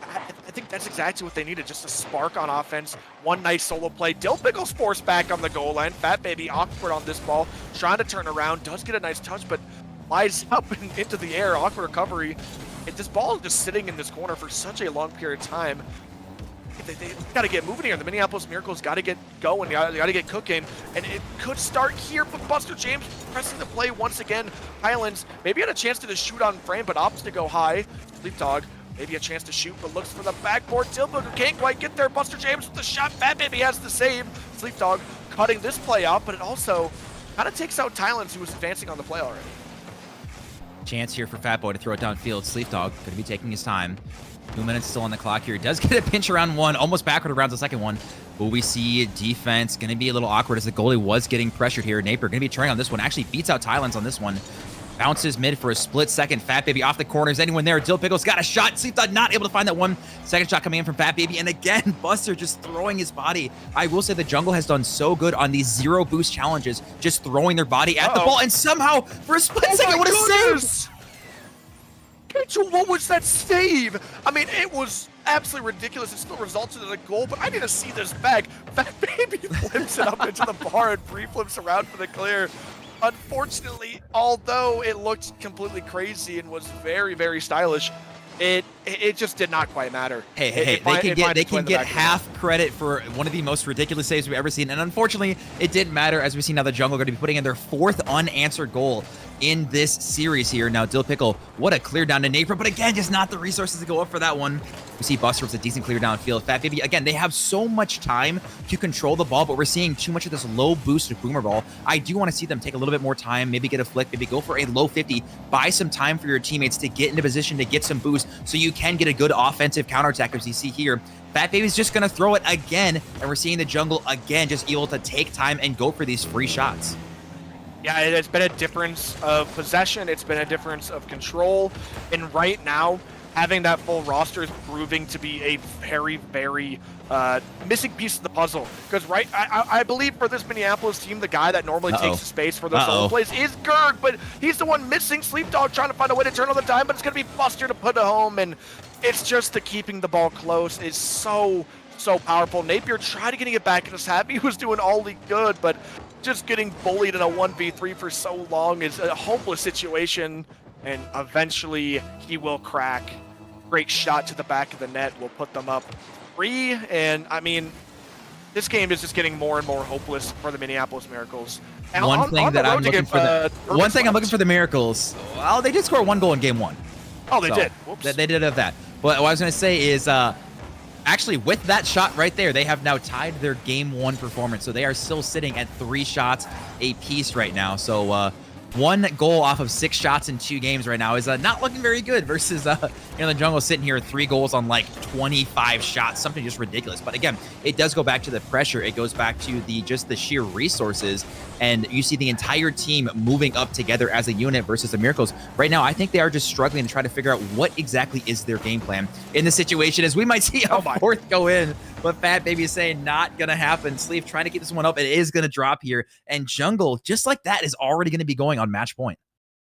I think that's exactly what they needed, just a spark on offense. One nice solo play. Dillpickle's forced back on the goal line. Fat Baby awkward on this ball, trying to turn around, does get a nice touch, but flies up and into the air. Awkward recovery. This ball is just sitting in this corner for such a long period of time. They got to get moving here. The Minneapolis Miracles got to get going. They got to get cooking. And it could start here, but Buster James pressing the play once again. Highlands maybe had a chance to just shoot on frame, but opts to go high. Sleep Dog, maybe a chance to shoot, but looks for the backboard. Dillpickle can't quite get there. Buster James with the shot. Fat Baby has the save. Sleep Dog cutting this play out, but it also kind of takes out Thailand, who was advancing on the play already. Chance here for Fat Boy to throw it downfield. Sleep Dog going to be taking his time. 2 minutes still on the clock here. Does get a pinch around one, almost backward around the second one. But we see defense going to be a little awkward as the goalie was getting pressured here. Napier going to be turning on this one. Actually beats out Thailand's on this one. Bounces mid for a split second. Fat Baby off the corner. Is anyone there? Dill Pickle's got a shot. Sleepdog not able to find that 1 second shot coming in from Fat Baby. And again, Buster just throwing his body. I will say the jungle has done so good on these 0 boost challenges, just throwing their body at the ball. And somehow, for a split second, what a save! What was that save? I mean, it was absolutely ridiculous. It still resulted in a goal, but I need to see this back. Fat Baby flips it up into the bar and free flips around for the clear. Unfortunately, although it looked completely crazy and was very, very stylish, it just did not quite matter. Hey, they can get half credit for one of the most ridiculous saves we've ever seen. And unfortunately, it didn't matter, as we see now the jungle going to be putting in their 4th unanswered goal in this series here. Now, Dill Pickle, what a clear down to Naper, but again, just not the resources to go up for that one. We see Buster with a decent clear downfield. Fat Baby, again, they have so much time to control the ball, but we're seeing too much of this low boosted boomer ball. I do want to see them take a little bit more time, maybe get a flick, maybe go for a low 50, buy some time for your teammates to get into position to get some boost so you can get a good offensive counterattack, as you see here. Fat Baby's just going to throw it again, and we're seeing the jungle again just able to take time and go for these free shots. Yeah, it's been a difference of possession. It's been a difference of control. And right now, having that full roster is proving to be a very, very missing piece of the puzzle. Because I believe for this Minneapolis team, the guy that normally takes the space for those solo plays is Gerg, but he's the one missing. Sleepdog trying to find a way to turn on the time, but it's going to be Buster to put it home. And it's just the keeping the ball close is so powerful. Napier tried getting it back in his hat. He was doing all he could, but just getting bullied in a 1v3 for so long is a hopeless situation, and eventually he will crack. Great shot to the back of the net will put them up 3, and I mean, this game is just getting more and more hopeless for the Minneapolis Miracles. And One thing I'm looking for the Miracles, well, they did score 1 goal in game 1. Oh, they did. Whoops. They did have that. But what I was going to say is, actually, with that shot right there, they have now tied their game 1 performance. So they are still sitting at 3 shots apiece right now. So 1 goal off of 6 shots in 2 games right now is not looking very good versus, the jungle sitting here at 3 goals on like 25 shots, something just ridiculous. But again, it does go back to the pressure. It goes back to the sheer resources. And you see the entire team moving up together as a unit versus the Miracles. Right now, I think they are just struggling to try to figure out what exactly is their game plan in the situation, as we might see a 4th go in. But Fat Baby is saying not going to happen. Sleeve trying to keep this one up. It is going to drop here. And Jungle, just like that, is already going to be going on match point.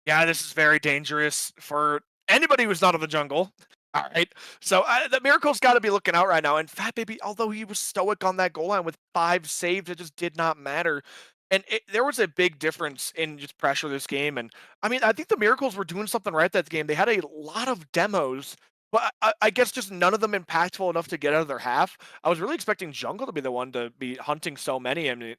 Yeah, this is very dangerous for anybody who's not in the jungle. All right. So the Miracle's got to be looking out right now. And Fat Baby, although he was stoic on that goal line with 5 saves, it just did not matter. And there was a big difference in just pressure this game. And I mean, I think the Miracles were doing something right that game. They had a lot of demos, but I guess just none of them impactful enough to get out of their half. I was really expecting Jungle to be the one to be hunting so many. I mean,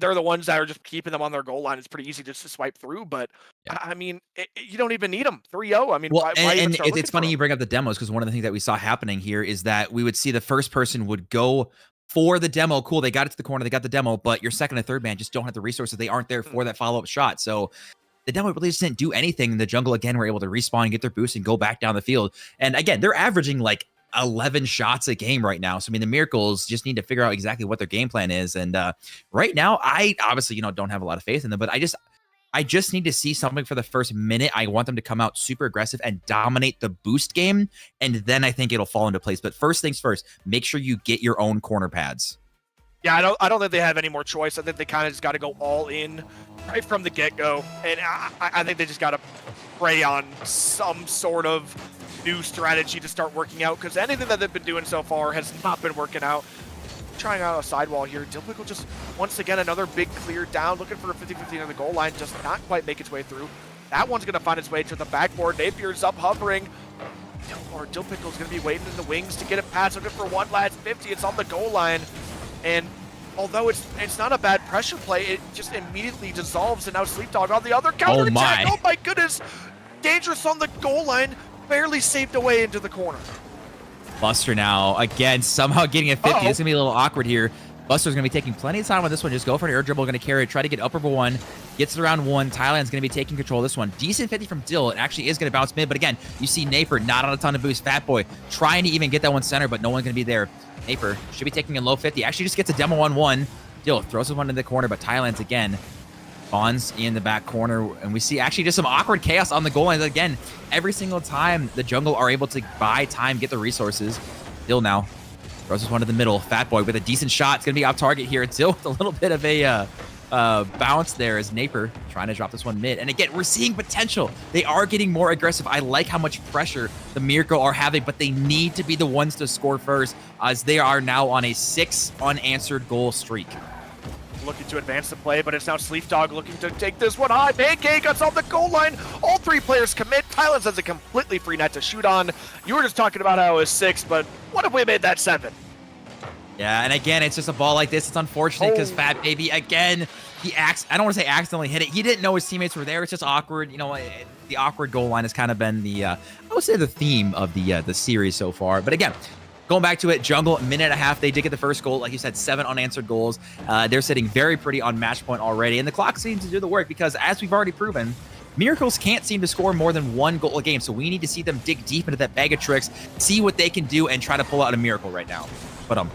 they're the ones that are just keeping them on their goal line. It's pretty easy just to swipe through, but yeah. I mean, you don't even need them. 3-0. I mean, well, why even start it's funny you bring up the demos, because one of the things that we saw happening here is that we would see the first person would go for the demo. Cool, they got it to the corner, they got the demo, but your second and third man just don't have the resources. They aren't there for that follow-up shot. So the demo really just didn't do anything. The jungle, again, were able to respawn and get their boost and go back down the field. And again, they're averaging like 11 shots a game right now. So, I mean, the Miracles just need to figure out exactly what their game plan is. And right now, I obviously, don't have a lot of faith in them, but I just need to see something for the first minute. I want them to come out super aggressive and dominate the boost game, and then I think it'll fall into place. But first things first, make sure you get your own corner pads. Yeah, I don't think they have any more choice. I think they kind of just got to go all in right from the get-go. And I think they just got to pray on some sort of new strategy to start working out, because anything that they've been doing so far has not been working out. Trying out a sidewall here. Dilpickle just, once again, another big clear down, looking for a 50-50 on the goal line, just not quite make its way through. That one's going to find its way to the backboard. Napier's up hovering. Dilpickle's going to be waiting in the wings to get it past, looking for one last 50. It's on the goal line. And although it's not a bad pressure play, it just immediately dissolves, and now Sleepdog on the other counter attack. Oh my goodness! Dangerous on the goal line, barely saved away into the corner. Buster now, again, somehow getting a 50. This is going to be a little awkward here. Buster's going to be taking plenty of time on this one. Just go for an air dribble, going to carry it, try to get up over 1. Gets it around 1. Thailand's going to be taking control of this one. Decent 50 from Dill. It actually is going to bounce mid, but again, you see Naper not on a ton of boost. Fat Boy trying to even get that one center, but no one's going to be there. Naper should be taking a low 50. Actually just gets a demo on 1. Dill throws this one in the corner, but Thailand's again Bonds in the back corner, and we see actually just some awkward chaos on the goal line. Again, every single time the jungle are able to buy time, get the resources. Still now, throws this one to the middle. Fat Boy with a decent shot. It's going to be off target here. Still with a little bit of a bounce there as Napier trying to drop this one mid. And again, we're seeing potential. They are getting more aggressive. I like how much pressure the Miracle are having, but they need to be the ones to score first, as they are now on a 6 unanswered goal streak. Looking to advance the play, but it's now Sleepdog looking to take this one high. Pancake gets on the goal line. All 3 players commit. Tylens has a completely free net to shoot on. You were just talking about how it was 6, but what if we made that 7? Yeah, and again, it's just a ball like this. It's unfortunate because Fat Baby, again, I don't want to say accidentally hit it. He didn't know his teammates were there. It's just awkward. You know, the awkward goal line has kind of been the, I would say, the theme of the series so far. But again, going back to it, Jungle, minute and a half, they did get the first goal. Like you said, 7 unanswered goals. They're sitting very pretty on match point already. And the clock seems to do the work because, as we've already proven, Miracles can't seem to score more than 1 goal a game. So we need to see them dig deep into that bag of tricks, see what they can do, and try to pull out a miracle right now. But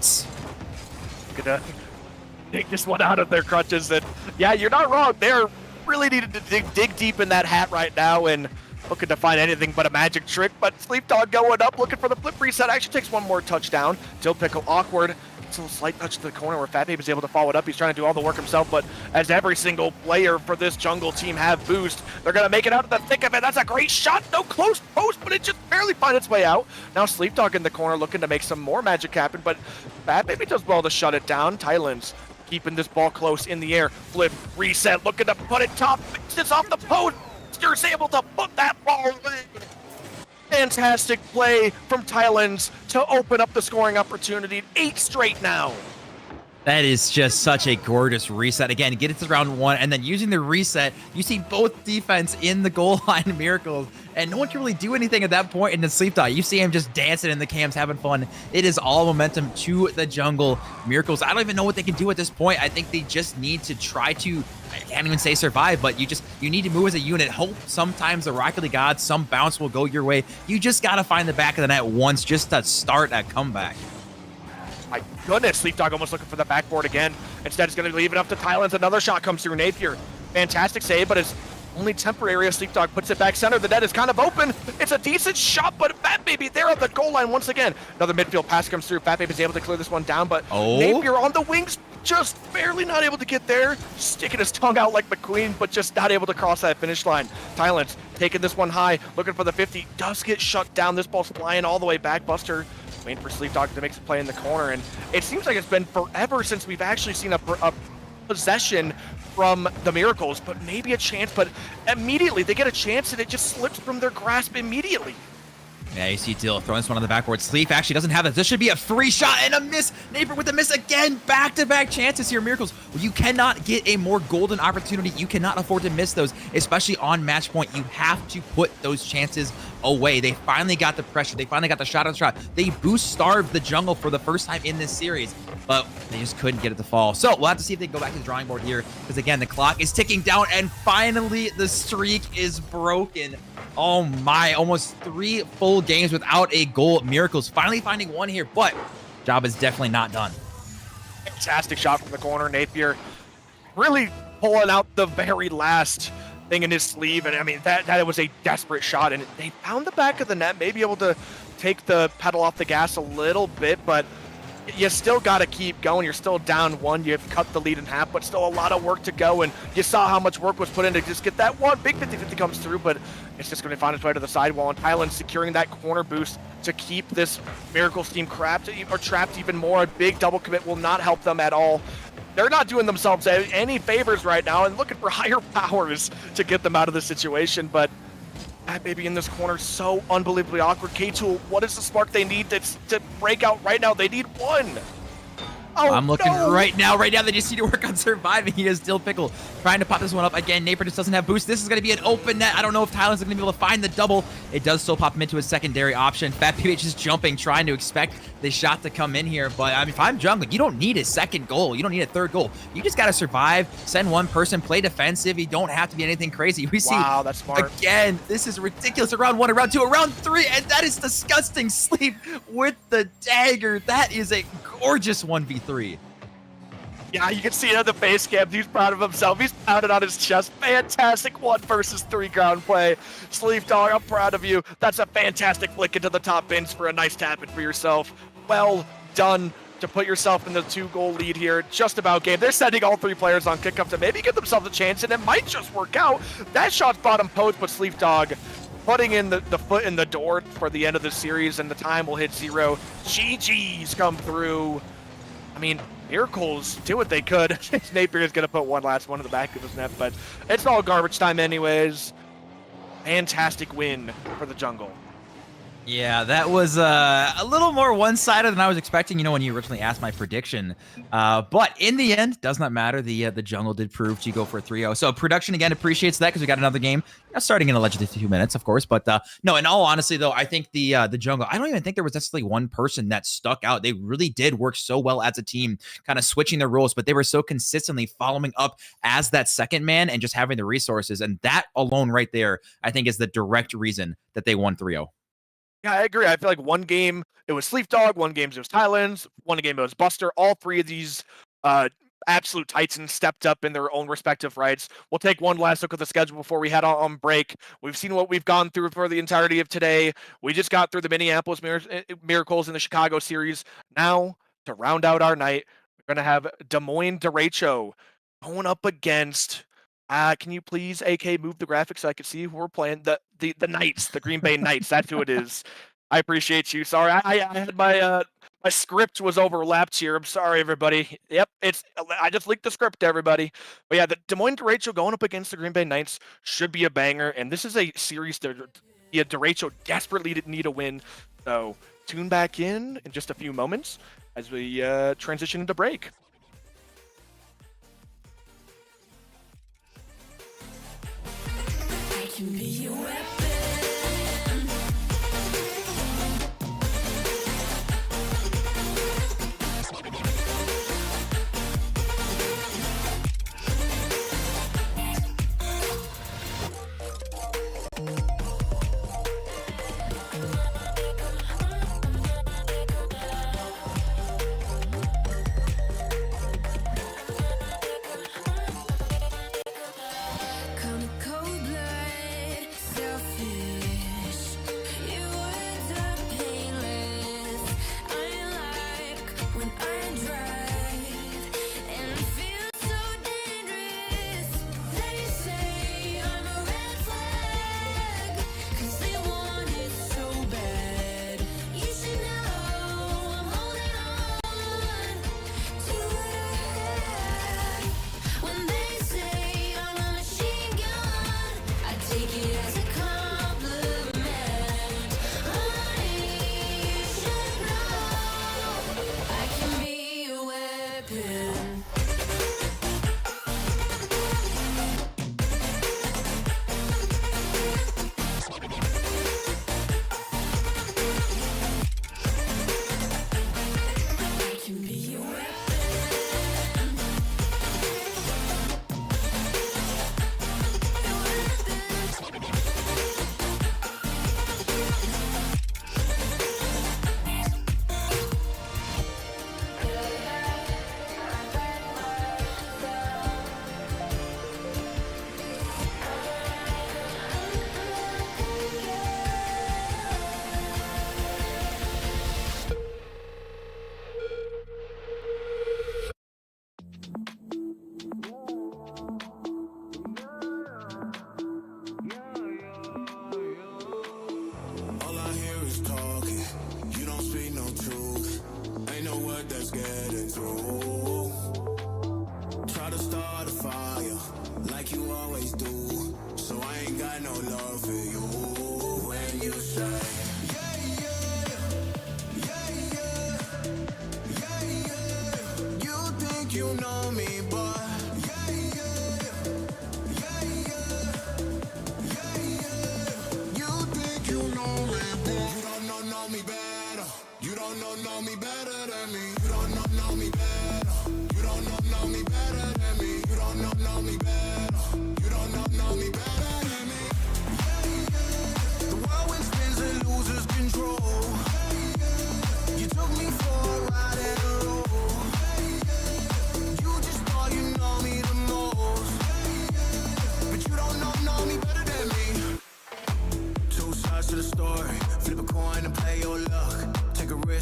Gonna take this one out of their crutches. And yeah, you're not wrong. They're really needed to dig deep in that hat right now and looking to find anything but a magic trick. But Sleepdog going up, looking for the flip reset. Actually takes one more touchdown. Dill Pickle awkward. It's a little slight touch to the corner where Fat Baby's able to follow it up. He's trying to do all the work himself, but as every single player for this jungle team have boost, they're going to make it out of the thick of it. That's a great shot. No close post, but it just barely finds its way out. Now Sleepdog in the corner looking to make some more magic happen, but Fat Baby does well to shut it down. Tylens keeping this ball close in the air. Flip, reset, looking to put it top. It's off the post. Steer's able to put that ball away. Fantastic play from Tylens to open up the scoring opportunity. 8 straight now. that is just such a gorgeous reset. Again, get it to round 1, and then using the reset, you see both defense in the goal line Miracles, and no one can really do anything at that point in the sleep dot. You see him just dancing in the cams, having fun. It is all momentum to the jungle. Miracles, I don't even know what they can do at this point. I think they just need to try to, I can't even say survive, but you need to move as a unit. Hope sometimes the Rocket League gods, some bounce will go your way. You just got to find the back of the net once just to start a comeback. My goodness, Sleepdog almost looking for the backboard again. Instead, he's going to leave it up to Tylens. Another shot comes through. Napier, fantastic save, but it's only temporary. Sleepdog puts it back center. The net is kind of open. It's a decent shot, but Fat Baby there at the goal line once again. Another midfield pass comes through. Fat Baby's able to clear this one down, but Napier on the wings, just barely not able to get there. Sticking his tongue out like McQueen, but just not able to cross that finish line. Tylens taking this one high, looking for the 50. Does get shut down. This ball's flying all the way back. Buster waiting for Sleepdog to make some play in the corner, and it seems like it's been forever since we've actually seen a possession from the Miracles, but maybe a chance, but immediately they get a chance and it just slips from their grasp immediately. Yeah, you see Dill throwing this one on the backboard. Sleep actually doesn't have it. This should be a free shot and a miss. Napier with a miss again. Back-to-back chances here, Miracles. You cannot get a more golden opportunity. You cannot afford to miss those, especially on match point. You have to put those chances away. They finally got the pressure. They finally got the shot on the shot. They boost-starved the jungle for the first time in this series, but they just couldn't get it to fall. So we'll have to see if they can go back to the drawing board here, because again, the clock is ticking down, and finally the streak is broken. Oh my, almost 3 full games without a goal. Miracles finally finding one here, but job is definitely not done. Fantastic shot from the corner. Napier really pulling out the very last thing in his sleeve, and I mean that was a desperate shot, and they found the back of the net, maybe able to take the pedal off the gas a little bit, but you still got to keep going. You're still down 1. You've cut the lead in half, but still a lot of work to go, and you saw how much work was put in to just get that one. Big 50-50 comes through, but it's just going to find its way to the sidewall, and Tylens securing that corner boost to keep this Miracles team trapped even more. A big double commit will not help them at all. They're not doing themselves any favors right now and looking for higher powers to get them out of the situation, but that baby in this corner, so unbelievably awkward. K-Tool, what is the spark they need to break out right now? They need one. Oh, I'm looking no. right now. They just need to work on surviving. He is Dill Pickle trying to pop this one up. Again, Napier just doesn't have boost. This is going to be an open net. I don't know if Tylens is going to be able to find the double. It does still pop him into a secondary option. Fat PH is jumping, trying to expect the shot to come in here. But I mean, if I'm jungle, you don't need a second goal. You don't need a third goal. You just got to survive, send one person, play defensive. You don't have to be anything crazy. We see, wow, that's smart. Again, this is ridiculous. Around 1, around 2, around 3, and that is disgusting. Sleep with the dagger. That is a gorgeous 1v3. Yeah, you can see it on the face cam. He's proud of himself. He's pounded on his chest. Fantastic 1 versus 3 ground play. Sleep Dog, I'm proud of you. That's a fantastic flick into the top bins for a nice tap-in for yourself. Well done to put yourself in the 2-goal lead here. Just about game. They're sending all 3 players on kickoff to maybe give themselves a chance, and it might just work out. That shot's bottom post, but Sleep Dog putting in the foot in the door for the end of the series, and the time will hit 0. GG's come through. I mean, Miracles did what they could. Napier's going to put one last one in the back of his net, but it's all garbage time anyways. Fantastic win for the Jungle. Yeah, that was a little more one-sided than I was expecting, when you originally asked my prediction. But in the end, does not matter. The Jungle did prove to go for a 3-0. So production, again, appreciates that because we got another game starting in allegedly 2 minutes, of course. But no, in all honesty, though, I think the Jungle, I don't even think there was necessarily one person that stuck out. They really did work so well as a team, kind of switching their roles, but they were so consistently following up as that second man and just having the resources. And that alone right there, I think, is the direct reason that they won 3-0. Yeah, I agree. I feel like one game it was Sleep Dog, one game it was Thailand's, one game it was Buster. All 3 of these absolute titans stepped up in their own respective rights. We'll take one last look at the schedule before we head on break. We've seen what we've gone through for the entirety of today. We just got through the Minneapolis Miracles in the Chicago series. Now, to round out our night, we're going to have Des Moines Derecho going up against... can you please, AK, move the graphics so I can see who we're playing? The Knights, the Green Bay Knights. That's who it is. I appreciate you. Sorry, I had my my script was overlapped here. I'm sorry, everybody. Yep, I just leaked the script to everybody. But yeah, the Des Moines Derecho going up against the Green Bay Knights should be a banger. And this is a series that Derecho desperately need a win. So tune back in just a few moments as we transition into break. Can be your weapon.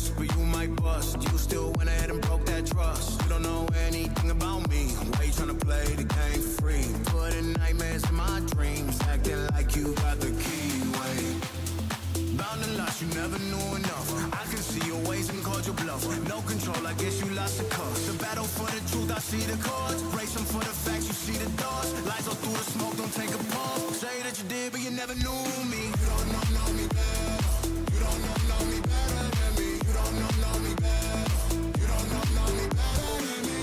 risk, but you might bust. You still went ahead and broke that trust. You don't know anything about me. Why you tryna play the game for free? Putting nightmares in my dreams, acting like you got the key. Wait, bound and lost, you never knew enough. I can see your ways and called your bluff. No control, I guess you lost the cause. The battle for the truth, I see the cards. Racing for the facts, you see the thoughts. Lies all through the smoke, don't take a pause. Say that you did, but you never knew me. You don't know me better. You don't know me better than me. You don't know me better. You don't know me better than me.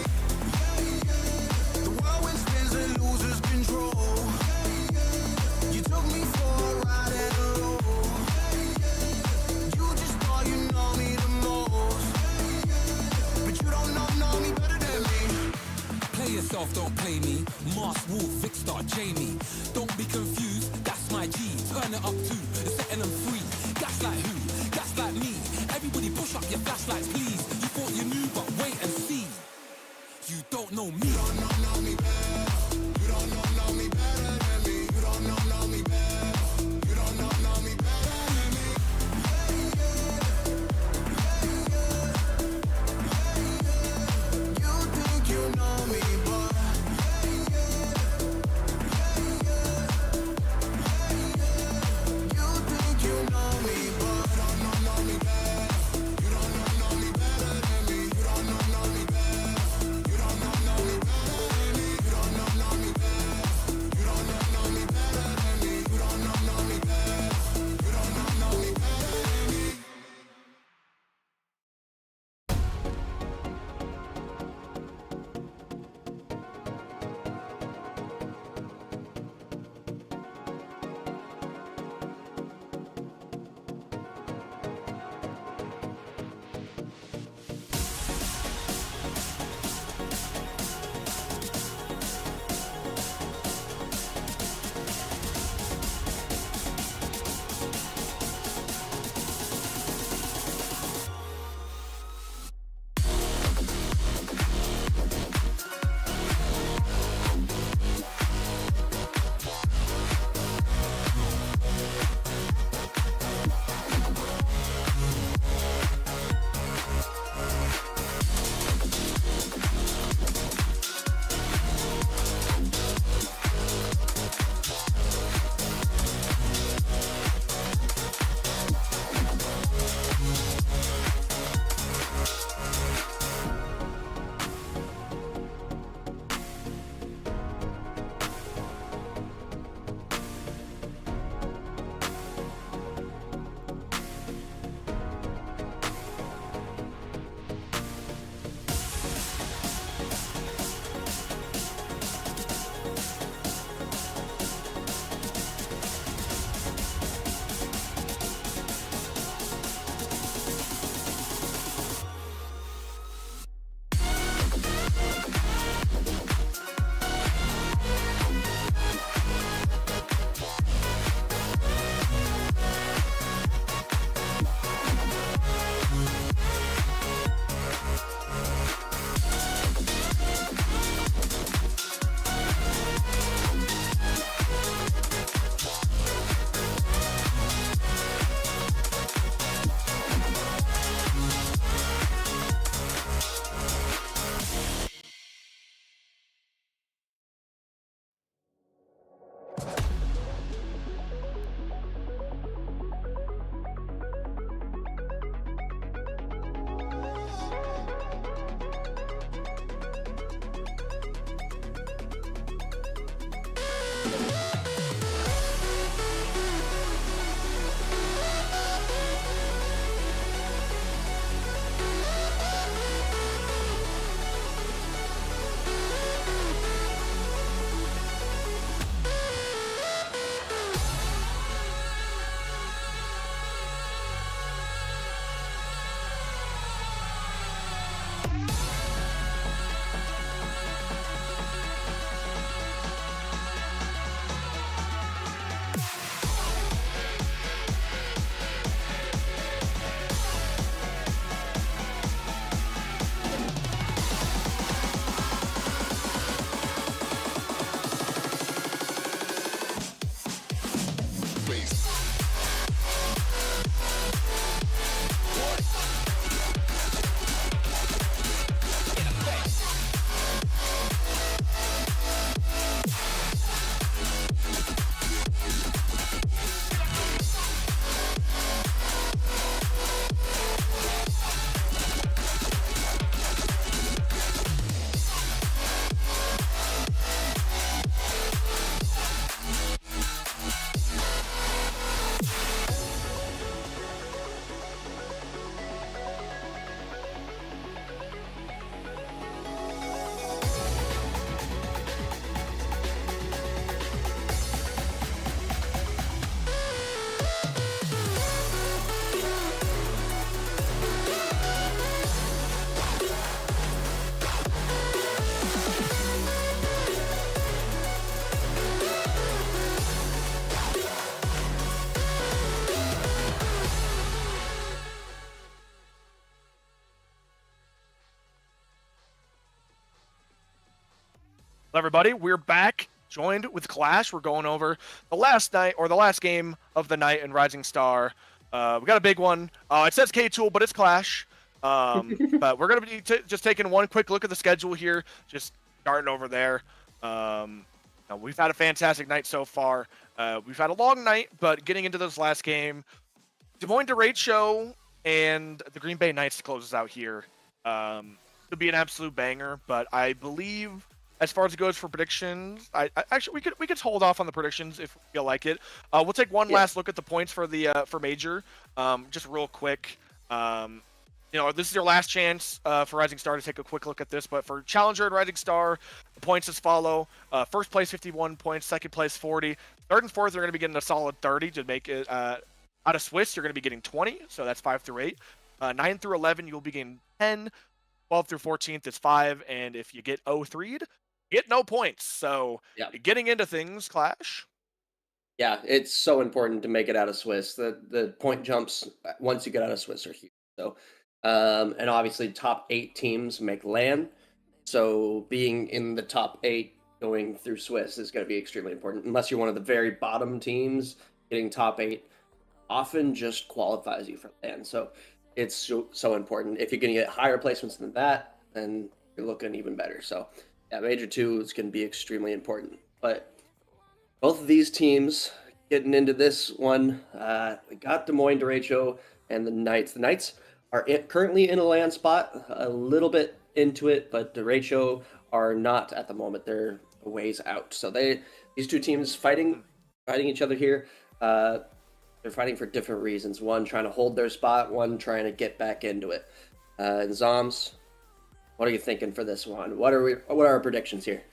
The whirlwind spins and loses control. You took me for a ride and a roll. You just thought you know me the most, but you don't know me better than me. Play yourself, don't play me. Mars Wolf, Vic Star, Jamie. Don't be confused, that's my G. Turn it up too, it's setting them free. Gaslight who? Gaslight me. Everybody push up your flashlights, please. You thought you knew, but wait and see. You don't know me. You don't know me better. You don't know me better than me. You don't know me better. You don't know me better than me. You think you know me, but you think you know me, but you don't know me better. You don't know me better than me. You don't know me better. You don't know me better than me. You don't know me better. You don't know me better than me. You don't know me better. You don't know me better than me. Hello, everybody. We're back, joined with Clash. We're going over the last night, or the last game of the night in Rising Star. We got a big one. It says K-Tool, but it's Clash. But we're going to be just taking one quick look at the schedule here, just starting over there. We've had a fantastic night so far. We've had a long night, but getting into this last game, Des Moines Derecho and the Green Bay Knights closes out here. Could be an absolute banger, but I believe as far as it goes for predictions, I actually we could hold off on the predictions if we feel like it. We'll take one last look at the points for the for Major, just real quick. This is your last chance for Rising Star to take a quick look at this, but for Challenger and Rising Star, the points as follow. First place 51 points, second place 40, third and fourth are going to be getting a solid 30 to make it. Out of Swiss, you're going to be getting 20, so that's 5 through 8. 9 through 11, you'll be getting 10. 12 through 14th is 5, and if you get 0-3'd, get no points. So getting into things, Clash. Yeah, it's so important to make it out of Swiss. The point jumps once you get out of Swiss are huge. So, and obviously top 8 teams make LAN. So being in the top 8 going through Swiss is going to be extremely important. Unless you're one of the very bottom teams, getting top 8 often just qualifies you for LAN. So it's so important. If you're going to get higher placements than that, then you're looking even better. So yeah, Major 2 is going to be extremely important. But both of these teams getting into this one, we got Des Moines Derecho and the Knights. The Knights are currently in a LAN spot, a little bit into it, but Derecho are not at the moment. They're a ways out. So these two teams fighting each other here. They're fighting for different reasons. One trying to hold their spot, one trying to get back into it. And Zoms, what are you thinking for this one? What are our predictions here?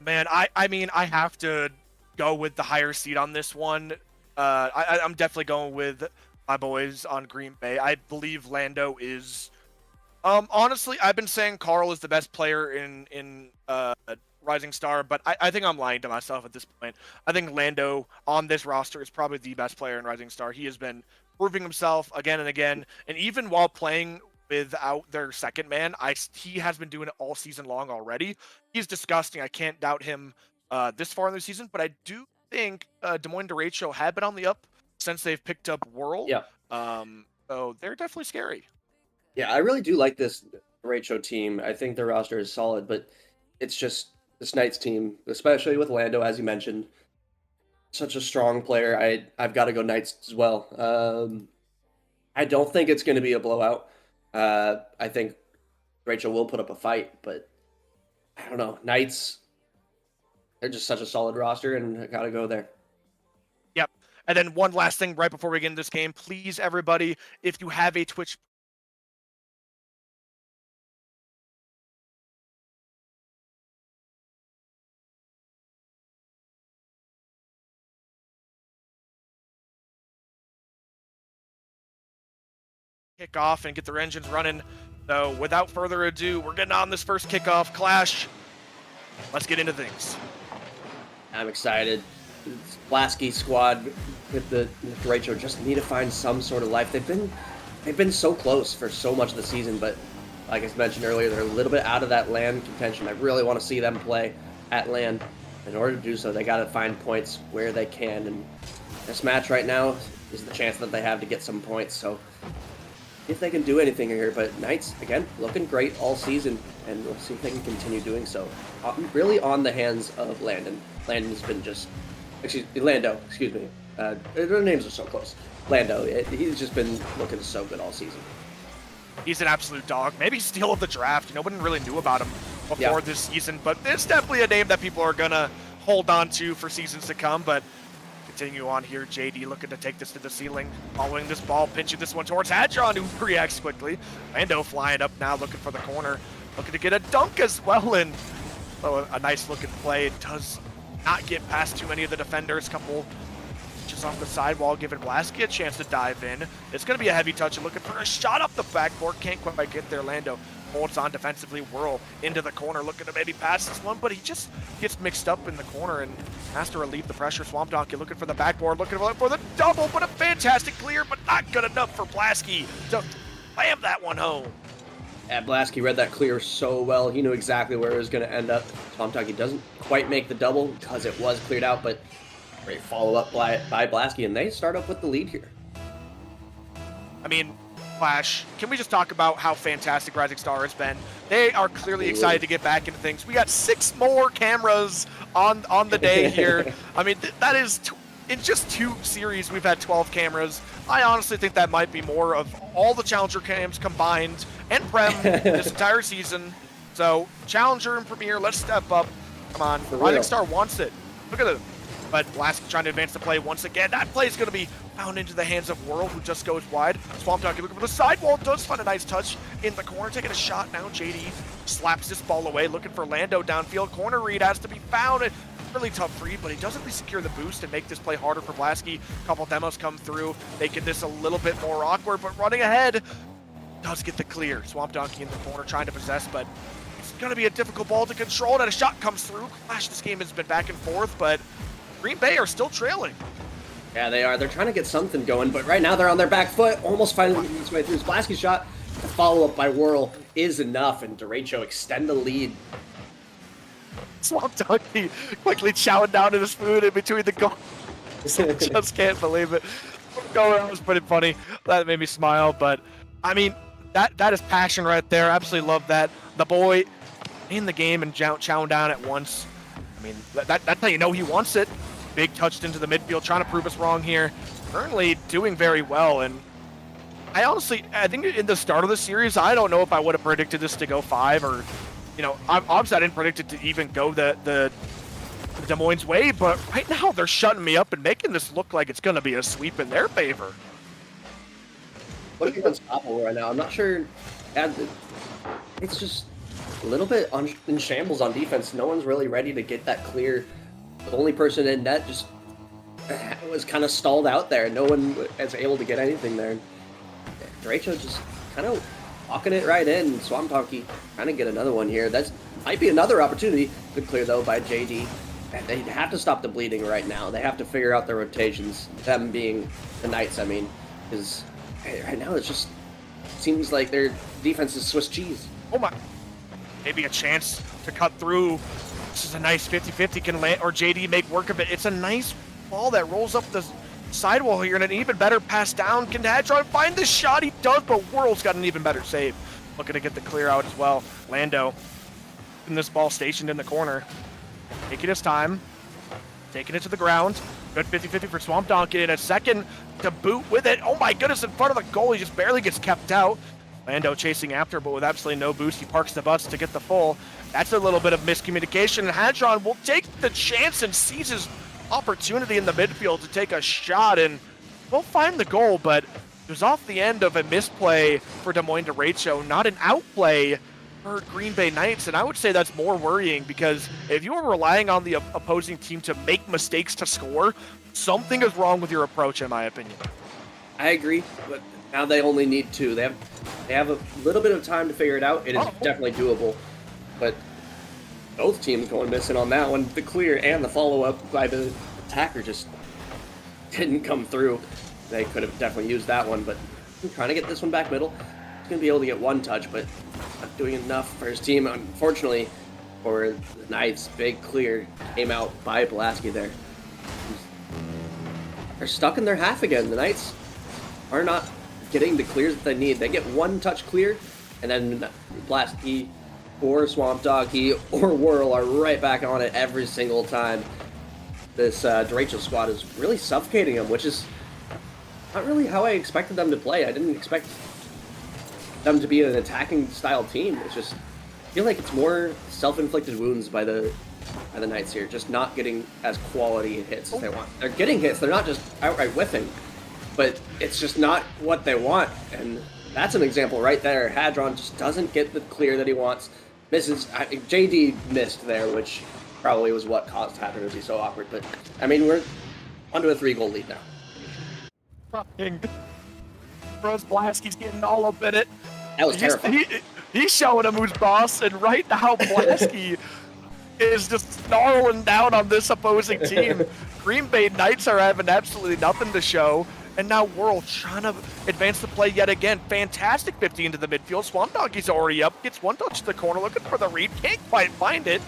Man, I mean, I have to go with the higher seed on this one. I'm definitely going with my boys on Green Bay. I believe Lando is. Honestly, I've been saying Carl is the best player in Rising Star, but I think I'm lying to myself at this point. I think Lando on this roster is probably the best player in Rising Star. He has been proving himself again and again, and even while playing without their second man, he has been doing it all season long already. He's disgusting. I can't doubt him this far in the season, but I do think Des Moines Derecho had been on the up since they've picked up Whirl. Yeah. So they're definitely scary. Yeah, I really do like this Derecho team. I think their roster is solid, but it's just this Knights team, especially with Lando, as you mentioned, such a strong player. I've got to go Knights as well. I don't think it's going to be a blowout. I think Rachel will put up a fight, but I don't know. Knights, they're just such a solid roster, and I got to go there. Yep. And then one last thing right before we get into this game, please, everybody, if you have a Twitch kick off and get their engines running. So without further ado, we're getting on this first kickoff. Clash. Let's get into things. I'm excited. Blasky squad with the Derecho just need to find some sort of life. They've been so close for so much of the season, but like I mentioned earlier, they're a little bit out of that LAN contention. I really want to see them play at LAN. In order to do so, they got to find points where they can, and this match right now is the chance that they have to get some points. So if they can do anything here, but Knights, again, looking great all season, and we'll see if they can continue doing so. Really on the hands of Landon. Landon's been just, Lando, excuse me. Their names are so close. Lando, he's just been looking so good all season. He's an absolute dog. Maybe steal of the draft. Nobody really knew about him before this season, but it's definitely a name that people are going to hold on to for seasons to come, but continue on here. JD looking to take this to the ceiling, following this ball, pinching this one towards Hadron, who reacts quickly. Lando flying up now, looking for the corner, looking to get a dunk as well, and a nice looking play. It does not get past too many of the defenders. Couple just off the sidewall, giving Blasky a chance to dive in. It's going to be a heavy touch, and looking for a shot up the backboard. Can't quite get there. Lando holds on defensively, Whirl into the corner, looking to maybe pass this one, but he just gets mixed up in the corner and has to relieve the pressure. Swamp Donkey looking for the backboard, looking for the double, but a fantastic clear, but not good enough for Blasky to slam that one home. And Blasky read that clear so well. He knew exactly where it was going to end up. Swamp doesn't quite make the double because it was cleared out, but great follow-up by Blasky, and they start up with the lead here. I mean, Flash, can we just talk about how fantastic Rising Star has been? They are clearly excited to get back into things. We got 6 more cameras on the day here. I mean, that is, in just 2 series, we've had 12 cameras. I honestly think that might be more of all the Challenger cams combined and Prem this entire season. So, Challenger and Premier, let's step up. Come on, Rising Star wants it. Look at it. But Blasky trying to advance the play once again. That play is going to be found into the hands of World, who just goes wide. Swamp Dog looking for the sidewall, does find a nice touch in the corner, taking a shot now. JD slaps this ball away, looking for Lando downfield. Corner read has to be found. Really tough read, but he does at least secure the boost and make this play harder for Blasky. A couple demos come through, making this a little bit more awkward, but running ahead does get the clear. Swamp Donkey in the corner trying to possess, but it's going to be a difficult ball to control, and a shot comes through. Flash, this game has been back and forth, but Green Bay are still trailing. Yeah, they are. They're trying to get something going, but right now they're on their back foot, almost finally getting its way through. Blasky's shot, the follow-up by Whirl is enough, and Derecho extend the lead. Swamp Donkey quickly chowing down to his food in between the goals. Just can't believe it. That was pretty funny. That made me smile, but I mean, that is passion right there. Absolutely love that. The boy in the game and chowing down at once. I mean, that's how you know he wants it. Big touched into the midfield, trying to prove us wrong here. Currently doing very well, and I think in the start of the series, I don't know if I would have predicted this to go 5 or, you know, obviously I didn't predict it to even go the Des Moines way, but right now they're shutting me up and making this look like it's going to be a sweep in their favor. Looking unstoppable right now. I'm not sure. It's just a little bit in shambles on defense. No one's really ready to get that clear. The only person in net just was kind of stalled out there. No one was able to get anything there. Derecho just kind of walking it right in. Swamp Donkey trying to get another one here. That might be another opportunity. Good clear, though, by JD. And they have to stop the bleeding right now. They have to figure out their rotations, them being the Knights, I mean. Because right now it just seems like their defense is Swiss cheese. Oh, my. Maybe a chance to cut through. This is a nice 50-50. Can land, or JD make work of it. It's a nice ball that rolls up the sidewall here, and an even better pass down. Can Hadron find the shot? He does, but World's got an even better save. Looking to get the clear out as well. Lando in this ball stationed in the corner. Taking his time. Taking it to the ground. Good 50-50 for Swamp Donkey. And a second to boot with it. Oh my goodness, in front of the goal. He just barely gets kept out. Lando chasing after, but with absolutely no boost. He parks the butts to get the full. That's a little bit of miscommunication. And Hadron will take the chance and seize his opportunity in the midfield to take a shot, and we'll find the goal, but it was off the end of a misplay for Des Moines Derecho, not an outplay for Green Bay Knights, and I would say that's more worrying because if you are relying on the opposing team to make mistakes to score, something is wrong with your approach, in my opinion. I agree, but now they only need 2. They have a little bit of time to figure it out. It is definitely doable, but both teams going missing on that one. The clear and the follow-up by the attacker just didn't come through. They could have definitely used that one, but trying to get this one back middle. He's going to be able to get 1 touch, but not doing enough for his team. Unfortunately, for the Knights, big clear came out by Blasky there. They're stuck in their half again. The Knights are not getting the clears that they need. They get 1 touch clear, and then Blasky or Swamp Donkey or Whirl are right back on it every single time. This Derecho squad is really suffocating them, which is not really how I expected them to play. I didn't expect them to be an attacking style team. It's just, I feel like it's more self-inflicted wounds by the Knights here, just not getting as quality hits as they want. They're getting hits, they're not just outright whiffing, but it's just not what they want, and that's an example right there. Hadron just doesn't get the clear that he wants. Misses. JD missed there, which probably was what caused Hadron to be so awkward. But I mean, we're onto a 3-goal lead now. Fucking Bros Blasky's getting all up in it. That was terrifying. He's showing him who's boss, and right now Blasky is just snarling down on this opposing team. Green Bay Knights are having absolutely nothing to show. And now Whirl trying to advance the play yet again. Fantastic 50 into the midfield. Swamp Donkey's already up. Gets one touch to the corner, looking for the read. Can't quite find it.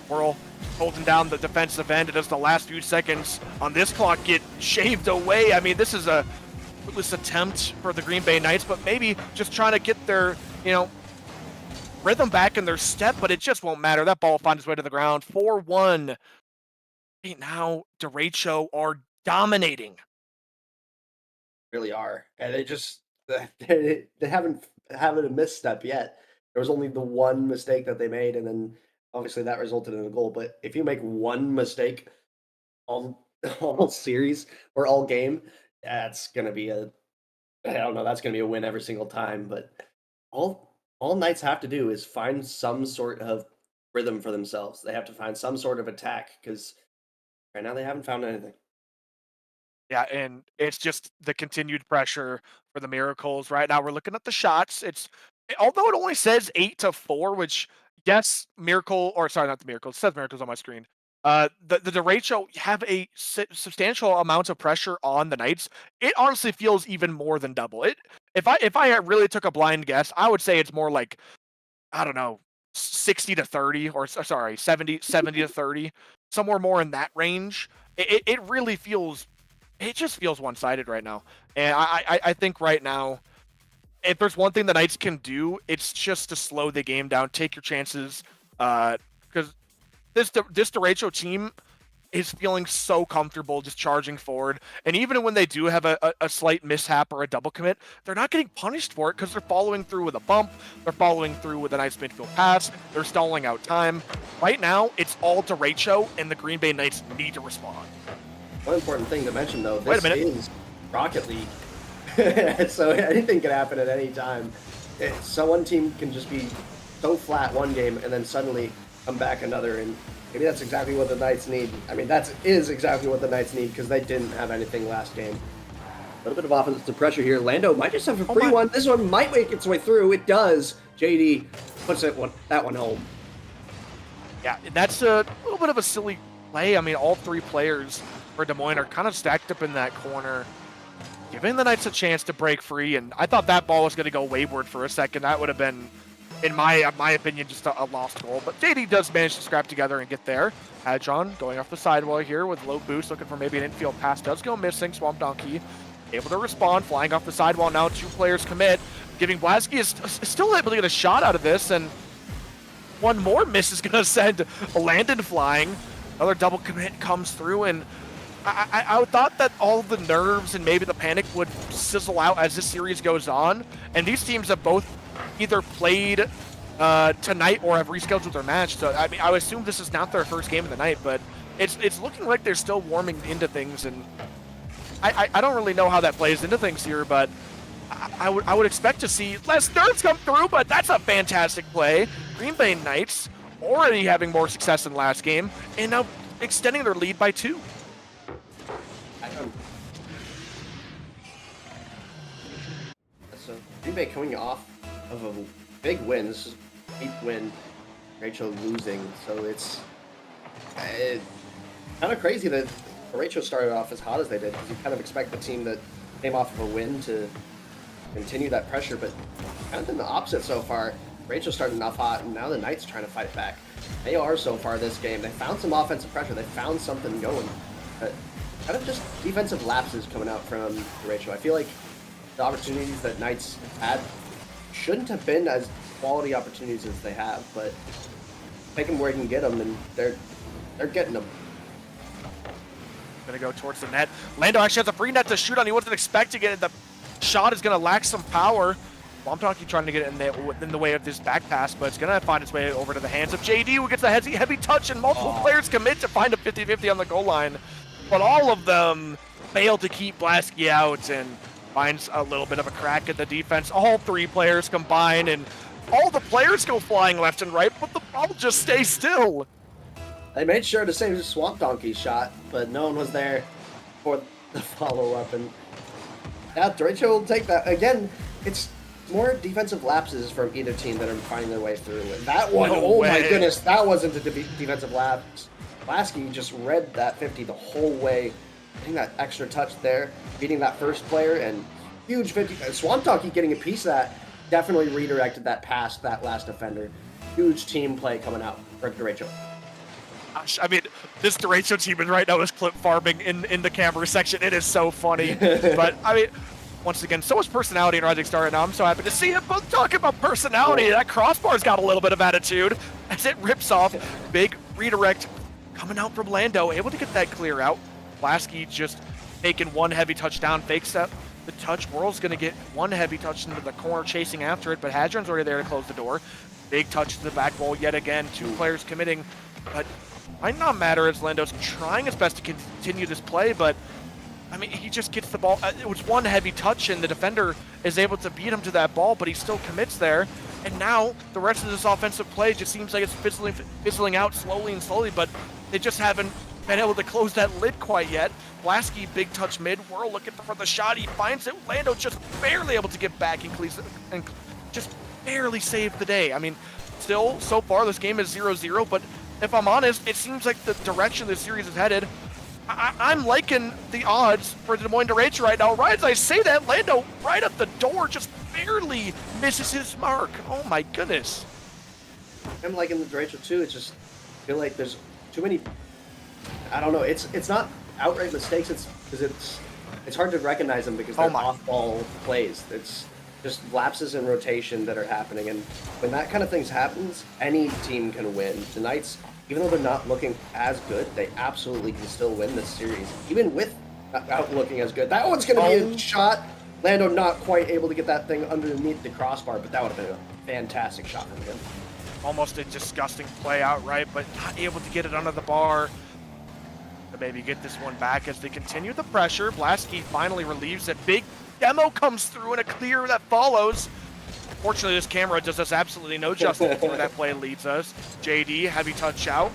Whirl holding down the defensive end. It does the last few seconds on this clock get shaved away. I mean, this is a fruitless attempt for the Green Bay Knights, but maybe just trying to get their, rhythm back in their step, but it just won't matter. That ball will find its way to the ground. 4-1. Right now, derecho are dominating. Really are, and they haven't a misstep yet. There was only the one mistake that they made, and then obviously that resulted in a goal. But if you make one mistake all series or all game, that's gonna be that's gonna be a win every single time. But all Knights have to do is find some sort of rhythm for themselves. They have to find some sort of attack, because right now they haven't found anything. Yeah, and it's just the continued pressure for the Miracles. Right now, we're looking at the shots. Although it only says 8-4, which yes, Miracle, or sorry, not the Miracle. It says Miracles on my screen. The derecho have a substantial amount of pressure on the Knights. It honestly feels even more than double. If I really took a blind guess, I would say it's more like, I don't know, 60-30, or sorry, 70-30, somewhere more in that range. It really feels. It just feels one-sided right now. And I think right now, if there's one thing the Knights can do, it's just to slow the game down, take your chances, because this derecho team is feeling so comfortable just charging forward. And even when they do have a slight mishap or a double commit, they're not getting punished for it because they're following through with a bump, they're following through with a nice midfield pass, they're stalling out time. Right now, it's all derecho, and the Green Bay Knights need to respond. One important thing to mention, though, Wait a this minute. is Rocket League. So anything can happen at any time. So one team can just be so flat one game and then suddenly come back another, and maybe that's exactly what the Knights need. I mean, that is exactly what the Knights need, because they didn't have anything last game. A little bit of offensive pressure here. Lando might just have a free one. This one might make its way through. It does. JD puts that one home. Yeah, and that's a little bit of a silly play. I mean, all three players for Des Moines are kind of stacked up in that corner, giving the Knights a chance to break free. And I thought that ball was going to go wayward for a second. That would have been, in my opinion, just a lost goal. But JD does manage to scrap together and get there. Hadron going off the sidewall here with low boost, looking for maybe an infield pass. Does go missing. Swamp Donkey able to respond, flying off the sidewall now. Two players commit, giving Blasky is still able to get a shot out of this. And one more miss is going to send Landon flying. Another double commit comes through, and I thought that all the nerves and maybe the panic would sizzle out as this series goes on. And these teams have both either played tonight or have rescheduled their match. So, I mean, I would assume this is not their first game of the night, but it's looking like they're still warming into things. And I don't really know how that plays into things here, but I would expect to see less nerves come through, but that's a fantastic play. Green Bay Knights already having more success than last game, and now extending their lead by 2. So Green Bay coming off of a big win. This is 8th win. Rachel losing, so it's kind of crazy that Rachel started off as hot as they did, because you kind of expect the team that came off of a win to continue that pressure, but kind of been the opposite so far. Rachel started off hot, and now the Knights are trying to fight it back. They are so far this game. They found some offensive pressure. They found something going. But kind of just defensive lapses coming out from Rachel. I feel like the opportunities that Knights had shouldn't have been as quality opportunities as they have, but take them where you can get them, and they're getting them. Gonna go towards the net. Lando actually has a free net to shoot on. He wasn't expecting it. The shot is gonna lack some power. Swamp Donkey trying to get it in the way of this back pass, but it's gonna find its way over to the hands of JD, who gets a heavy touch, and multiple players commit to find a 50-50 on the goal line. But all of them fail to keep Blasky out, and finds a little bit of a crack at the defense. All three players combine, and all the players go flying left and right, but the ball just stays still. They made sure to save Swamp Donkey's shot, but no one was there for the follow-up. And yeah, Rachel will take that. Again, it's more defensive lapses from either team that are finding their way through. And that one, my goodness, that wasn't a defensive lapse. Lasky just read that 50 the whole way getting that extra touch there, beating that first player, and huge 50. Swamp Donkey getting a piece of that definitely redirected that past that last defender. Huge team play coming out for Derecho. Gosh, I mean, this Derecho team right now is clip farming in the camera section. It is so funny. But, I mean, once again, so much personality in Rising Star right now. I'm so happy to see it. Both talking about personality. That crossbar's got a little bit of attitude as it rips off. Big redirect coming out from Lando, able to get that clear out. Blasky just taking one heavy touchdown, fakes up the touch. World's going to get one heavy touch into the corner, chasing after it, but Hadron's already there to close the door. Big touch to the back wall yet again. Two players committing, but might not matter as Lando's trying his best to continue this play, but I mean, he just gets the ball. It was one heavy touch, and the defender is able to beat him to that ball, but he still commits there. And now the rest of this offensive play just seems like it's fizzling out slowly, but they just haven't been able to close that lid quite yet. Blasky, big touch mid. Whirl looking for the shot. He finds it. Lando just barely able to get back and just barely saved the day. I mean, still, so far, this game is 0-0, but if I'm honest, it seems like the direction this series is headed, I'm liking the odds for Des Moines Derecho right now. Right as I say that, Lando right at the door just barely misses his mark. Oh my goodness. I'm liking the Derecho too. It's just I feel like there's too many. I don't know. It's not outright mistakes. It's because it's hard to recognize them because they're off-ball plays. It's just lapses in rotation that are happening, and when that kind of things happens, any team can win. The Knights, even though they're not looking as good, they absolutely can still win this series, even with not looking as good. That one's going to be a shot. Lando not quite able to get that thing underneath the crossbar, but that would have been a fantastic shot from him. Almost a disgusting play outright, but not able to get it under the bar. To maybe get this one back as they continue the pressure. Blasky finally relieves it. Big demo comes through and a clear that follows. Fortunately, this camera does us absolutely no justice where that play leads us. JD, heavy touch out.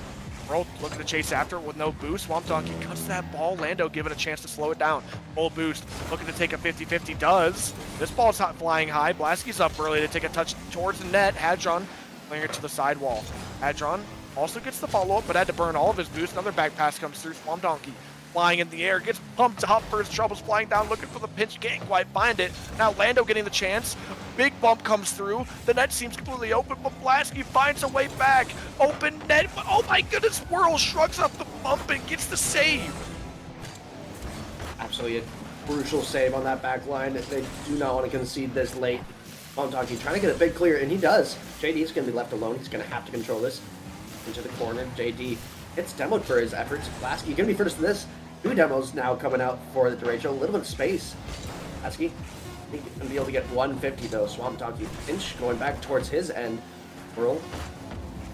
World looking to chase after it with no boost. Swamp Donkey cuts that ball. Lando given a chance to slow it down. Full boost, looking to take a 50-50, does. This ball's flying high. Blasky's up early to take a touch towards the net. Hadron playing it to the sidewall. Hadron also gets the follow-up, but had to burn all of his boost. Another back pass comes through. Swamp Donkey flying in the air, gets pumped up for his troubles, flying down, looking for the pinch, can't quite find it. Now Lando getting the chance. Big bump comes through. The net seems completely open, but Blasky finds a way back. Open net. Oh my goodness, Whirl shrugs off the bump and gets the save. Absolutely a crucial save on that back line. They do not want to concede this late. Donkey trying to get a big clear, and he does. JD's going to be left alone. He's going to have to control this. Into the corner. JD gets demoed for his efforts. Blasky going to be first in this. Two demos now coming out for the Derecho. A little bit of space. Blasky going to be able to get 150 though. Swamp Donkey pinch going back towards his end. Whirl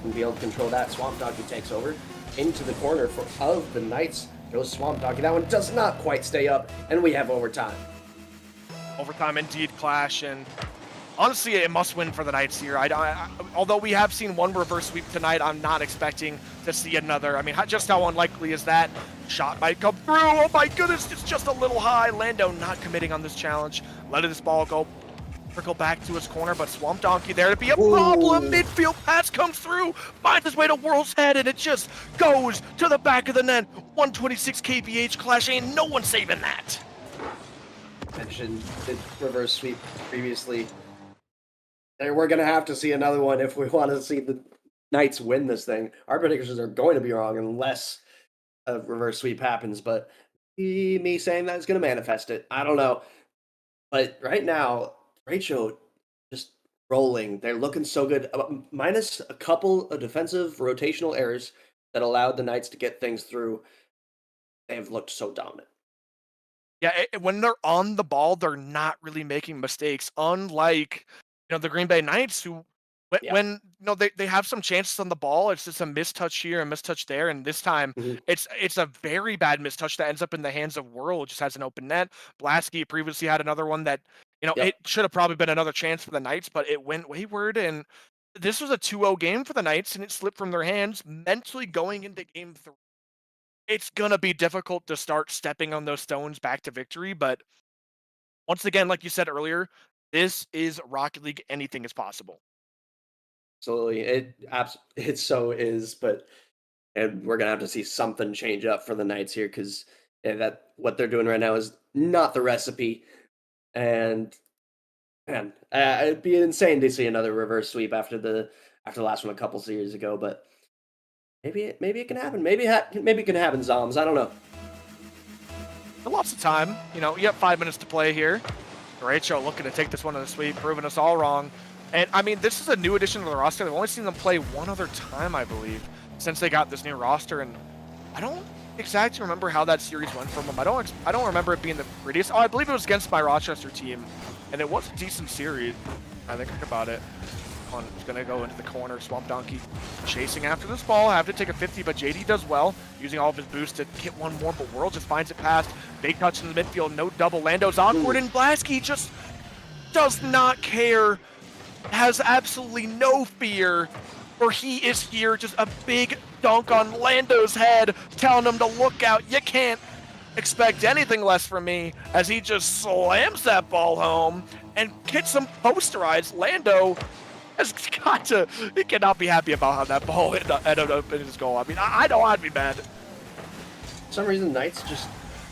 going to be able to control that. Swamp Donkey takes over into the corner of the Knights. Goes Swamp Donkey. That one does not quite stay up, and we have overtime. Overtime indeed, Clash, and honestly, a must-win for the Knights here. Although we have seen one reverse sweep tonight, I'm not expecting to see another. I mean, just how unlikely is that? Shot might come through. Oh my goodness, it's just a little high. Lando not committing on this challenge. Letting this ball go. Trickle back to his corner, but Swamp Donkey there to be a problem. Midfield pass comes through, finds his way to Whirl's head, and it just goes to the back of the net. 126 kph, Clash, ain't no one saving that. Mentioned the reverse sweep previously. We're going to have to see another one if we want to see the Knights win this thing. Our predictions are going to be wrong unless a reverse sweep happens, but me saying that is going to manifest it. I don't know. But right now, Rachel just rolling. They're looking so good. Minus a couple of defensive rotational errors that allowed the Knights to get things through. They have looked so dominant. Yeah, when they're on the ball, they're not really making mistakes. Unlike, the Green Bay Knights, who, when they have some chances on the ball, it's just a mistouch here, a mistouch there, and this time it's a very bad mistouch that ends up in the hands of Whirl. Just has an open net. Blasky previously had another one that, it should have probably been another chance for the Knights, but it went wayward, and this was a 2-0 game for the Knights, and it slipped from their hands. Mentally going into game 3, it's gonna be difficult to start stepping on those stones back to victory, but once again, like you said earlier, this is Rocket League. Anything is possible. Absolutely. It so is, and we're going to have to see something change up for the Knights here because that what they're doing right now is not the recipe. And man, it'd be insane to see another reverse sweep after the last one a couple series ago. But maybe it can happen. Maybe it can happen, Zoms. I don't know. Lots of time. You know, you have 5 minutes to play here. Derecho looking to take this one to the sweep, proving us all wrong. And I mean, this is a new addition to the roster. They've only seen them play one other time, I believe, since they got this new roster. And I don't exactly remember how that series went from them. I don't remember it being the prettiest. Oh, I believe it was against my Rochester team, and it was a decent series. I think about it. It's going to go into the corner. Swamp Donkey chasing after this ball. Have to take a 50, but JD does well, using all of his boost to hit one more, but World just finds it past. Big touch in the midfield, no double. Lando's awkward, and Blasky just does not care. Has absolutely no fear, for he is here. Just a big dunk on Lando's head, telling him to look out. You can't expect anything less from me, as he just slams that ball home and gets some posterized. Lando has got to, he cannot be happy about how that ball ended up in his goal. I mean, I know I'd be mad. For some reason, Knights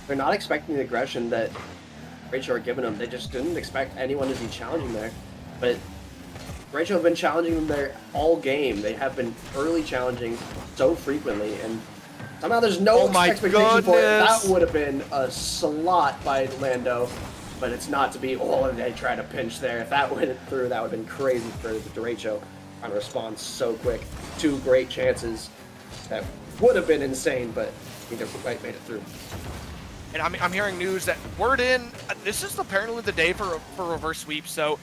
they're not expecting the aggression that Rachel are giving them. They just didn't expect anyone to be challenging there. But Rachel have been challenging them there all game. They have been early challenging so frequently, and somehow there's no expectation for it. That would have been a slot by Lando. But it's not to be, they try to pinch there. If that went through, that would have been crazy for the Derecho trying to respond so quick. 2 great chances that would have been insane, but he never quite made it through. And I'm hearing news that word in, this is apparently the day for reverse sweep. So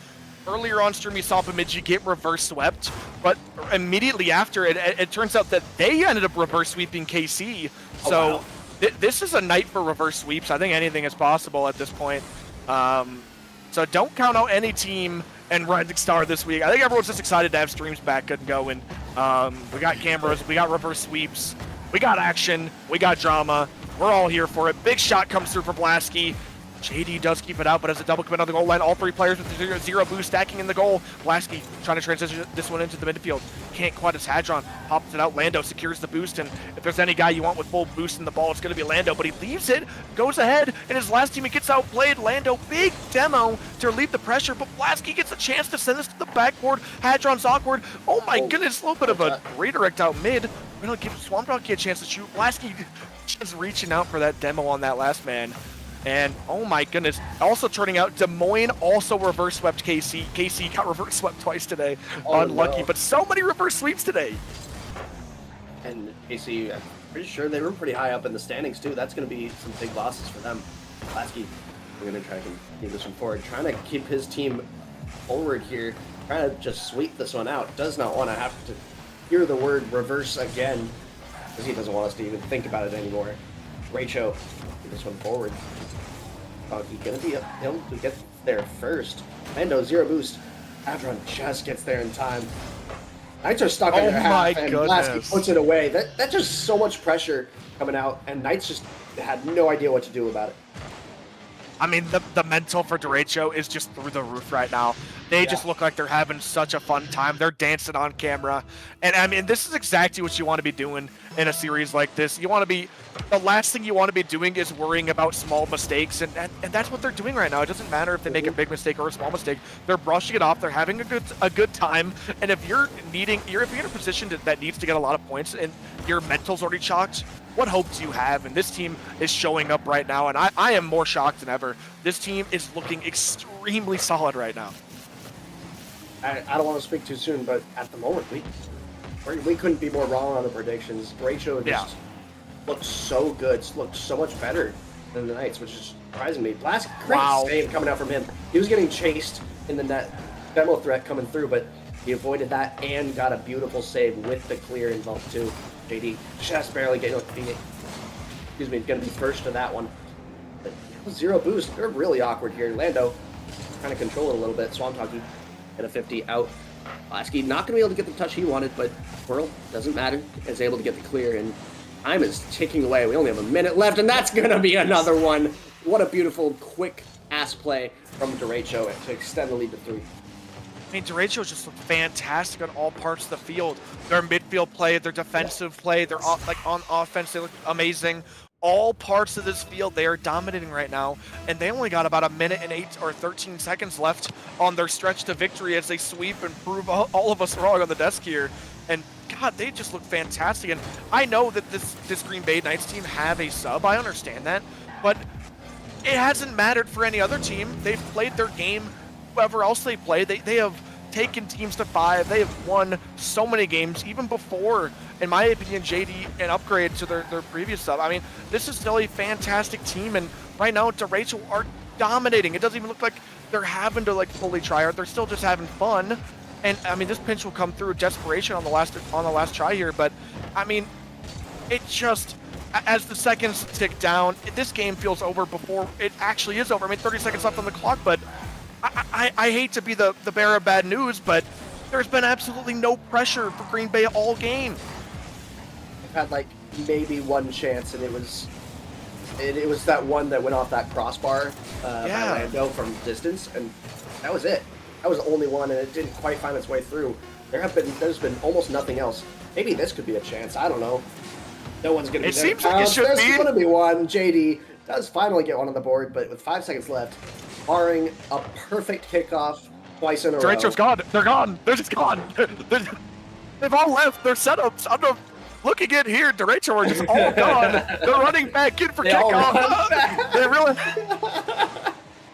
earlier on stream, you saw Bemidji get reverse swept, but immediately after it turns out that they ended up reverse sweeping KC. So wow. This is a night for reverse sweeps. I think anything is possible at this point. So don't count out any team and Rising Star this week. I think everyone's just excited to have streams back and going. We got cameras, we got reverse sweeps, we got action, we got drama. We're all here for it. Big shot comes through for Blasky. JD does keep it out, but as a double commit on the goal line, all 3 players with zero boost stacking in the goal. Blasky trying to transition this one into the midfield. Can't quite as Hadron pops it out. Lando secures the boost, and if there's any guy you want with full boost in the ball, it's going to be Lando, but he leaves it, goes ahead, and his last team, he gets outplayed. Lando, big demo to relieve the pressure, but Blasky gets a chance to send this to the backboard. Hadron's awkward. Oh my goodness, a little bit of a redirect out mid. We're going to give Swamp Donkey a chance to shoot. Blasky just reaching out for that demo on that last man. And oh my goodness, also turning out Des Moines also reverse swept KC. KC got reverse swept twice today. Unlucky, but so many reverse sweeps today. And KC, I'm pretty sure they were pretty high up in the standings too. That's going to be some big losses for them. Lasky, we're going to try to keep this one forward, trying to keep his team forward here, trying to just sweep this one out. Does not want to have to hear the word reverse again, because he doesn't want us to even think about it anymore. Rachel, keep this one forward. He's going to be able to get there first. Lando, 0 boost. Adron just gets there in time. Knights are stuck in their half, and Blasky puts it away. That's just so much pressure coming out, and Knights just had no idea what to do about it. I mean, the mental for Derecho is just through the roof right now. They just look like they're having such a fun time. They're dancing on camera. And I mean, this is exactly what you want to be doing in a series like this. You want to be, the last thing you want to be doing is worrying about small mistakes. And that's what they're doing right now. It doesn't matter if they make a big mistake or a small mistake. They're brushing it off. They're having a good time. And if you're in a position that needs to get a lot of points and your mental's already chalked, what hope do you have? And this team is showing up right now. And I am more shocked than ever. This team is looking extremely solid right now. I don't want to speak too soon, but at the moment, we couldn't be more wrong on the predictions. Rachel just looked so good, looked so much better than the Knights, which is surprising me. Great save coming out from him. He was getting chased in the net, demo threat coming through, but he avoided that and got a beautiful save with the clear involved too. JD just barely getting going to be first to that one. But 0 boost. They're really awkward here. Lando trying to control it a little bit. Swamp Donkey at a 50 out. Lasky not going to be able to get the touch he wanted, but Whirl, doesn't matter, is able to get the clear, and time is ticking away. We only have a minute left, and that's going to be another one. What a beautiful, quick-ass play from Derecho to extend the lead to 3. I mean, Derecho just looked fantastic on all parts of the field. Their midfield play, their defensive play, their on offense, they look amazing. all parts of this field. They are dominating right now, and they only got about a minute and 8 or 13 seconds left on their stretch to victory as they sweep and prove all of us wrong on the desk here. And God, they just look fantastic. And I know that this Green Bay Knights team have a sub. I understand that, but it hasn't mattered for any other team. They've played their game. Whoever else they play, they have taken teams to 5. They have won so many games, even before, in my opinion, JD an upgrade to their previous sub. I mean, this is still a fantastic team, and right now, DeRachel are dominating. It doesn't even look like they're having to like fully try hard. They're still just having fun. And I mean, this pinch will come through desperation on the last try here, but I mean, it just, as the seconds tick down, this game feels over before it actually is over. I mean, 30 seconds left on the clock, but I hate to be the bearer of bad news, but there's been absolutely no pressure for Green Bay all game. They've had like maybe one chance, and it was that one that went off that crossbar by Lando from distance, and that was it. That was the only one, and it didn't quite find its way through. There's been almost nothing else. Maybe this could be a chance. I don't know. No one's gonna be there. It seems like it should be. There's gonna be one. JD does finally get one on the board, but with 5 seconds left, barring a perfect kickoff twice in a row. DeRachel's gone. They're gone. They're just gone. They've all left their setups. I'm not looking in here. DeRachel are just all gone. They're running back in for kickoff. They really.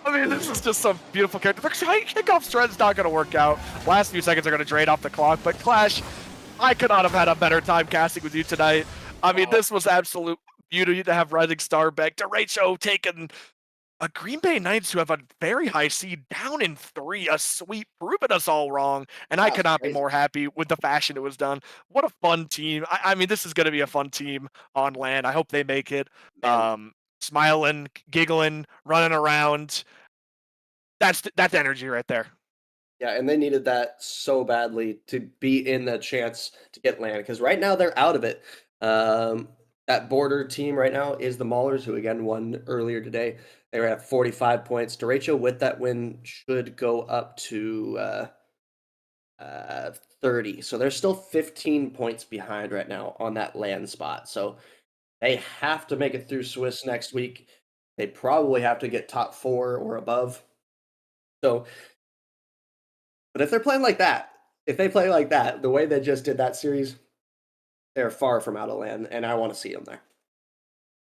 I mean, this is just some beautiful character. The kickoff thread's not going to work out. Last few seconds are going to drain off the clock. But Clash, I could not have had a better time casting with you tonight. I mean, this was absolute beauty to have Rising Star back. DeRachel taking a Green Bay Knights who have a very high seed down in 3, a sweep, proving us all wrong. And I could not be more happy with the fashion it was done. What a fun team. I mean, this is going to be a fun team on land. I hope they make it. Smiling, giggling, running around. That's energy right there. Yeah, and they needed that so badly to be in the chance to get land, because right now they're out of it. That border team right now is the Maulers, who again won earlier today. They were at 45 points. DeRachel with that win should go up to 30. So they're still 15 points behind right now on that land spot. So they have to make it through Swiss next week. They probably have to get top 4 or above. So, but if they're playing like that, the way they just did that series, they're far from out of land, and I want to see them there.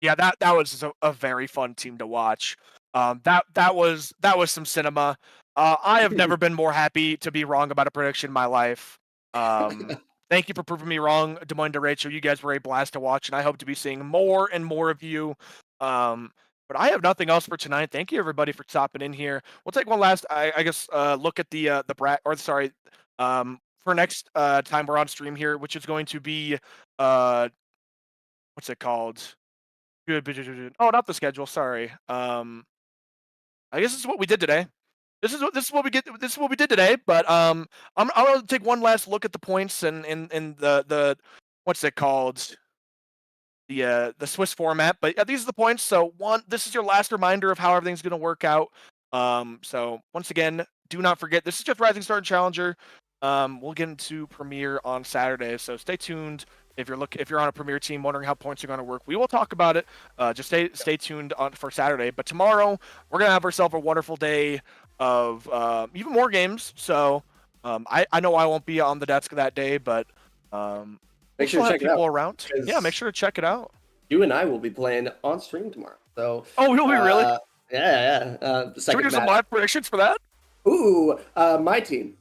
Yeah, that was a very fun team to watch. That was some cinema. I have never been more happy to be wrong about a prediction in my life. Thank you for proving me wrong, Des Moines DeRachel. You guys were a blast to watch, and I hope to be seeing more and more of you. But I have nothing else for tonight. Thank you everybody for stopping in here. We'll take one last, I guess, look at the for next time we're on stream here, which is going to be what's it called? Oh, not the schedule. Sorry. I guess this is what we did today. This is what we did today. But I'm gonna take one last look at the points and the what's it called? The Swiss format. But these are the points. So this is your last reminder of how everything's gonna work out. So once again, do not forget, this is just Rising Star Challenger. We'll get into Premier on Saturday, so stay tuned. If you're on a Premier team wondering how points are going to work, we will talk about it. Just stay tuned for Saturday. But tomorrow we're gonna have ourselves a wonderful day of even more games. So I know I won't be on the desk that day, but make sure to check people it out around. Yeah, make sure to check it out. You and I will be playing on stream tomorrow. So you'll be really? Yeah. Should we do some live predictions for that? Ooh, my team.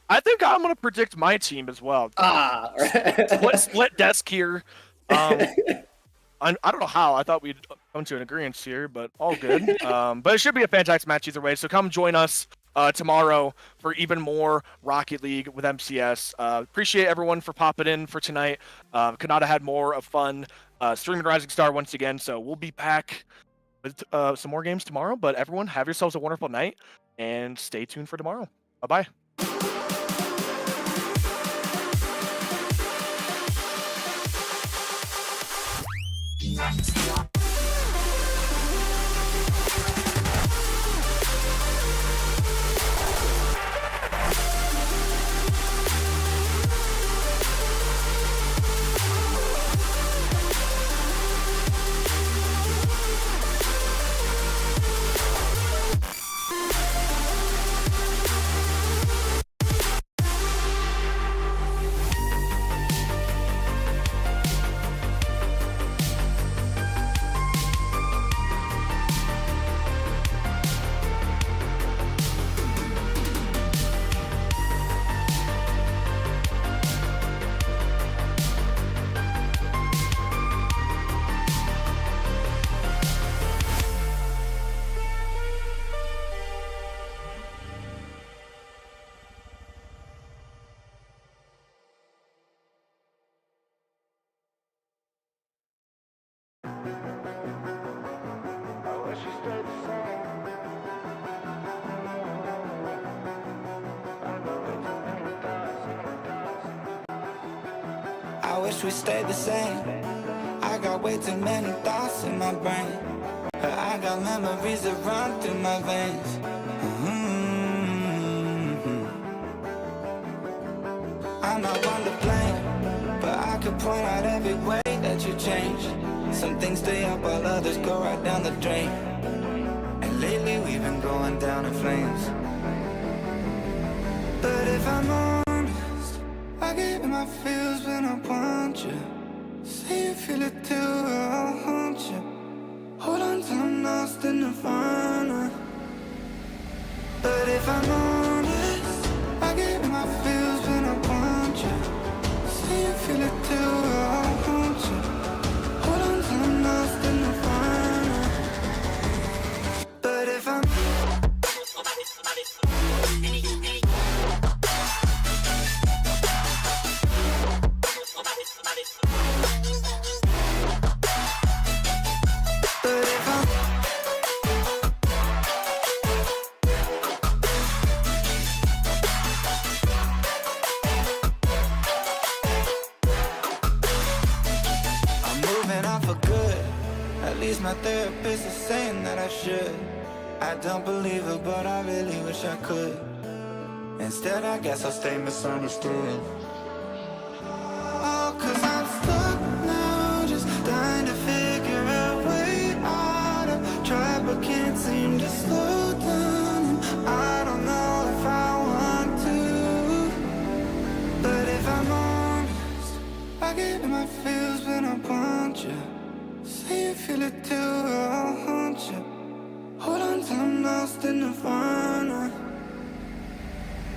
I think I'm going to predict my team as well. Right. Split desk here. I don't know how. I thought we'd come to an agreement here, but all good. But it should be a fantastic match either way. So come join us tomorrow for even more Rocket League with MCS. Appreciate everyone for popping in for tonight. Could not have had more of fun streaming Rising Star once again. So we'll be back with some more games tomorrow. But everyone, have yourselves a wonderful night and stay tuned for tomorrow. Bye-bye. wish we stayed the same. I got way too many thoughts in my brain. I got memories that run through my veins. I'm not one to blame, but I could point out every way that you changed. Some things stay up while others go right down the drain. And lately we've been going down in flames. But if I'm honest, I get in my feels when I want you. Say you feel it too, I'll haunt you. Hold on till I'm lost in nirvana. But if I'm honest, I get in my feels when I want you. Say you feel it too, I'll haunt you. Hold on till I'm lost in nirvana. But if I'm my therapist is saying that I should. I don't believe her, but I really wish I could. Instead, I guess I'll stay misunderstood. Oh, 'cause I'm stuck now, just trying to figure a way out. I've tried but can't seem to slow down. I don't know if I want to. But if I'm honest, I get in my feels when I want you. Say you feel it too, I'll haunt you. Hold on till I'm lost in nirvana.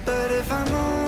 But if I'm honest,